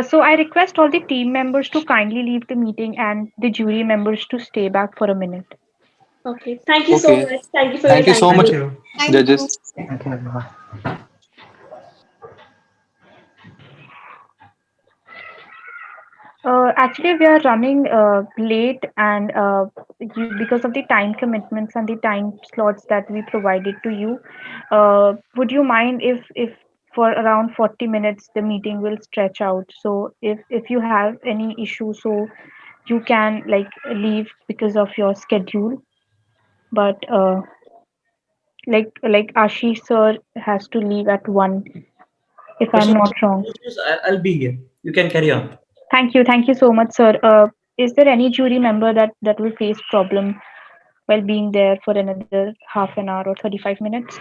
so I request all the team members to kindly leave the meeting and the jury members to stay back for a minute. Okay. Thank you so Okay. much. Thank you for your Thank you time. so Thank much, you. judges. Thank you, everyone. Actually, we are running late, and because of the time commitments and the time slots that we provided to you, would you mind if for around 40 minutes the meeting will stretch out? So if you have any issue, so you can like leave because of your schedule, but like Ashish sir has to leave at 1, if Yes, I'm sir. not wrong. Yes, I'll be here. You can carry on. Thank you so much, sir. Is there any jury member that will face problem while being there for another half an hour or 35 minutes?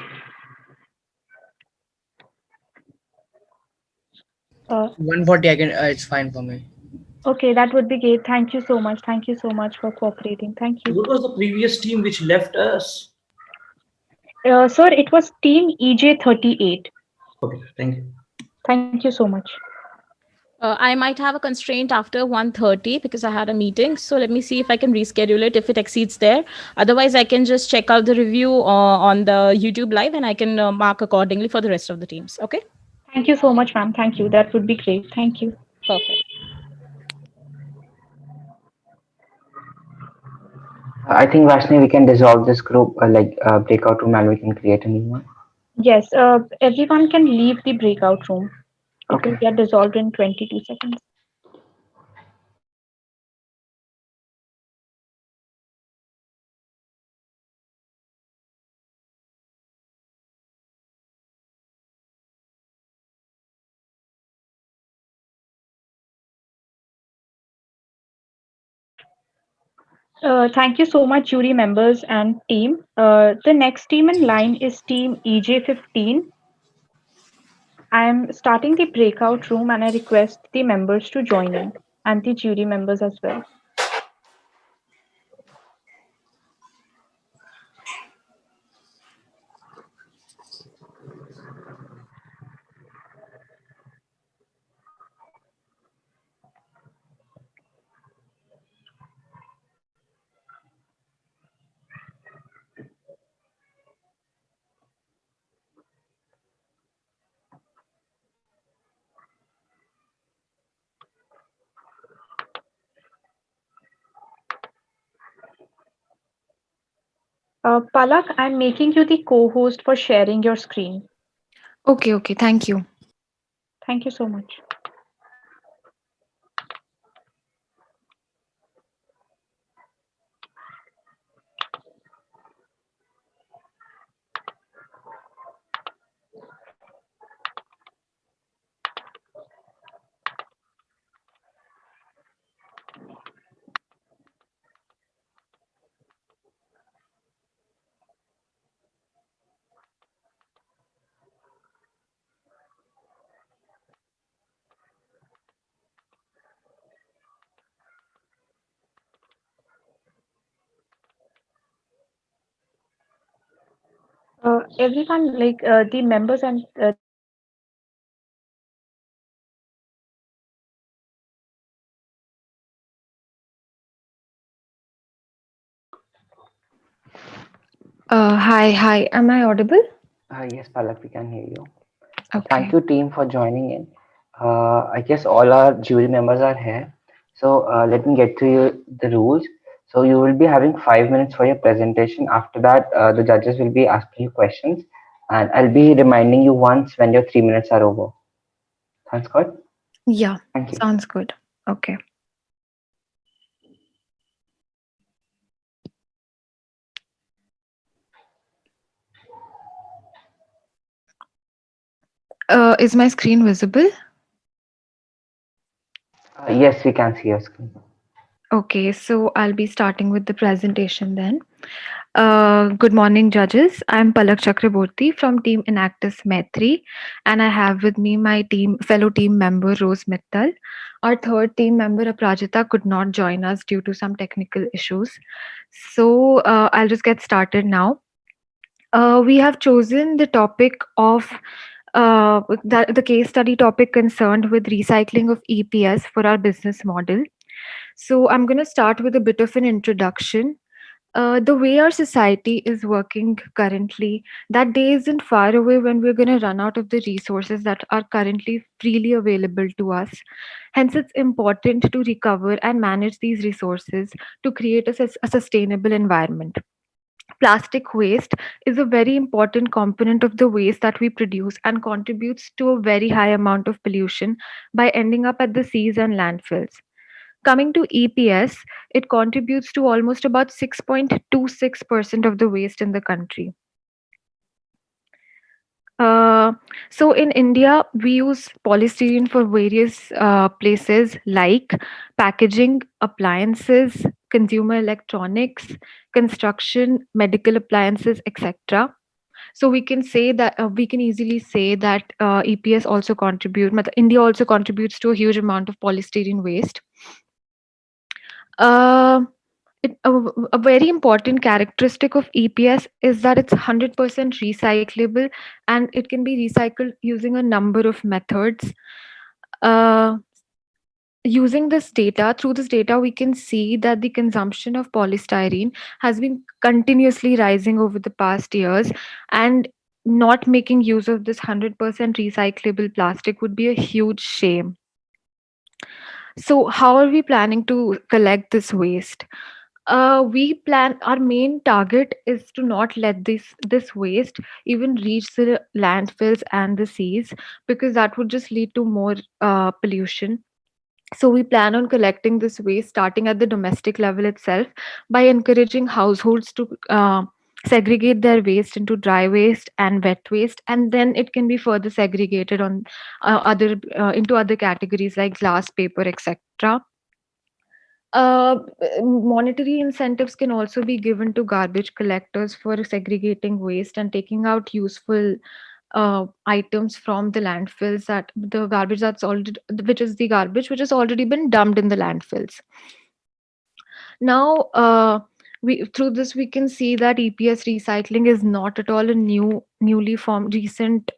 140, I can. It's fine for me. Okay, that would be great. Thank you so much. Thank you so much for cooperating. Thank you. What was the previous team which left us? Sir, it was Team EJ38. Okay, thank you. Thank you so much. I might have a constraint after 1:30 because I had a meeting. So let me see if I can reschedule it if it exceeds there. Otherwise, I can just check out the review on the YouTube live and I can mark accordingly for the rest of the teams. Okay? Thank you so much, ma'am. Thank you. That would be great. Thank you. Perfect. I think Vashni, we can dissolve this group, breakout room, and we can create a new one. Yes, everyone can leave the breakout room. It will Okay. get dissolved in 22 seconds. Thank you so much, jury members and team. The next team in line is Team EJ15. I am starting the breakout room and I request the members to join in and the jury members as well. Palak, I'm making you the co-host for sharing your screen. Okay, okay. Thank you. Thank you so much. Everyone, the members and the jury members can you please join in and share your screen? Hi. Am I audible? Yes, Palak, we can hear you. Thank Okay. you, team, for joining in. I guess all our jury members are here. So let me get to you the rules. So you will be having 5 minutes for your presentation. After that, the judges will be asking you questions, and I'll be reminding you once when your 3 minutes are over. Sounds good? Yeah, Thank you. sounds good. Okay. Is my screen visible? Yes, we can see your screen. Okay, so I'll be starting with the presentation then. Good morning, judges. I'm Palak Chakraborty from Team Enactus Maitri, and I have with me my fellow team member Rose Mittal. Our third team member Aprajita could not join us due to some technical issues. So I'll just get started now. We have chosen the topic of the case study topic concerned with recycling of EPS for our business model. So I'm going to start with a bit of an introduction. The way our society is working currently, that day isn't far away when we're going to run out of the resources that are currently freely available to us. Hence, it's important to recover and manage these resources to create a sustainable environment. Plastic waste is a very important component of the waste that we produce and contributes to a very high amount of pollution by ending up at the seas and landfills. Coming to EPS, it contributes to almost about 6.26% of the waste in the country. Uh, so in India, we use polystyrene for various places like packaging, appliances, consumer electronics, construction, medical appliances, etc. So we can easily say that EPS also India also contributes to a huge amount of polystyrene waste. Uh, a very important characteristic of EPS is that it's 100% recyclable, and it can be recycled using a number of methods. Uh, Through this data, we can see that the consumption of polystyrene has been continuously rising over the past years, and not making use of this 100% recyclable plastic would be a huge shame. So, how are we planning to collect this waste? Our main target is to not let this waste even reach the landfills and the seas, because that would just lead to more pollution. So we plan on collecting this waste starting at the domestic level itself, by encouraging households to segregate their waste into dry waste and wet waste, and then it can be further segregated on other into other categories like glass, paper, etc. uh, Monetary incentives can also be given to garbage collectors for segregating waste and taking out useful items from the landfills, that the garbage that's already which is the garbage which has already been dumped in the landfills. Now, we through this we can see that EPS recycling is not at all a newly formed recent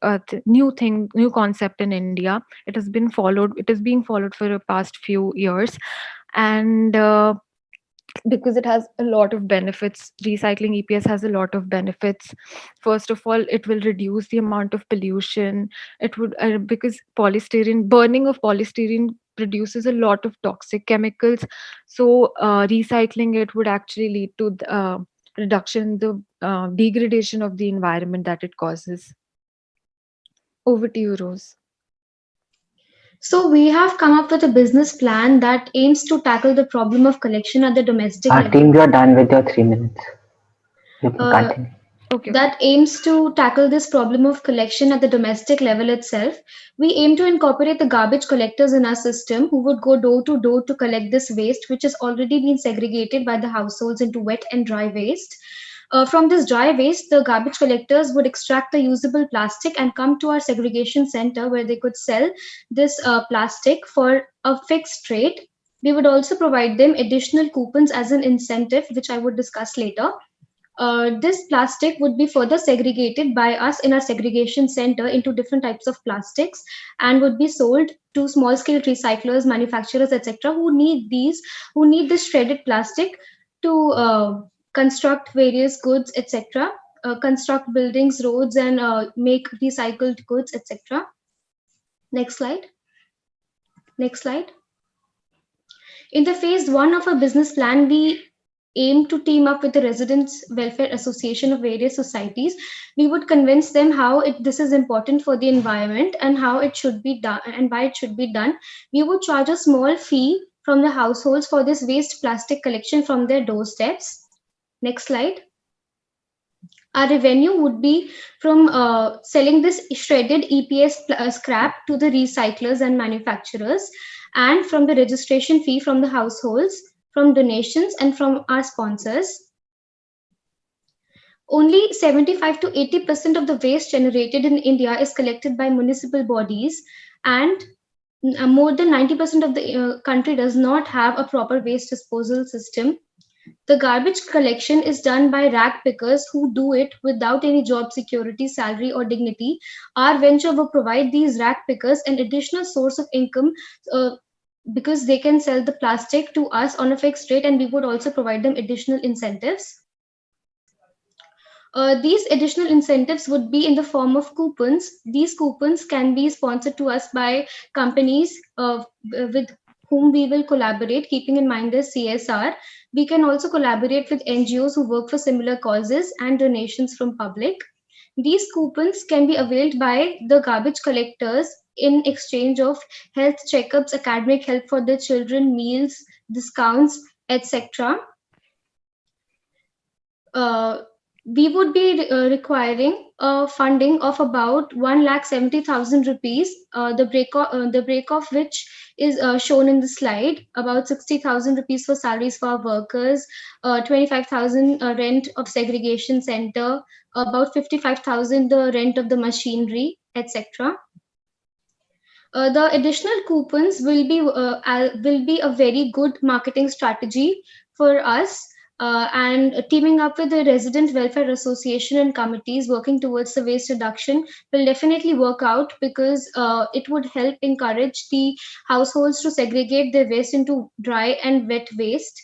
new concept in India. It is being followed for the past few years, and because it has a lot of benefits. Recycling EPS has a lot of benefits. First of all, it will reduce the amount of pollution. It would Because burning of polystyrene produces a lot of toxic chemicals. So recycling it would actually lead to the reduction in the degradation of the environment that it causes. Over to you, Rose. So we have come up with a business plan that aims to tackle the problem of collection at the domestic level. Team, you're done with your 3 minutes. You can Uh, continue. that aims to tackle this problem of collection at the domestic level itself. We aim to incorporate the garbage collectors in our system, who would go door to door to collect this waste, which has already been segregated by the households into wet and dry waste. From this dry waste, the garbage collectors would extract the usable plastic and come to our segregation center, where they could sell this plastic for a fixed rate. We would also provide them additional coupons as an incentive, which I would discuss later. This plastic would be further segregated by us in our segregation center into different types of plastics, and would be sold to small scale recyclers, manufacturers, etc., who need this shredded plastic to construct various goods, etc., construct buildings, roads, and make recycled goods, etc. Next slide. Next slide. In the phase 1 of our business plan, we aim to team up with the Residents Welfare Association of various societies. We would convince them how this is important for the environment, and how it should be done, and why it should be done. We would charge a small fee from the households for this waste plastic collection from their doorsteps. Next slide. Our revenue would be from selling this shredded EPS scrap to the recyclers and manufacturers, and from the registration fee from the households, from donations, and from our sponsors. Only 75 to 80% of the waste generated in India is collected by municipal bodies, and more than 90% of the country does not have a proper waste disposal system. The garbage collection is done by rag pickers who do it without any job security, salary, or dignity. Our venture will provide these rag pickers an additional source of income, because they can sell the plastic to us on a fixed rate, and we would also provide them additional incentives. These additional incentives would be in the form of coupons. These coupons can be sponsored to us by companies with whom we will collaborate, keeping in mind the CSR. We can also collaborate with NGOs who work for similar causes, and donations from public. These coupons can be availed by the garbage collectors in exchange of health checkups, academic help for their children, meals, discounts, etc. We would be requiring a funding of about 1,70,000 rupees, the break of which is shown in the slide. About 60,000 rupees for salaries for our workers, 25,000 rent of segregation center, about 55,000 the rent of the machinery, etc. The additional coupons will be a very good marketing strategy for us. And teaming up with the resident welfare association and committees working towards the waste reduction will definitely work out, because it would help encourage the households to segregate their waste into dry and wet waste.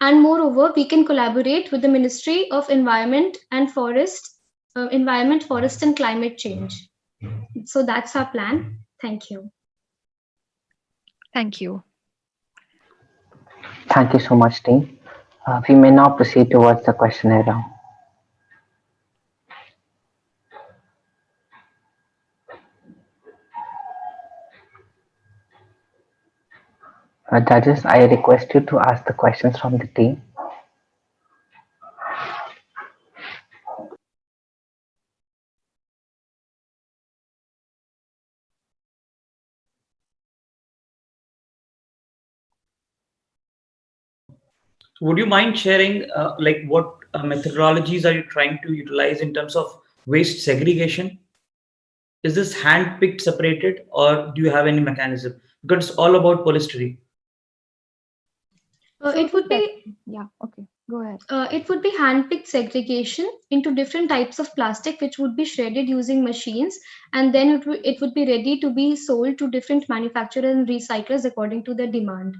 And moreover, we can collaborate with the Ministry of Environment, Forest and Climate Change. So that's our plan. Thank you. Thank you. Thank you so much, team. We may now proceed towards the questionnaire round. Judges, I request you to ask the questions from the team. Would you mind sharing like what methodologies are you trying to utilize in terms of waste segregation? Is this hand picked separated, or do you have any mechanism? Because it's all about polystyrene. It would be okay. Go ahead. It would be hand-picked segregation into different types of plastic, which would be shredded using machines, and then it would be ready to be sold to different manufacturers and recyclers according to their demand.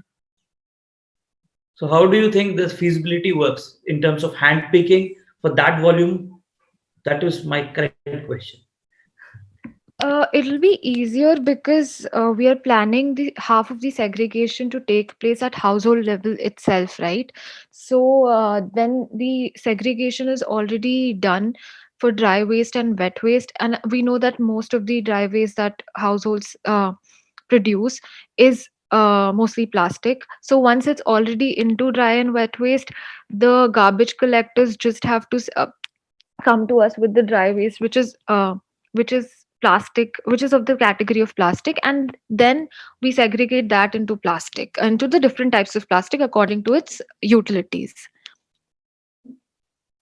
So how do you think this feasibility works in terms of hand picking for that volume? That is my correct question. It'll be easier because we are planning the half of the segregation to take place at household level itself, right? So then the segregation is already done for dry waste and wet waste, and we know that most of the dry waste that households produce is mostly plastic. So once it's already into dry and wet waste, the garbage collectors just have to come to us with the dry waste, which is plastic, which is of the category of plastic, and then we segregate that into the different types of plastic according to its utilities.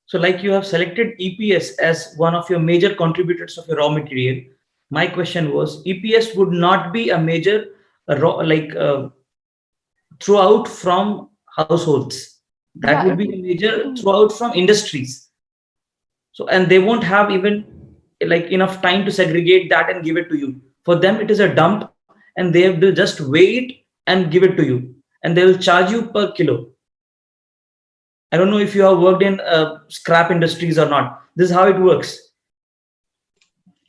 So like you have selected EPS as one of your major contributors of your raw material. My question was, EPS would not be a major throughout from households. That would be a major throughout from industries. So, and they won't have even like enough time to segregate that and give it to you. For them, it is a dump, and they will just wait and give it to you, and they will charge you per kilo. I don't know if you have worked in scrap industries or not. This is how it works.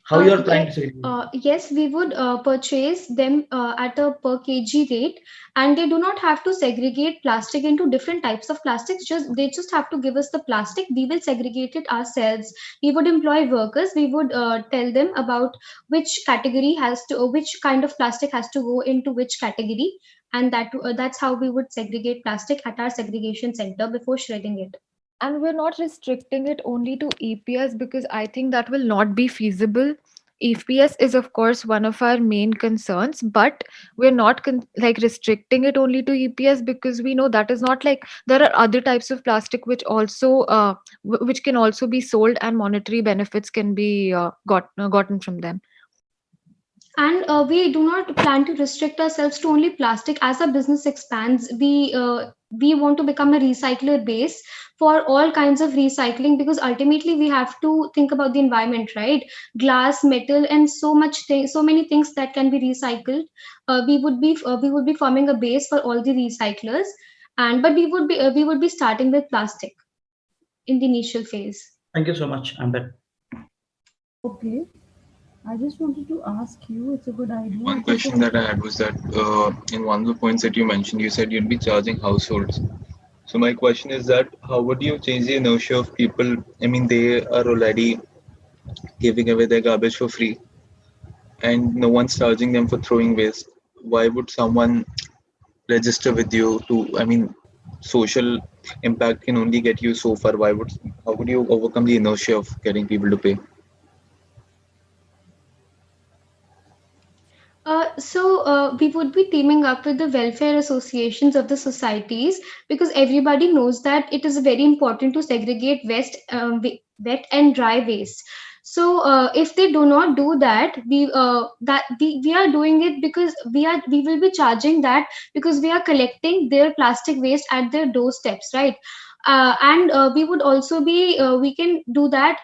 How you are planning to segregate? Yes, we would purchase them at a per kg rate, and they do not have to segregate plastic into different types of plastics. They just have to give us the plastic. We will segregate it ourselves. We would employ workers. We would tell them about which category which kind of plastic has to go into which category, and that's how we would segregate plastic at our segregation center before shredding it. And we're not restricting it only to EPS because I think that will not be feasible. EPS is, of course, one of our main concerns, but we're not like restricting it only to EPS because we know that is not like there are other types of plastic which also which can also be sold and monetary benefits can be gotten from them. And we do not plan to restrict ourselves to only plastic. As our business expands, we want to become a recycler base for all kinds of recycling, because ultimately we have to think about the environment, right? Glass, metal, and so many things that can be recycled. We would be forming a base for all the recyclers, but we would be starting with plastic in the initial phase. Thank you so much, Amber. Okay. I just wanted to ask you, it's a good idea. One question that I had was that in one of the points that you mentioned, you said you'd be charging households. So my question is that how would you change the inertia of people? I mean, they are already giving away their garbage for free, and no one's charging them for throwing waste. Why would someone register with you to, I mean, social impact can only get you so far. How would you overcome the inertia of getting people to pay? We would be teaming up with the welfare associations of the societies because everybody knows that it is very important to segregate wet and dry waste. If they do not do that, we are doing it because we will be charging that because we are collecting their plastic waste at their doorsteps, right? And we would also be we can do that.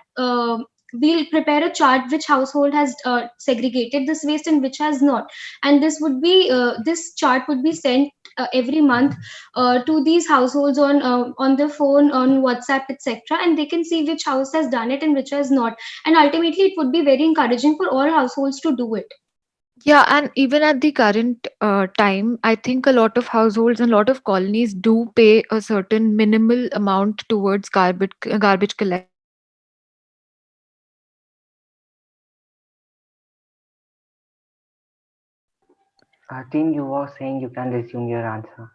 We'll prepare a chart which household has segregated this waste and which has not, and this chart would be sent every month to these households on their phone, on WhatsApp, etc., and they can see which house has done it and which has not, and ultimately it would be very encouraging for all households to do it. Yeah, and even at the current time, I think a lot of households and a lot of colonies do pay a certain minimal amount towards garbage collection. So I think that is one thing that we can do. Team, you were saying you can resume your answer.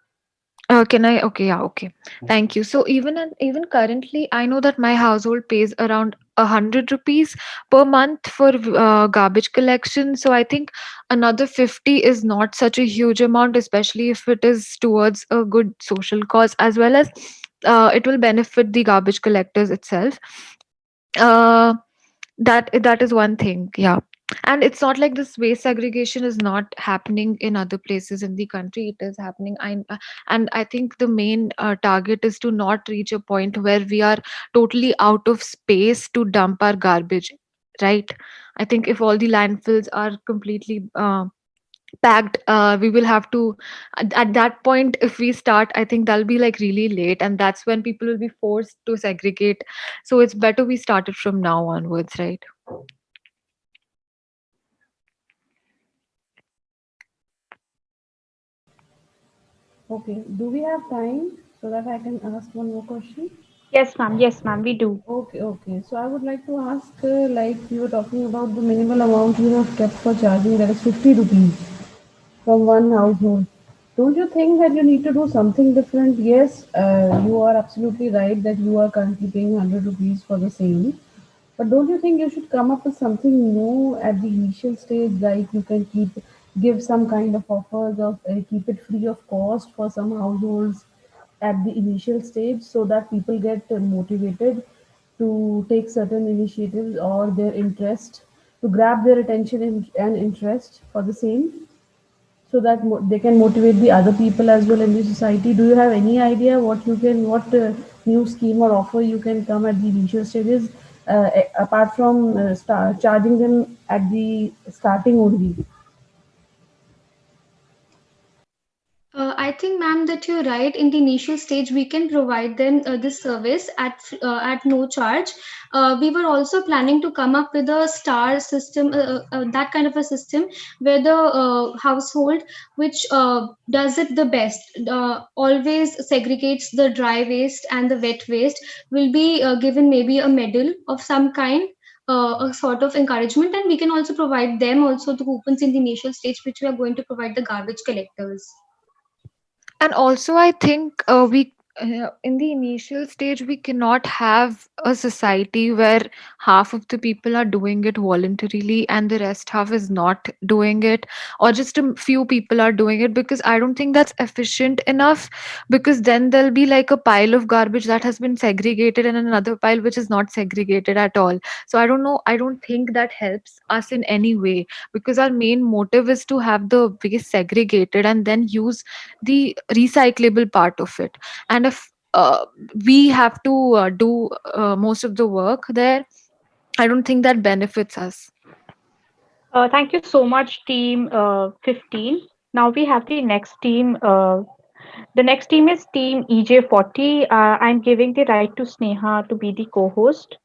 Can I? Okay, yeah, okay. Thank you. So even currently, I know that my household pays around 100 rupees per month for garbage collection. So I think another 50 is not such a huge amount, especially if it is towards a good social cause, as well as it will benefit the garbage collectors itself. Uh, that is one thing, yeah. And it's not like this waste segregation is not happening in other places in the country. It is happening. And I think the main target is to not reach a point where we are totally out of space to dump our garbage, right? I think if all the landfills are completely packed, we will have to at that point, if we start, I think that'll be like really late, and that's when people will be forced to segregate. So it's better we start it from now onwards, right? Okay, do we have time so that I can ask one more question? Yes, ma'am, we do. Okay, okay. So I would like to ask, like you were talking about the minimal amount you have kept for charging, that is 50 rupees from one household. Don't you think that you need to do something different? Yes, you are absolutely right that you are currently paying 100 rupees for the same. But don't you think you should come up with something new at the initial stage, like you can give some kind of offers of keep it free of cost for some households at the initial stage, so that people get motivated to take certain initiatives or their interest to grab their attention and interest for the same, so that they can motivate the other people as well in the society. Do you have any idea what new scheme or offer you can come at the initial stages, apart from charging them at the starting only? I think, ma'am, that you're right. In the initial stage, we can provide them this service at no charge. We were also planning to come up with a star system, that kind of a system where the household which does it the best, always segregates the dry waste and the wet waste, will be given maybe a medal of some kind. A sort of encouragement, and we can also provide them also the coupons in the initial stage, which we are going to provide the garbage collectors. And also, I think we in the initial stage we cannot have a society where half of the people are doing it voluntarily and the rest half is not doing it, or just a few people are doing it, because I don't think that's efficient enough. Because then there'll be like a pile of garbage that has been segregated and another pile which is not segregated at all. So I don't know, I don't think that helps us in any way, because our main motive is to have the waste segregated and then use the recyclable part of it. And if we have to do most of the work there, I don't think that benefits us. Thank you so much, team 15. Now we have the next team. The next team is team EJ40. I'm giving the right to Sneha to be the co-host.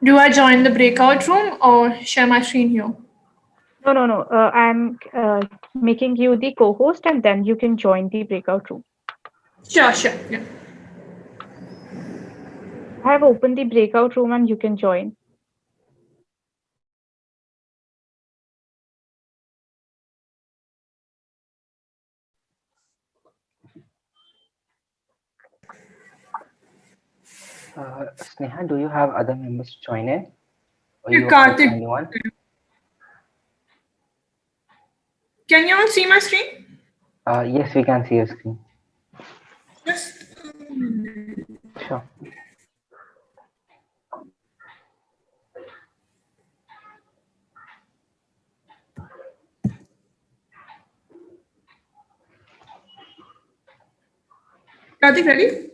Do I join the breakout room or share my screen here? No, no, no. I'm making you the co-host, and then you can join the breakout room. Sure, sure. Yeah. I have opened the breakout room, and you can join. Sneha, do you have other members join in, or Yeah, you are the Karthik. only one? Can you all see my screen? Yes, we can see your screen. Just a minute. Sure. Karthik, ready?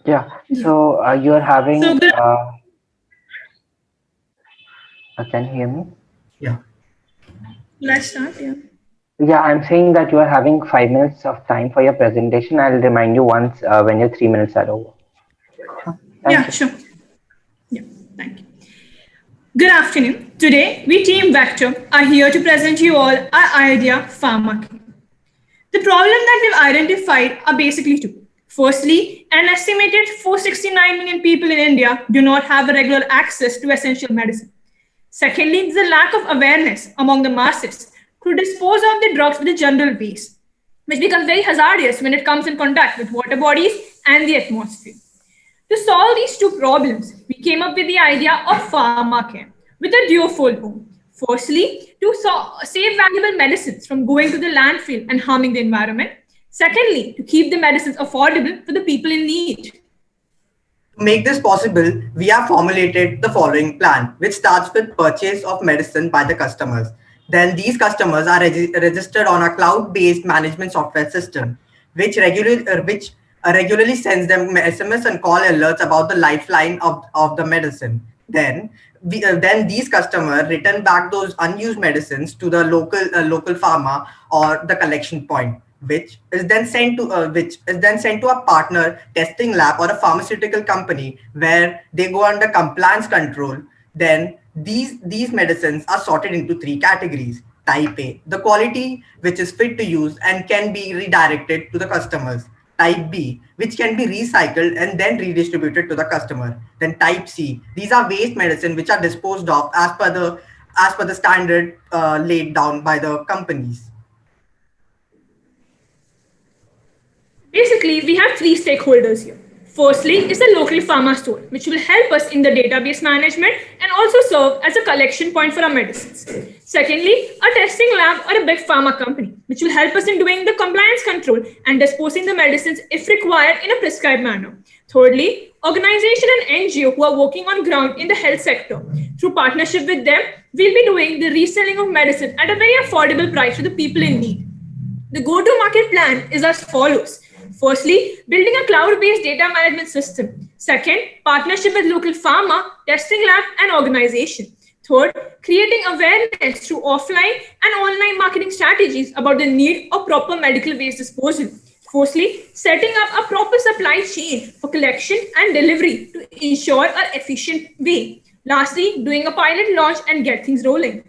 Yeah. Yeah. So you're So having. good. Can you hear me? Yeah. Let's start. Yeah. Yeah, I'm saying that you are having 5 minutes of time for your presentation. I'll remind you once when your 3 minutes are over. Thank Yeah, you. sure. Yeah, thank you. Good afternoon. Today, we Team Vector are here to present you all our idea Pharma. The problem that we've identified are basically two. Firstly, an estimated 469 million people in India do not have a regular access to essential medicine. Secondly, there's a lack of awareness among the masses to dispose of the drugs with the general waste, which becomes very hazardous when it comes in contact with water bodies and the atmosphere. To solve these two problems, we came up with the idea of pharmacare with a duofold home. Firstly, to save valuable medicines from going to the landfill and harming the environment. Secondly, to keep the medicines affordable for the people in need. To make this possible, we have formulated the following plan, which starts with purchase of medicine by the customers. Then these customers are registered on a cloud-based management software system, which regularly sends them SMS and call alerts about the lifeline of the medicine. Then these customers return back those unused medicines to the local pharma or the collection point, which is then sent to a partner testing lab or a pharmaceutical company where they go under compliance control. Then these medicines are sorted into three categories. Type A, the quality which is fit to use and can be redirected to the customers. Type B, which can be recycled and then redistributed to the customer. Then type C, these are waste medicine which are disposed of as per the standard laid down by the companies. Basically, we have three stakeholders here. Firstly, is the local pharma store, which will help us in the database management and also serve as a collection point for our medicines. Secondly, a testing lab or a big pharma company, which will help us in doing the compliance control and disposing the medicines if required in a prescribed manner. Thirdly, organization and NGO who are working on ground in the health sector. Through partnership with them, we'll be doing the reselling of medicine at a very affordable price to the people in need. The go-to-market plan is as follows. Firstly, building a cloud-based data management system. Second, partnership with local pharma, testing lab, and organization. Third, creating awareness through offline and online marketing strategies about the need of proper medical waste disposal. Fourthly, setting up a proper supply chain for collection and delivery to ensure an efficient way. Lastly, doing a pilot launch and get things rolling.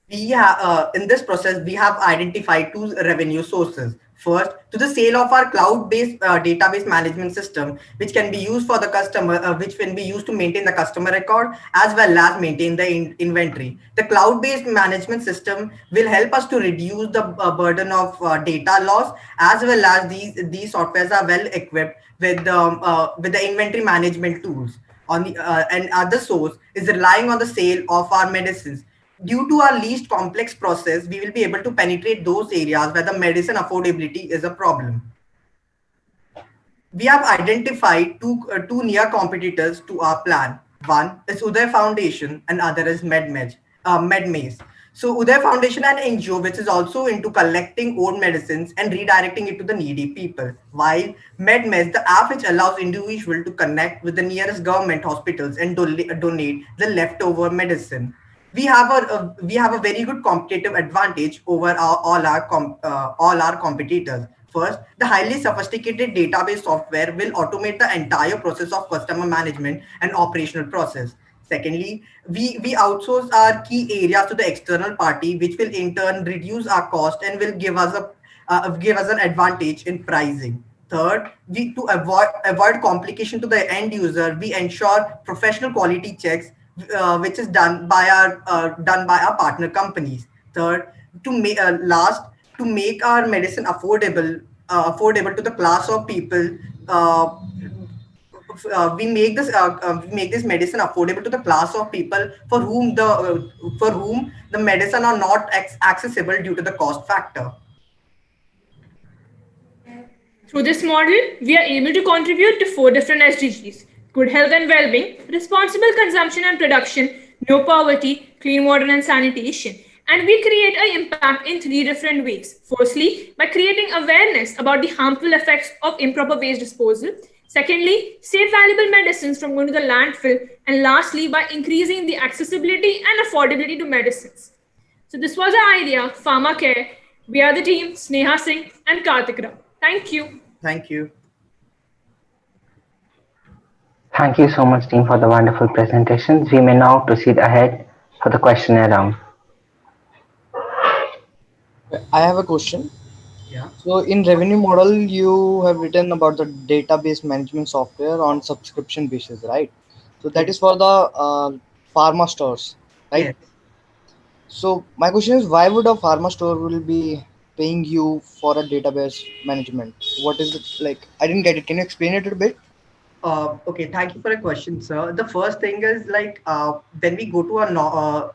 In this process, we have identified two revenue sources. First, to the sale of our cloud-based database management system, which can be used for the customer, which can be used to maintain the customer record as well as maintain the inventory. The cloud-based management system will help us to reduce the burden of data loss, as well as these softwares are well equipped with the inventory management tools. And other source is relying on the sale of our medicines. Due to our least complex process, we will be able to penetrate those areas where the medicine affordability is a problem. We have identified two near competitors to our plan. One is Uday Foundation and other is MedMaze. So Uday Foundation and NGO, which is also into collecting old medicines and redirecting it to the needy people, while MedMaze, the app which allows individuals to connect with the nearest government hospitals and donate the leftover medicine. We have a very good competitive advantage over all our competitors. First, the highly sophisticated database software will automate the entire process of customer management and operational process. Secondly, we outsource our key areas to the external party, which will in turn reduce our cost and will give us an advantage in pricing. Third, we to avoid complication to the end user, we ensure professional quality checks, which is done by our partner companies. Third, to make our medicine affordable, affordable to the class of people. We make this medicine affordable to the class of people for whom the medicine are not accessible due to the cost factor. Through this model, we are able to contribute to four different SDGs: good health and well being, responsible consumption and production, no poverty, clean water and sanitation. And we create an impact in three different ways. Firstly, by creating awareness about the harmful effects of improper waste disposal. Secondly, save valuable medicines from going to the landfill. And lastly, by increasing the accessibility and affordability to medicines. So this was our idea, Pharma Care. We are the team, Sneha Singh and Kartik Rao. Thank you. Thank you. Thank you so much, team, for the wonderful presentations. We may now proceed ahead for the questionnaire round. I have a question. Yeah. So in revenue model, you have written about the database management software on subscription basis, right? So that is for the pharma stores, right? Yes. So my question is, why would a pharma store will be paying you for a database management? What is it like? I didn't get it. Can you explain it a bit? Okay, thank you for a question, sir. The first thing is like when we go to a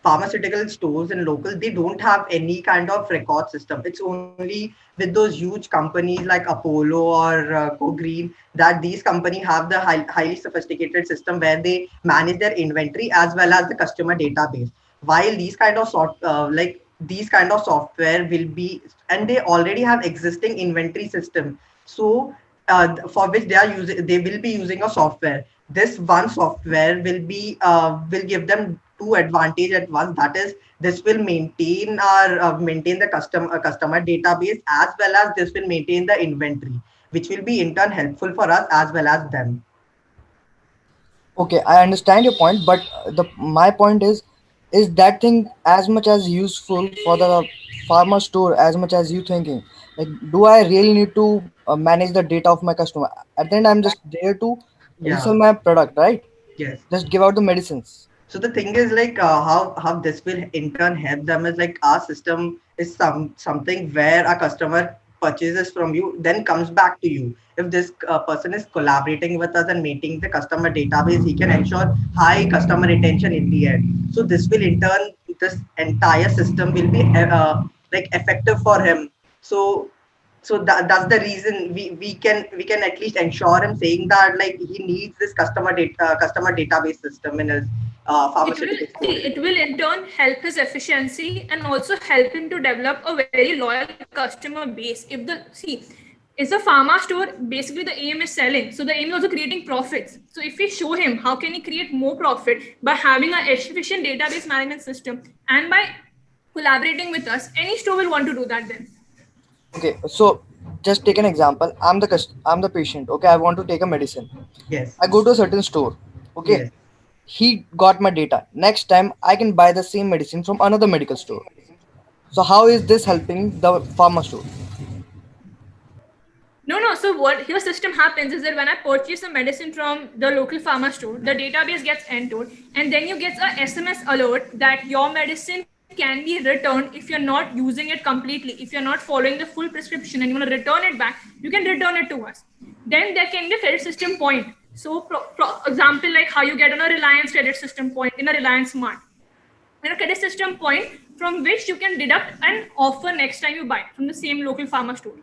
pharmaceutical stores and local, they don't have any kind of record system. It's only with those huge companies like Apollo or Go Green that these companies have the highly sophisticated system where they manage their inventory as well as the customer database. While these kind of software will be, and they already have existing inventory system. So for which they will be using a software. This one software will give them two advantage at once. That is, this will maintain the customer database, as well as this will maintain the inventory, which will be in turn helpful for us as well as them. Okay, I understand your point, but the my point is that thing as much as useful for the farmer store as much as you thinking? Like, do I really need to manage the data of my customer? At the end, I'm just there to Yeah. resell my product, right? Yes. Just give out the medicines. So the thing is like how this will in turn help them is like our system is something where a customer purchases from you, then comes back to you. If this person is collaborating with us and maintaining the customer database, he can ensure high customer retention in the end. So this will in turn, this entire system will be like effective for him. So that's the reason we can at least ensure him, saying that like he needs this customer database system in his pharmaceutical store. It will in turn help his efficiency and also help him to develop a very loyal customer base. Is a pharma store, basically the aim is selling, so the aim is also creating profits. So if we show him how can he create more profit by having an efficient database management system and by collaborating with us, any store will want to do that then. Okay, so just take an example. I'm the patient. Okay, I want to take a medicine. Yes. I go to a certain store. Okay, Yes. he got my data. Next time, I can buy the same medicine from another medical store. So how is this helping the pharma store? No. So what your system happens is that when I purchase a medicine from the local pharma store, the database gets entered, and then you get a SMS alert that your medicine can be returned if you're not using it completely. If you're not following the full prescription and you want to return it back, you can return it to us. Then there can be a credit system point. So, example like how you get on a Reliance credit system point in a Reliance Mart. In a credit system point from which you can deduct an offer next time you buy from the same local pharma store.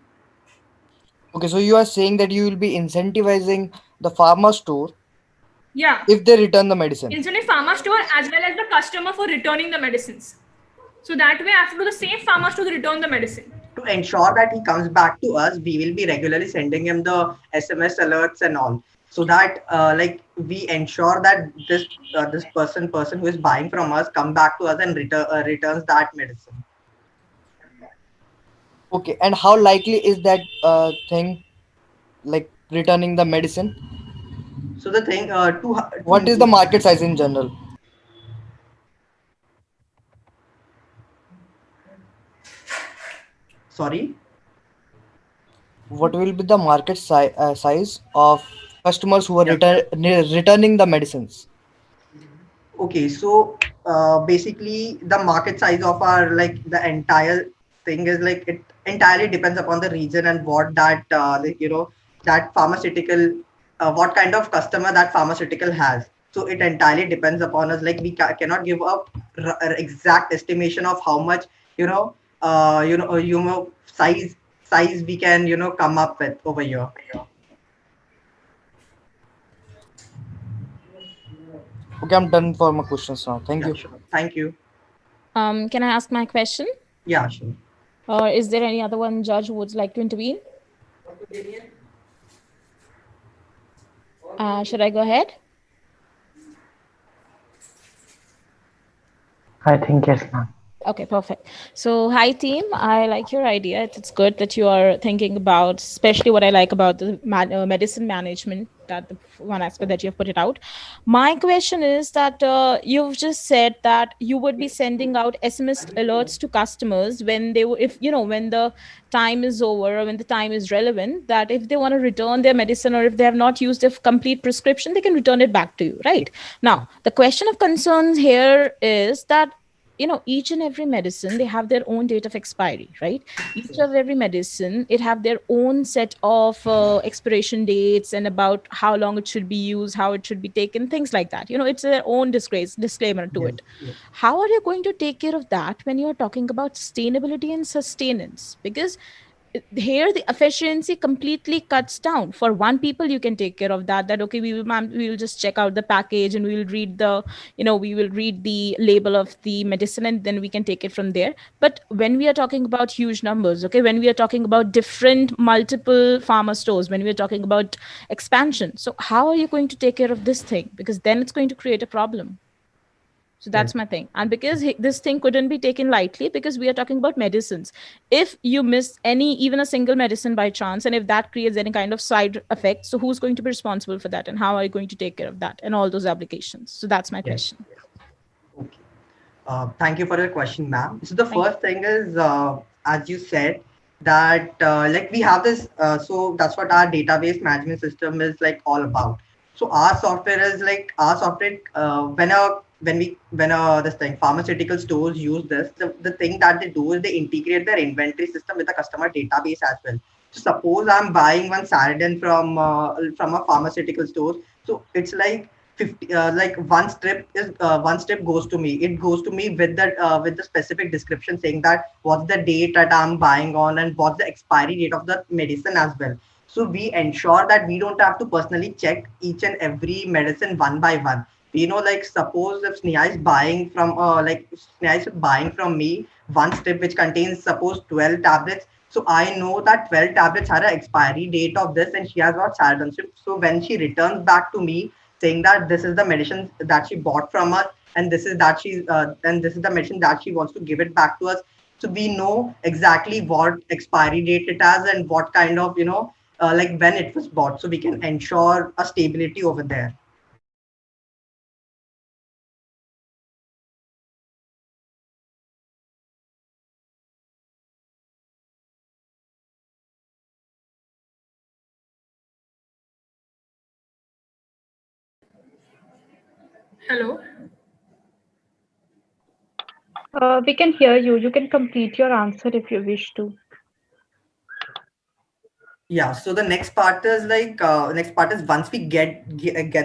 Okay, so you are saying that you will be incentivizing the pharma store Yeah. if they return the medicine. Insulin pharma store as well as the customer for returning the medicines. So that way, I have to do the same pharma store to return the medicine. To ensure that he comes back to us, we will be regularly sending him the SMS alerts and all, so that like we ensure that this person who is buying from us come back to us and returns that medicine. Okay, and how likely is that thing, like returning the medicine? So the thing What is the market size in general? Sorry. What will be the market size of customers who are returning the medicines? Okay, so basically the market size of our like the entire thing is like it entirely depends upon the region and what that that pharmaceutical what kind of customer that pharmaceutical has. So it entirely depends upon us. Like we cannot give a exact estimation of how much you know size we can come up with over here. Okay, I'm done for my questions now. Thank Yeah, you. sure. Thank you. Can I ask my question? Yeah, sure. Or is there any other one judge who would like to intervene? Should I go ahead? I think yes, ma'am. Okay, perfect. So, hi team. I like your idea. It's good that you are thinking about, especially what I like about the medicine management. That the one aspect that you have put it out. My question is that you've just said that you would be sending out SMS alerts to customers when they, if when the time is over or when the time is relevant. That if they want to return their medicine or if they have not used a complete prescription, they can return it back to you. Right now, the question of concerns here is that each and every medicine, they have their own date of expiry, right? Each of every medicine, it have their own set of expiration dates and about how long it should be used, how it should be taken, things like that. It's their own disclaimer to Yes, it. yes. How are you going to take care of that when you're talking about sustainability and sustenance? Because here the efficiency completely cuts down. For one people, you can take care of that okay, we will, ma'am, we will just check out the package and we will read the we will read the label of the medicine and then we can take it from there. But when we are talking about huge numbers, okay, when we are talking about different multiple pharma stores, when we are talking about expansion, so how are you going to take care of this thing? Because then it's going to create a problem. So Yes. that's my thing. And because this thing couldn't be taken lightly, because we are talking about medicines. If you miss even a single medicine by chance, and if that creates any kind of side effect, so who's going to be responsible for that? And how are you going to take care of that and all those applications? So that's my Yes. question. Okay. Thank you for your question, ma'am. So the Thank first thing is, as you said, that like we have this. So that's what our database management system is like all about. So our software is like our software. When this thing pharmaceutical stores use this, the thing that they do is they integrate their inventory system with the customer database as well. So suppose I'm buying one Saridin from a pharmaceutical store. So it's like 50 like one strip goes to me. It goes to me with the specific description saying that what's the date that I'm buying on and what's the expiry date of the medicine as well. So we ensure that we don't have to personally check each and every medicine one by one. We know, like, suppose if Sneha is buying from Sneha is buying from me one strip which contains suppose 12 tablets. So I know that 12 tablets had an expiry date of this and she has got Saridon. So when she returns back to me saying that this is the medicine that she bought from us and this is the medicine that she wants to give it back to us, so we know exactly what expiry date it has and what kind of like when it was bought, so we can ensure a stability over there. Hello. We can hear you. You can complete your answer if you wish to. Yeah, so the next part is once we get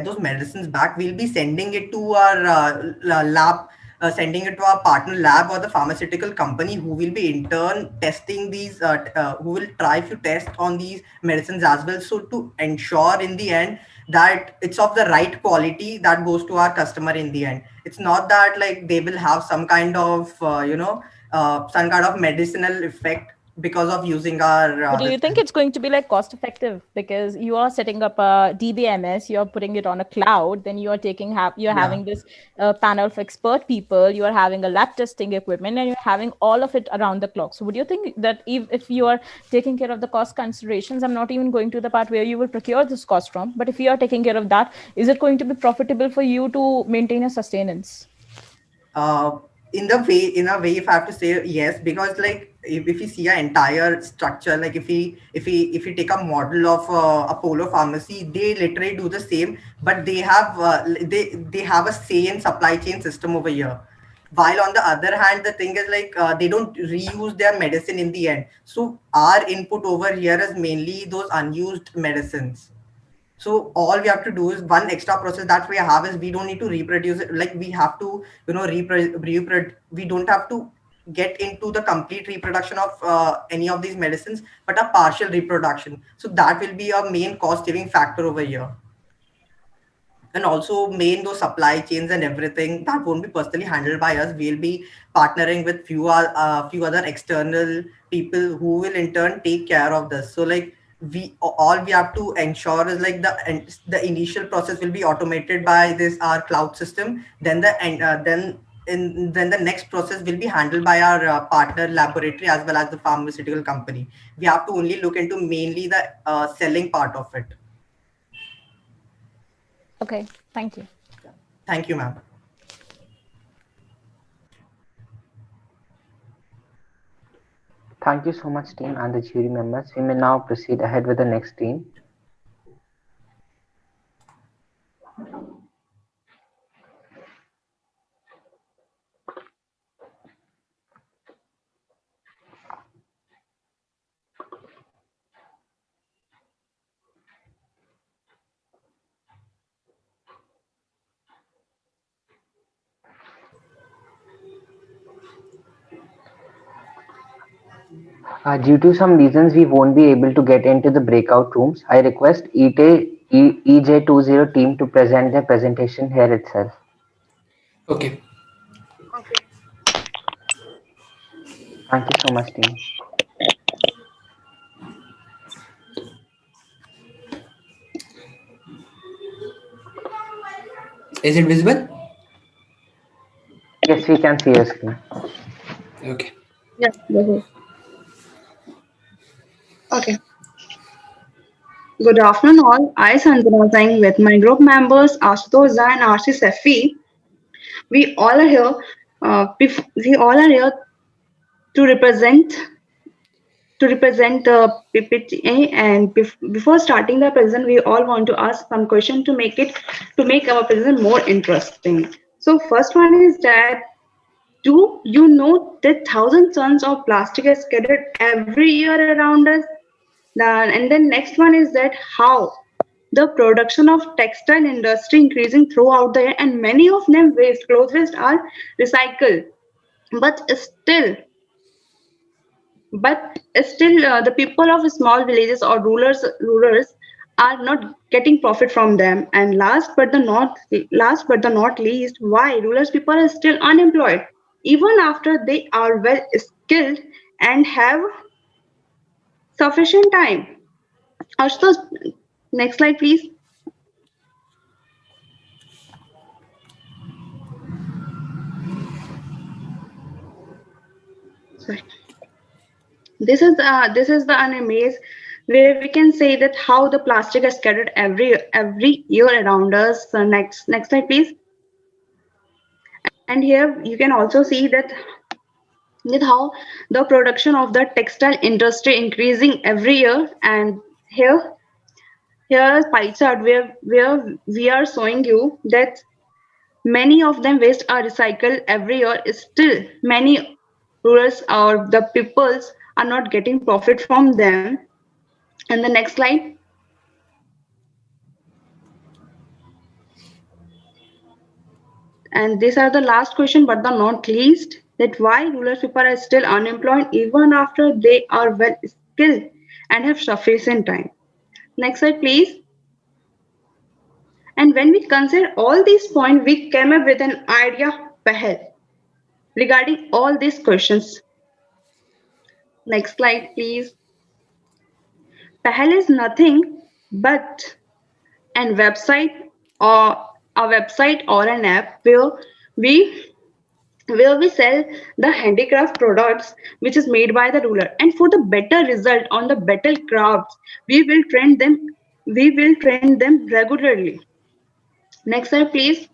those medicines back, we'll be sending it to our lab, sending it to our partner lab or the pharmaceutical company who will be in turn testing these, who will try to test on these medicines as well. So to ensure in the end that it's of the right quality that goes to our customer in the end. It's not that like they will have some kind of medicinal effect because of using our But do this you think thing. it's going to be like cost effective? Because you are setting up a DBMS, you're putting it on a cloud, then you are you're Yeah. having this panel of expert people, you are having a lab testing equipment, and you're having all of it around the clock. So would you think that if you are taking care of the cost considerations, I'm not even going to the part where you will procure this cost from, but if you are taking care of that, is it going to be profitable for you to maintain a sustenance? uh, in a way, if I have to say yes, because like if you see an entire structure, like if we take a model of Apollo Pharmacy, they literally do the same, but they have a same supply chain system over here. while on the other hand the thing is like they don't reuse their medicine in the end. So our input over here is mainly those unused medicines. So all we have to do is one extra process that we have is we don't need to reproduce it. Like we have to, we don't have to get into the complete reproduction of any of these medicines, but a partial reproduction. So that will be a main cost saving factor over here. And also main those supply chains and everything that won't be personally handled by us. We'll be partnering with few other external people who will in turn take care of this. So like we all we have to ensure is like the initial process will be automated by this our cloud system. Then then the next process will be handled by our partner laboratory as well as the pharmaceutical company. We have to only look into mainly the selling part of it. Okay, thank you. Thank you, ma'am. Thank you so much, team and the jury members. We may now proceed ahead with the next team. Due to some reasons, we won't be able to get into the breakout rooms. I request EJ20 team to present their presentation here itself. Okay. Thank you so much, team. Is it visible? Yes, we can see your screen. Okay. Yeah, this is. Okay. Good afternoon, all. I, Sanjana Singh, with my group members Ashutosh Jha and Ashish Safi. We all are here. We all are here to represent the PPTA. And before starting the presentation, we all want to ask some question to make our presentation more interesting. So first one is that, do you know that thousands tons of plastic is scattered every year around us? And then next one is that how the production of textile industry increasing throughout the year, and many of them clothes waste are recycled, but still the people of small villages or rulers are not getting profit from them. And last but the not least, why rulers people are still unemployed even after they are well skilled and have sufficient time. Also, next slide, please. Sorry. This is the unamaze where we can say that how the plastic is scattered every year around us. Next slide, please. And here you can also see that how the production of the textile industry increasing every year. And here is pie chart where we are showing you that many of them waste are recycled every year. Still, many rurals or the peoples are not getting profit from them. And the next slide. And these are the last question, but the not least, that why rural people are still unemployed even after they are well skilled and have sufficient time. Next slide, please. And when we consider all these points, we came up with an idea Pahel regarding all these questions. Next slide, please. Pahel is nothing but an website or an app we where we sell the handicraft products which is made by the ruler, and for the better result on the better crafts we will train them regularly. Next slide, please.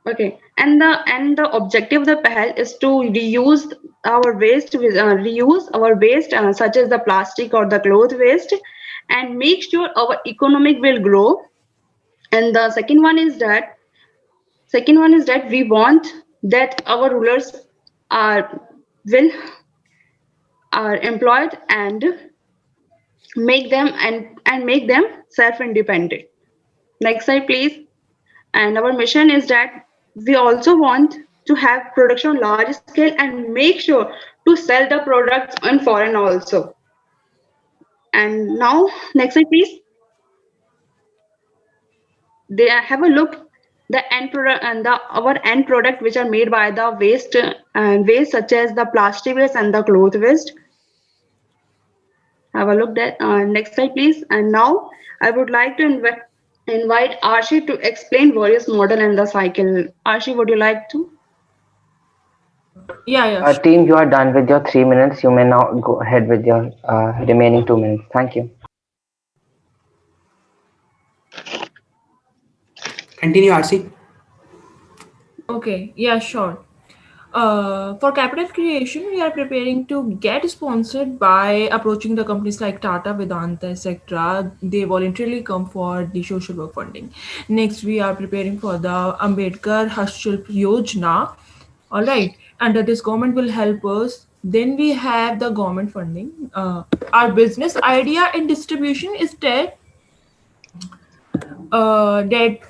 Okay, and the objective of the Pahal is to reuse our waste such as the plastic or the cloth waste, and make sure our economic will grow. And the second one is that we want that our rulers are will are employed and make them self-independent. Next slide, please. And our mission is that we also want to have production on large scale and make sure to sell the products in foreign also. And now, next slide, please. They have a look the end product and the our end product which are made by the waste and waste such as the plastic waste and the cloth waste. Have a look at next slide, please. And now I would like to invite Arshi to explain various model and the cycle. Arshi, would you like to? Yeah, yeah. Team, you are done with your 3 minutes. You may now go ahead with your remaining 2 minutes. Thank you. Continue, RC. Okay, yeah, sure. For capital creation, we are preparing to get sponsored by approaching the companies like Tata, Vedanta, etc. They voluntarily come for the social work funding. Next, we are preparing for the Ambedkar Hostel Yojana. All right, under this government will help us. Then we have the government funding. Our business idea and distribution is that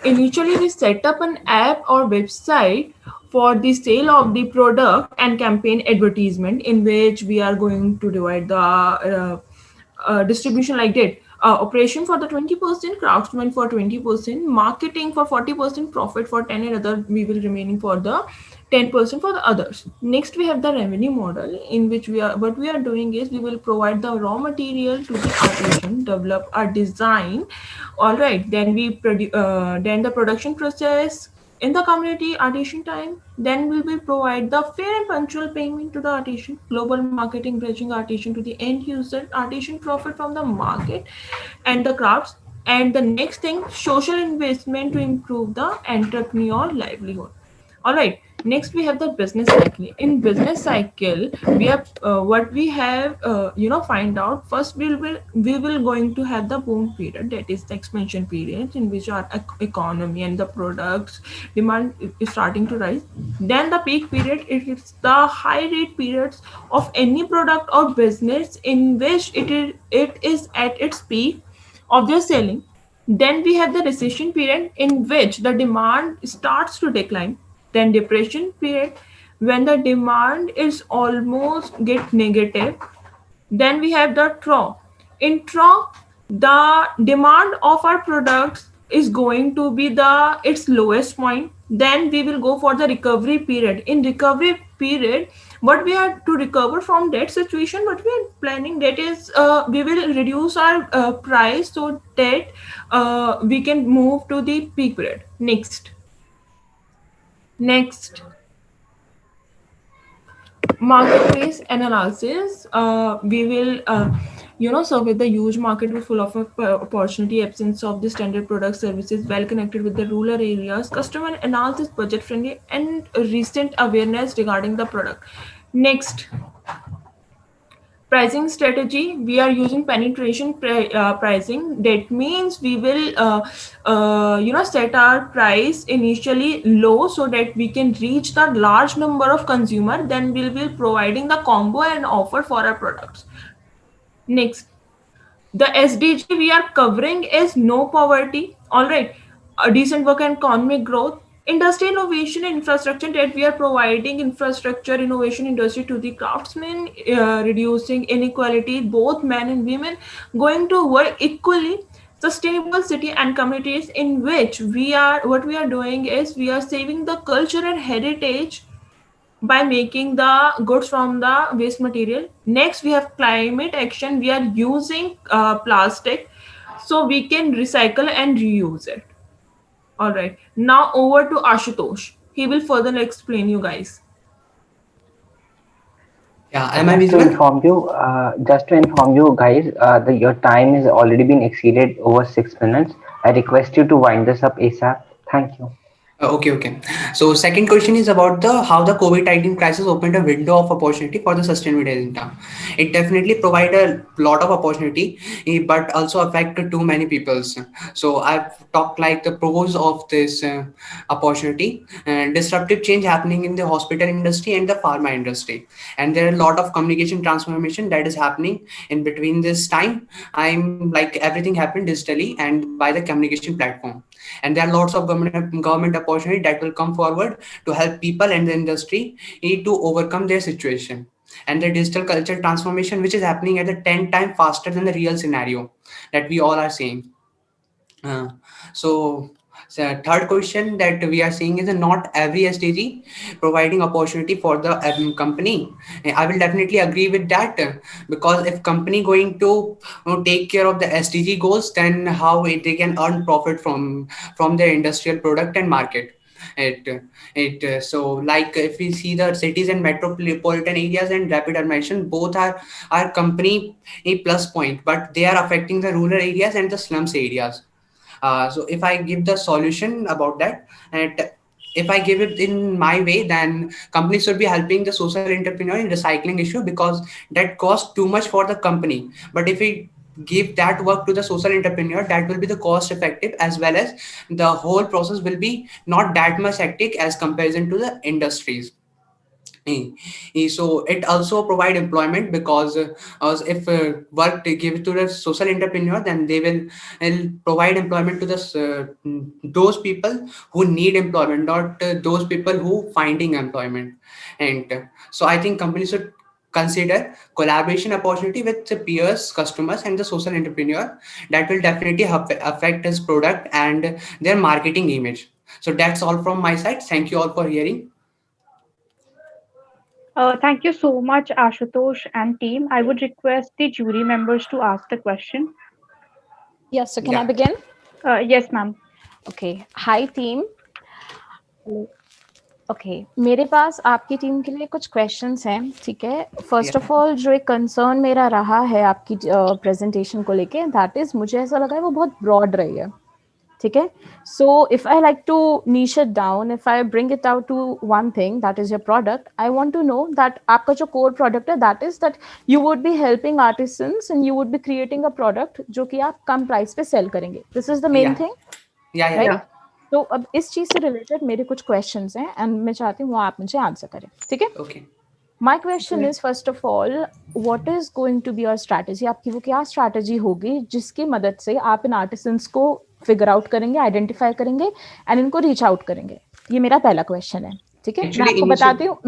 initially we set up an app or website for the sale of the product and campaign advertisement in which we are going to divide the distribution like that. Operation for the 20%, craftsman for 20%, marketing for 40%, profit for 10, and other we will remaining for the 10% for the others. Next, we have the revenue model in which what we are doing is we will provide the raw material to the artisan, develop a design. All right, then then the production process in the community artisan time. Then we will provide the fair and punctual payment to the artisan, global marketing bridging artisan to the end user, artisan profit from the market and the crafts. And the next thing, social investment to improve the entrepreneur livelihood. All right, next we have the business cycle. In business cycle, we have what we have find out first. We will going to have the boom period, that is the expansion period in which our economy and the products demand is starting to rise. Then the peak period, it is the high rate periods of any product or business in which it is at its peak of their selling. Then we have the recession period in which the demand starts to decline. Then depression period when the demand is almost get negative. Then we have the trough. In trough, the demand of our products is going to be the its lowest point. Then we will go for the recovery period. In recovery period, what we are to recover from that situation, what we are planning, that is we will reduce our price so that we can move to the peak period. Next, marketplace analysis. We will survey the huge market with full of opportunity, absence of the standard product services, well connected with the rural areas, customer analysis, budget friendly, and recent awareness regarding the product. Next, pricing strategy. We are using penetration pricing. That means we will set our price initially low so that we can reach the large number of consumer. Then we'll be providing the combo and offer for our products. Next, the SDG we are covering is no poverty. All right, a decent work and economic growth, industry innovation and infrastructure, that we are providing infrastructure innovation industry to the craftsmen, reducing inequality, both men and women going to work equally. Sustainable city and communities in which what we are doing is we are saving the culture and heritage by making the goods from the waste material. Next, we have climate action. We are using plastic so we can recycle and reuse it. All right. Now over to Ashutosh. He will further explain you guys. Yeah, am I visible? Just to inform you guys, your time has already been exceeded over 6 minutes. I request you to wind this up ASAP. Thank you. Okay, okay. So second question is about the how the COVID-19 crisis opened a window of opportunity for the sustainability agenda. It definitely provide a lot of opportunity, but also affect too many peoples. So I've talked like the pros of this opportunity, disruptive change happening in the hospital industry and the pharma industry, and there are a lot of communication transformation that is happening in between this time. I'm like everything happened digitally and by the communication platform, and there are lots of government opportunity that will come forward to help people and the industry to overcome their situation, and the digital culture transformation which is happening at the 10 times faster than the real scenario that we all are seeing. uh, so, so third question that we are seeing is not every SDG providing opportunity for the company. I will definitely agree with that, because if company going to take care of the SDG goals, then how they can earn profit from their industrial product and market. So like if we see the cities and metropolitan areas and rapid urbanization, both are company a plus point, but they are affecting the rural areas and the slums areas. So if I give the solution about that, and if I give it in my way, then companies should be helping the social entrepreneur in recycling issue, because that costs too much for the company. But if we give that work to the social entrepreneur, that will be the cost effective, as well as the whole process will be not that much hectic as comparison to the industries. So it also provide employment, because if work they give to the social entrepreneur, then they will provide employment to those people who need employment, not those people who finding employment. And so I think companies should consider collaboration opportunity with the peers, customers, and the social entrepreneur. That will definitely affect his product and their marketing image. So that's all from my side. Thank you all for hearing. Thank you so much, Ashutosh and team. I would request the jury members to ask the question. Yes, so can I Yeah. begin? Yes, ma'am. Okay. Hi, team. Okay मेरे पास आपकी team के लिए कुछ questions हैं, ठीक है। First of all जो एक कंसर्न मेरा रहा है आपकी प्रेजेंटेशन को लेके, दैट इज मुझे ऐसा लगा है वो बहुत ब्रॉड रही है, ठीक है। So if I like to niche it down, if I bring it out to one thing that is your product, I want to know that आपका जो कोर प्रोडक्ट है that is that you would be helping artisans and you would be creating a product जो कि आप कम price पे sell करेंगे। This is the main thing, Yeah, yeah, right? yeah. तो अब इस चीज से रिलेटेड मेरे कुछ क्वेश्चंस हैं एंड मैं चाहती हूँ वो आप मुझे आंसर करें, ठीक है। Okay. My question is first of all, what is going to be your strategy? आपकी वो क्या स्ट्रैटेजी होगी जिसकी मदद से आप इन आर्टिसंस को फिगर आउट करेंगे, आइडेंटिफाई करेंगे एंड इनको रीच आउट करेंगे? ये मेरा पहला क्वेश्चन है, ठीक है। मैं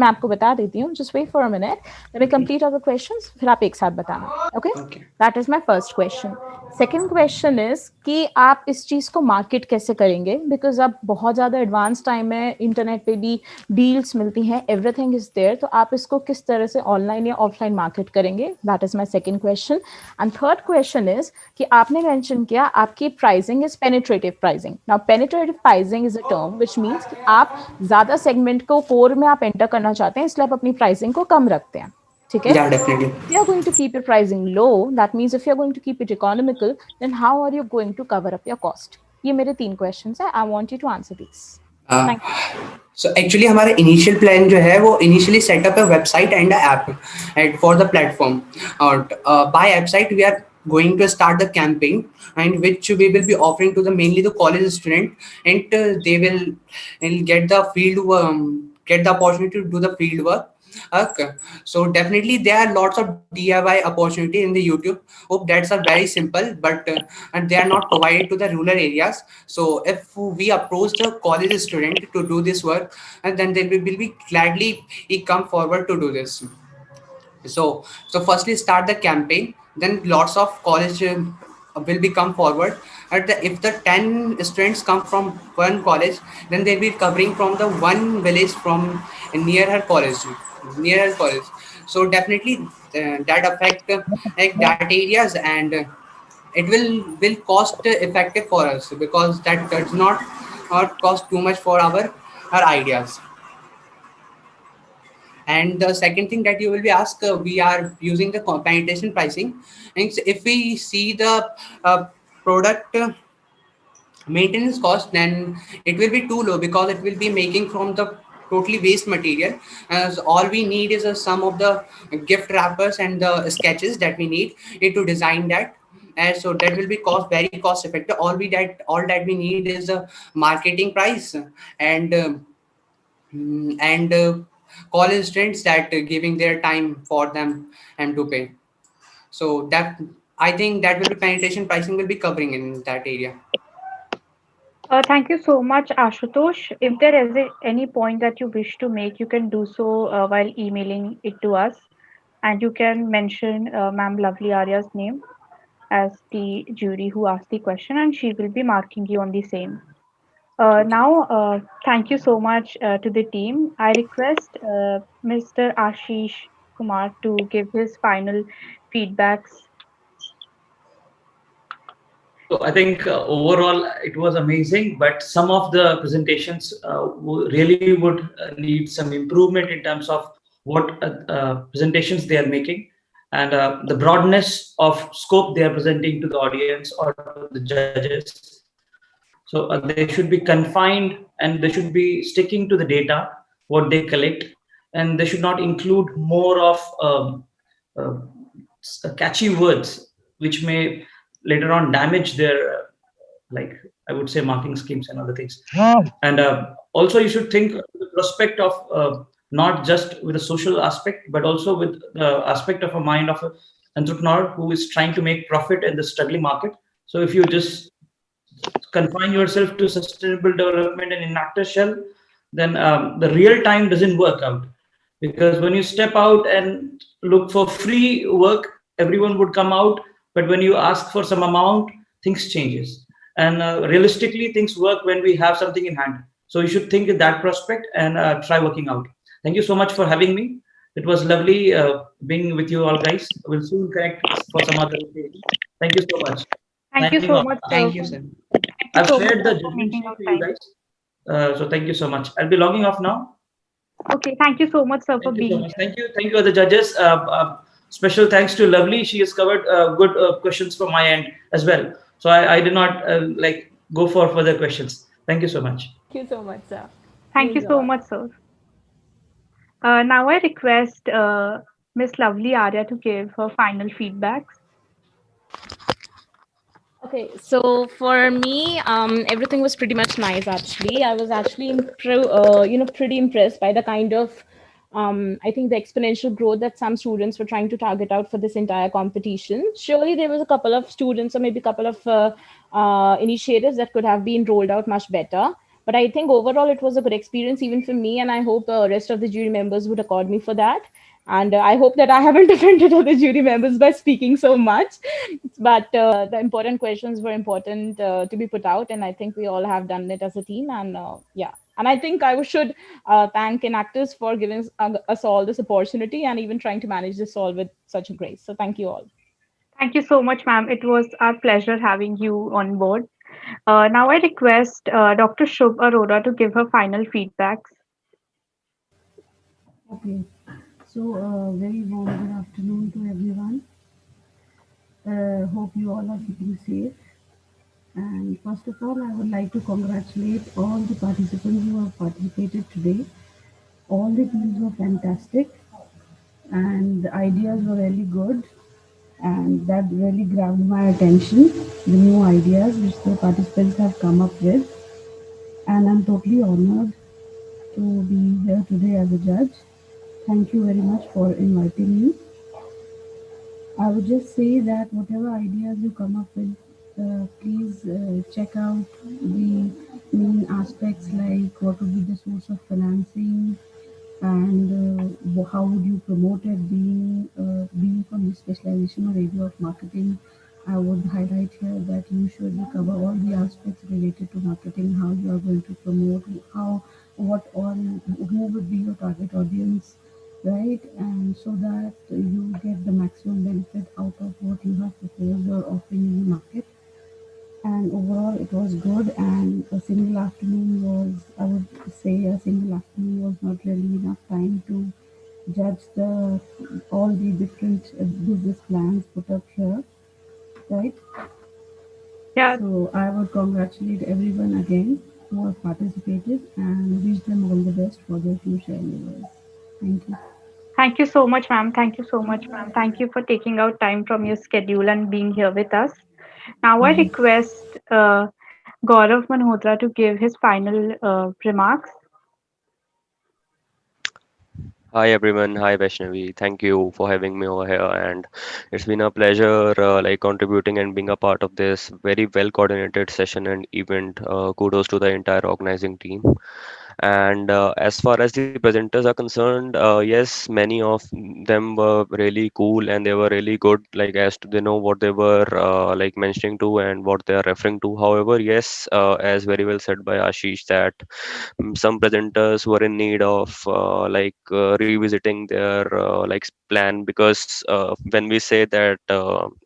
आपको बता देती हूँ, just wait for a minute, let me complete all the questions, फिर आप एक साथ बताना, okay. That is my first question. Second question is कि आप इस चीज को मार्केट कैसे करेंगे, बिकॉज अब बहुत ज्यादा एडवांस टाइम है, इंटरनेट पे भी डील्स मिलती हैं, एवरीथिंग इज देयर, तो आप इसको किस तरह से ऑनलाइन या ऑफलाइन मार्केट करेंगे? That is my second question. And third question is कि आपने मेंशन किया आपकी pricing is penetrative pricing. Now penetrative pricing is a term which means कि आप ज्यादा सेगमेंट को कोर में आप एंटर करना चाहते हैं, इसलिए आप अपनी प्राइसिंग को कम रखते हैं, ठीक है। Yeah, definitely. If you are going to keep your pricing low, that means if you are going to keep it economical, then how are you going to cover up your cost? ये मेरे 3 questions हैं, I want you to answer these. Thank you. So actually हमारा initial plan जो है वो initially set up a website and a app and for the platform, और by website we are going to start the campaign, and which we will be offering to the mainly the college student, and they will get the get the opportunity to do the field work. Okay, so definitely there are lots of DIY opportunity in the YouTube. Hope that's are very simple, but and they are not provided to the rural areas. So if we approach the college student to do this work, and then they will be gladly come forward to do this. So firstly start the campaign, then lots of college will become forward. If the 10 students come from one college, then they'll be covering from the one village from near her college. So definitely that affect like that areas, and it will cost effective for us, because that does not cost too much for our ideas. And the second thing that you will be asked, we are using the penetration pricing. And if we see the product maintenance cost, then it will be too low because it will be making from the totally waste material. As all we need is a sum of the gift wrappers and the sketches that we need it to design that. And so that will be very cost effective. All that we need is a marketing price and college students that giving their time for them and to pay. So that, I think that will be penetration pricing will be covering in that area. Thank you so much, Ashutosh. If there is any point that you wish to make, you can do so while emailing it to us. And you can mention Ma'am Lovely Arya's name as the jury who asked the question, and she will be marking you on the same. Now, thank you so much to the team. I request Mr. Ashish Kumar to give his final feedbacks. So I think overall it was amazing, but some of the presentations really would need some improvement in terms of what presentations they are making, and the broadness of scope they are presenting to the audience or to the judges. So they should be confined and they should be sticking to the data, what they collect, and they should not include more of uh, catchy words which may later on damage their like I would say marking schemes and other things. And also you should think the prospect of not just with a social aspect but also with the aspect of a mind of an entrepreneur who is trying to make profit in the struggling market. So if you just confine yourself to sustainable development and Enactus shell, then the real time doesn't work out. Because when you step out and look for free work, everyone would come out. But when you ask for some amount, things changes. And realistically, things work when we have something in hand. So you should think in that prospect and try working out. Thank you so much for having me. It was lovely being with you all, guys. We'll soon connect for some other occasion. Thank you so much. Thank you Signing so off. much, sir. Thank you, sir. Thank you I've so much, shared the sir, for judgment making sheet out to you time. guys. So thank you so much. I'll be logging off now. Okay, thank you so much, sir, for Thank you so being much. here. Thank you, other judges. Special thanks to Lovely. She has covered good questions from my end as well. So I did not like go for further questions. Thank you so much. Thank you so much, sir. Thank you Means a so lot. much, sir. Now I request Miss Lovely Arya to give her final feedbacks. Okay, so for me, everything was pretty much nice actually. I was actually pretty impressed by the kind of, I think the exponential growth that some students were trying to target out for this entire competition. Surely there was a couple of students or maybe a couple of initiatives that could have been rolled out much better. But I think overall it was a good experience even for me, and I hope rest of the jury members would accord me for that. And I hope that I haven't offended other jury members by speaking so much. But the important questions were important to be put out, and I think we all have done it as a team. And yeah, and I think I should thank Enactus for giving us all this opportunity and even trying to manage this all with such grace. So thank you all. Thank you so much, ma'am. It was our pleasure having you on board. Now I request Dr. Shubh Arora to give her final feedbacks. Okay, so very warm good afternoon to everyone. Hope you all are keeping safe. And first of all, I would like to congratulate all the participants who have participated today. All the teams were fantastic, and the ideas were really good, and that really grabbed my attention. The new ideas which the participants have come up with, and I'm totally honored to be here today as a judge. Thank you very much for inviting me. I would just say that whatever ideas you come up with, please check out the main aspects like what would be the source of financing and how would you promote it being from the specialization or area of marketing. I would highlight here that you should cover all the aspects related to marketing, how you are going to promote, how, what all, who would be your target audience, right? And so that you get the maximum benefit out of what you have proposed or offering in the market. And overall, it was good. And a single afternoon was, I would say, a single afternoon was not really enough time to judge the all the different business plans put up here, right? Yeah, So I would congratulate everyone again who have participated and wish them all the best for their future endeavors. Thank you. thank you so much, ma'am. Thank you so much, ma'am. Thank you for taking out time from your schedule and being here with us. Now, I request Gaurav Malhotra to give his final remarks. Hi everyone, hi Vaishnavi. Thank you for having me over here, and it's been a pleasure contributing and being a part of this very well coordinated session and event. Kudos to the entire organizing team. And as far as the presenters are concerned, yes, many of them were really cool and they were really good, like as to they know what they were mentioning to and what they are referring to. However, yes, as very well said by Ashish, that some presenters were in need of revisiting their plan, because when we say that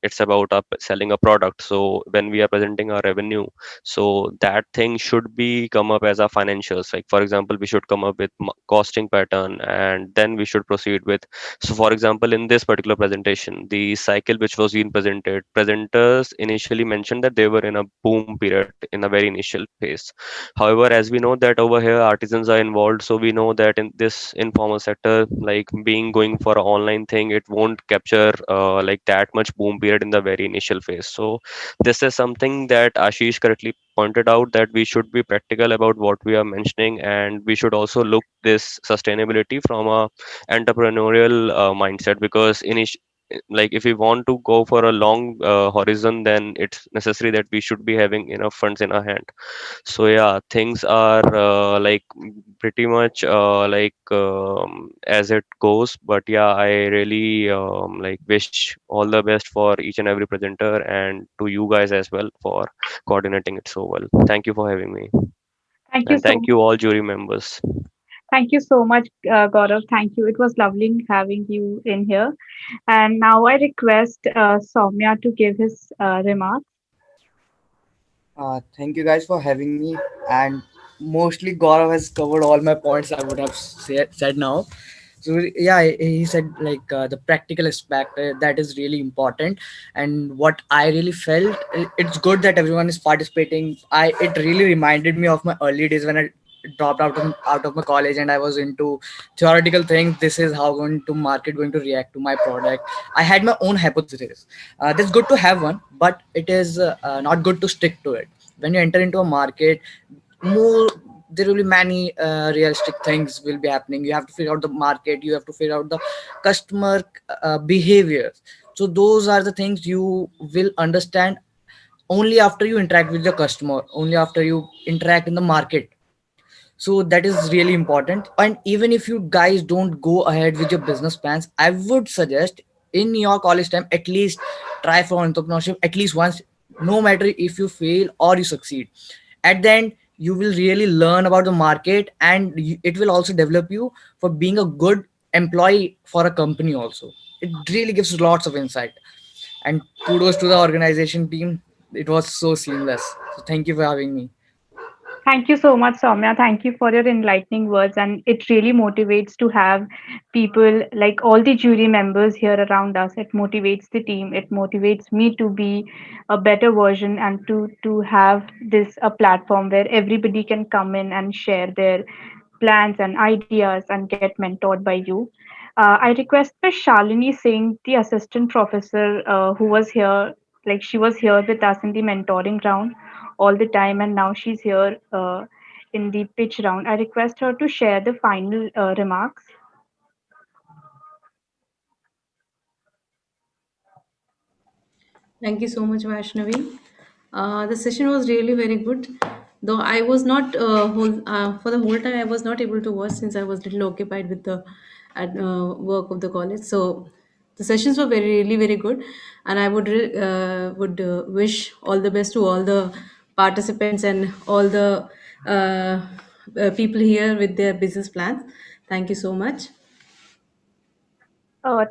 it's about selling a product, so when we are presenting our revenue, so that thing should be come up as our financials. Like for example, we should come up with costing pattern, and then we should proceed with. So for example, in this particular presentation, the cycle which was being presented, presenters initially mentioned that they were in a boom period in a very initial phase. However, as we know that over here artisans are involved, so we know that in this informal sector, like being going for an online thing, it won't capture that much boom period in the very initial phase. So this is something that Ashish correctly pointed out, that we should be practical about what we are mentioning, and we should also look this sustainability from a entrepreneurial mindset, because like if we want to go for a long horizon, then it's necessary that we should be having enough funds in our hand. So yeah, things are pretty much as it goes. But yeah, I really wish all the best for each and every presenter, and to you guys as well for coordinating it so well. Thank you for having me, Thank you and so thank much. you all jury members. Thank you so much, Gaurav. Thank you. It was lovely having you in here. And now I request Soumya to give his remarks. Thank you guys for having me. And mostly Gaurav has covered all my points I would have said now. So yeah, he said the practical aspect that is really important. And what I really felt, it's good that everyone is participating. It really reminded me of my early days when I dropped out of my college and I was into theoretical things. This is how going to market going to react to my product. I had my own hypothesis. That's good to have one, but it is not good to stick to it. When you enter into a market, more there will be many realistic things will be happening. You have to figure out the market, you have to figure out the customer behaviors. So those are the things you will understand only after you interact with the customer, only after you interact in the market. So that is really important. And even if you guys don't go ahead with your business plans, I would suggest in your college time at least try for entrepreneurship at least once. No matter if you fail or you succeed, at the end you will really learn about the market, and it will also develop you for being a good employee for a company also. It really gives lots of insight. And kudos to the organization team, it was so seamless. So thank you for having me. Thank you so much, Soumya. Thank you for your enlightening words. And it really motivates to have people like all the jury members here around us. It motivates the team. It motivates me to be a better version and to have this a platform where everybody can come in and share their plans and ideas and get mentored by you. I request Ms. Shalini Singh, the assistant professor who was here, like she was here with us in the mentoring round all the time, and now she's here in the pitch round. I request her to share the final remarks. Thank you so much, Vaishnavi. The session was really very good. Though I was not for the whole time I was not able to watch since I was little occupied with the work of the college. So the sessions were very really very good, and I would wish all the best to all the participants and all the people here with their business plans. Thank you so much.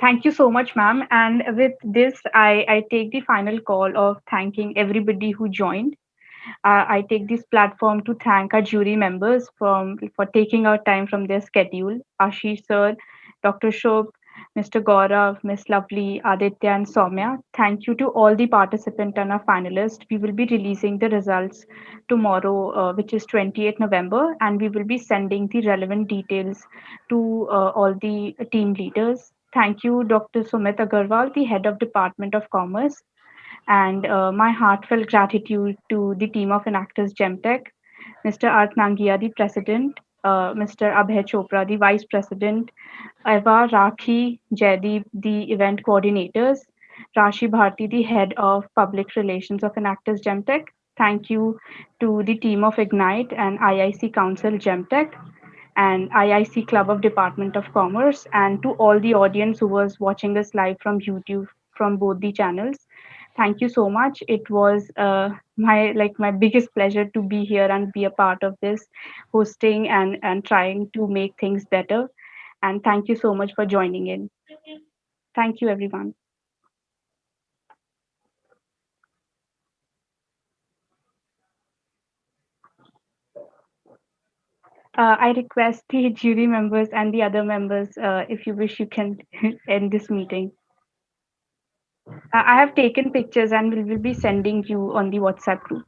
Thank you so much, ma'am. And with this, I take the final call of thanking everybody who joined. I take this platform to thank our jury members for taking out time from their schedule. Ashish sir, Dr. Shok, Mr. Gaurav, Miss Lovely, Aditya, and Soumya. Thank you to all the participants and our finalists. We will be releasing the results tomorrow, which is 28th November, and we will be sending the relevant details to all the team leaders. Thank you, Dr. Sumit Agarwal, the head of Department of Commerce, and my heartfelt gratitude to the team of Enactus Jemtec, Mr. Art Nangia, the president, Mr. Abhay Chopra, the vice president, Eva, Rakhi, Jaideep, the event coordinators, Rashi Bharti, the head of public relations of Enactus Jemtech. Thank you to the team of Ignite and IIC Council Jemtech and IIC Club of Department of Commerce, and to all the audience who was watching us live from YouTube from both the channels. Thank you so much. It was my biggest pleasure to be here and be a part of this hosting and trying to make things better. And thank you so much for joining in. Thank you, everyone. I request the jury members and the other members, if you wish, you can end this meeting. I have taken pictures and will be sending you on the WhatsApp group.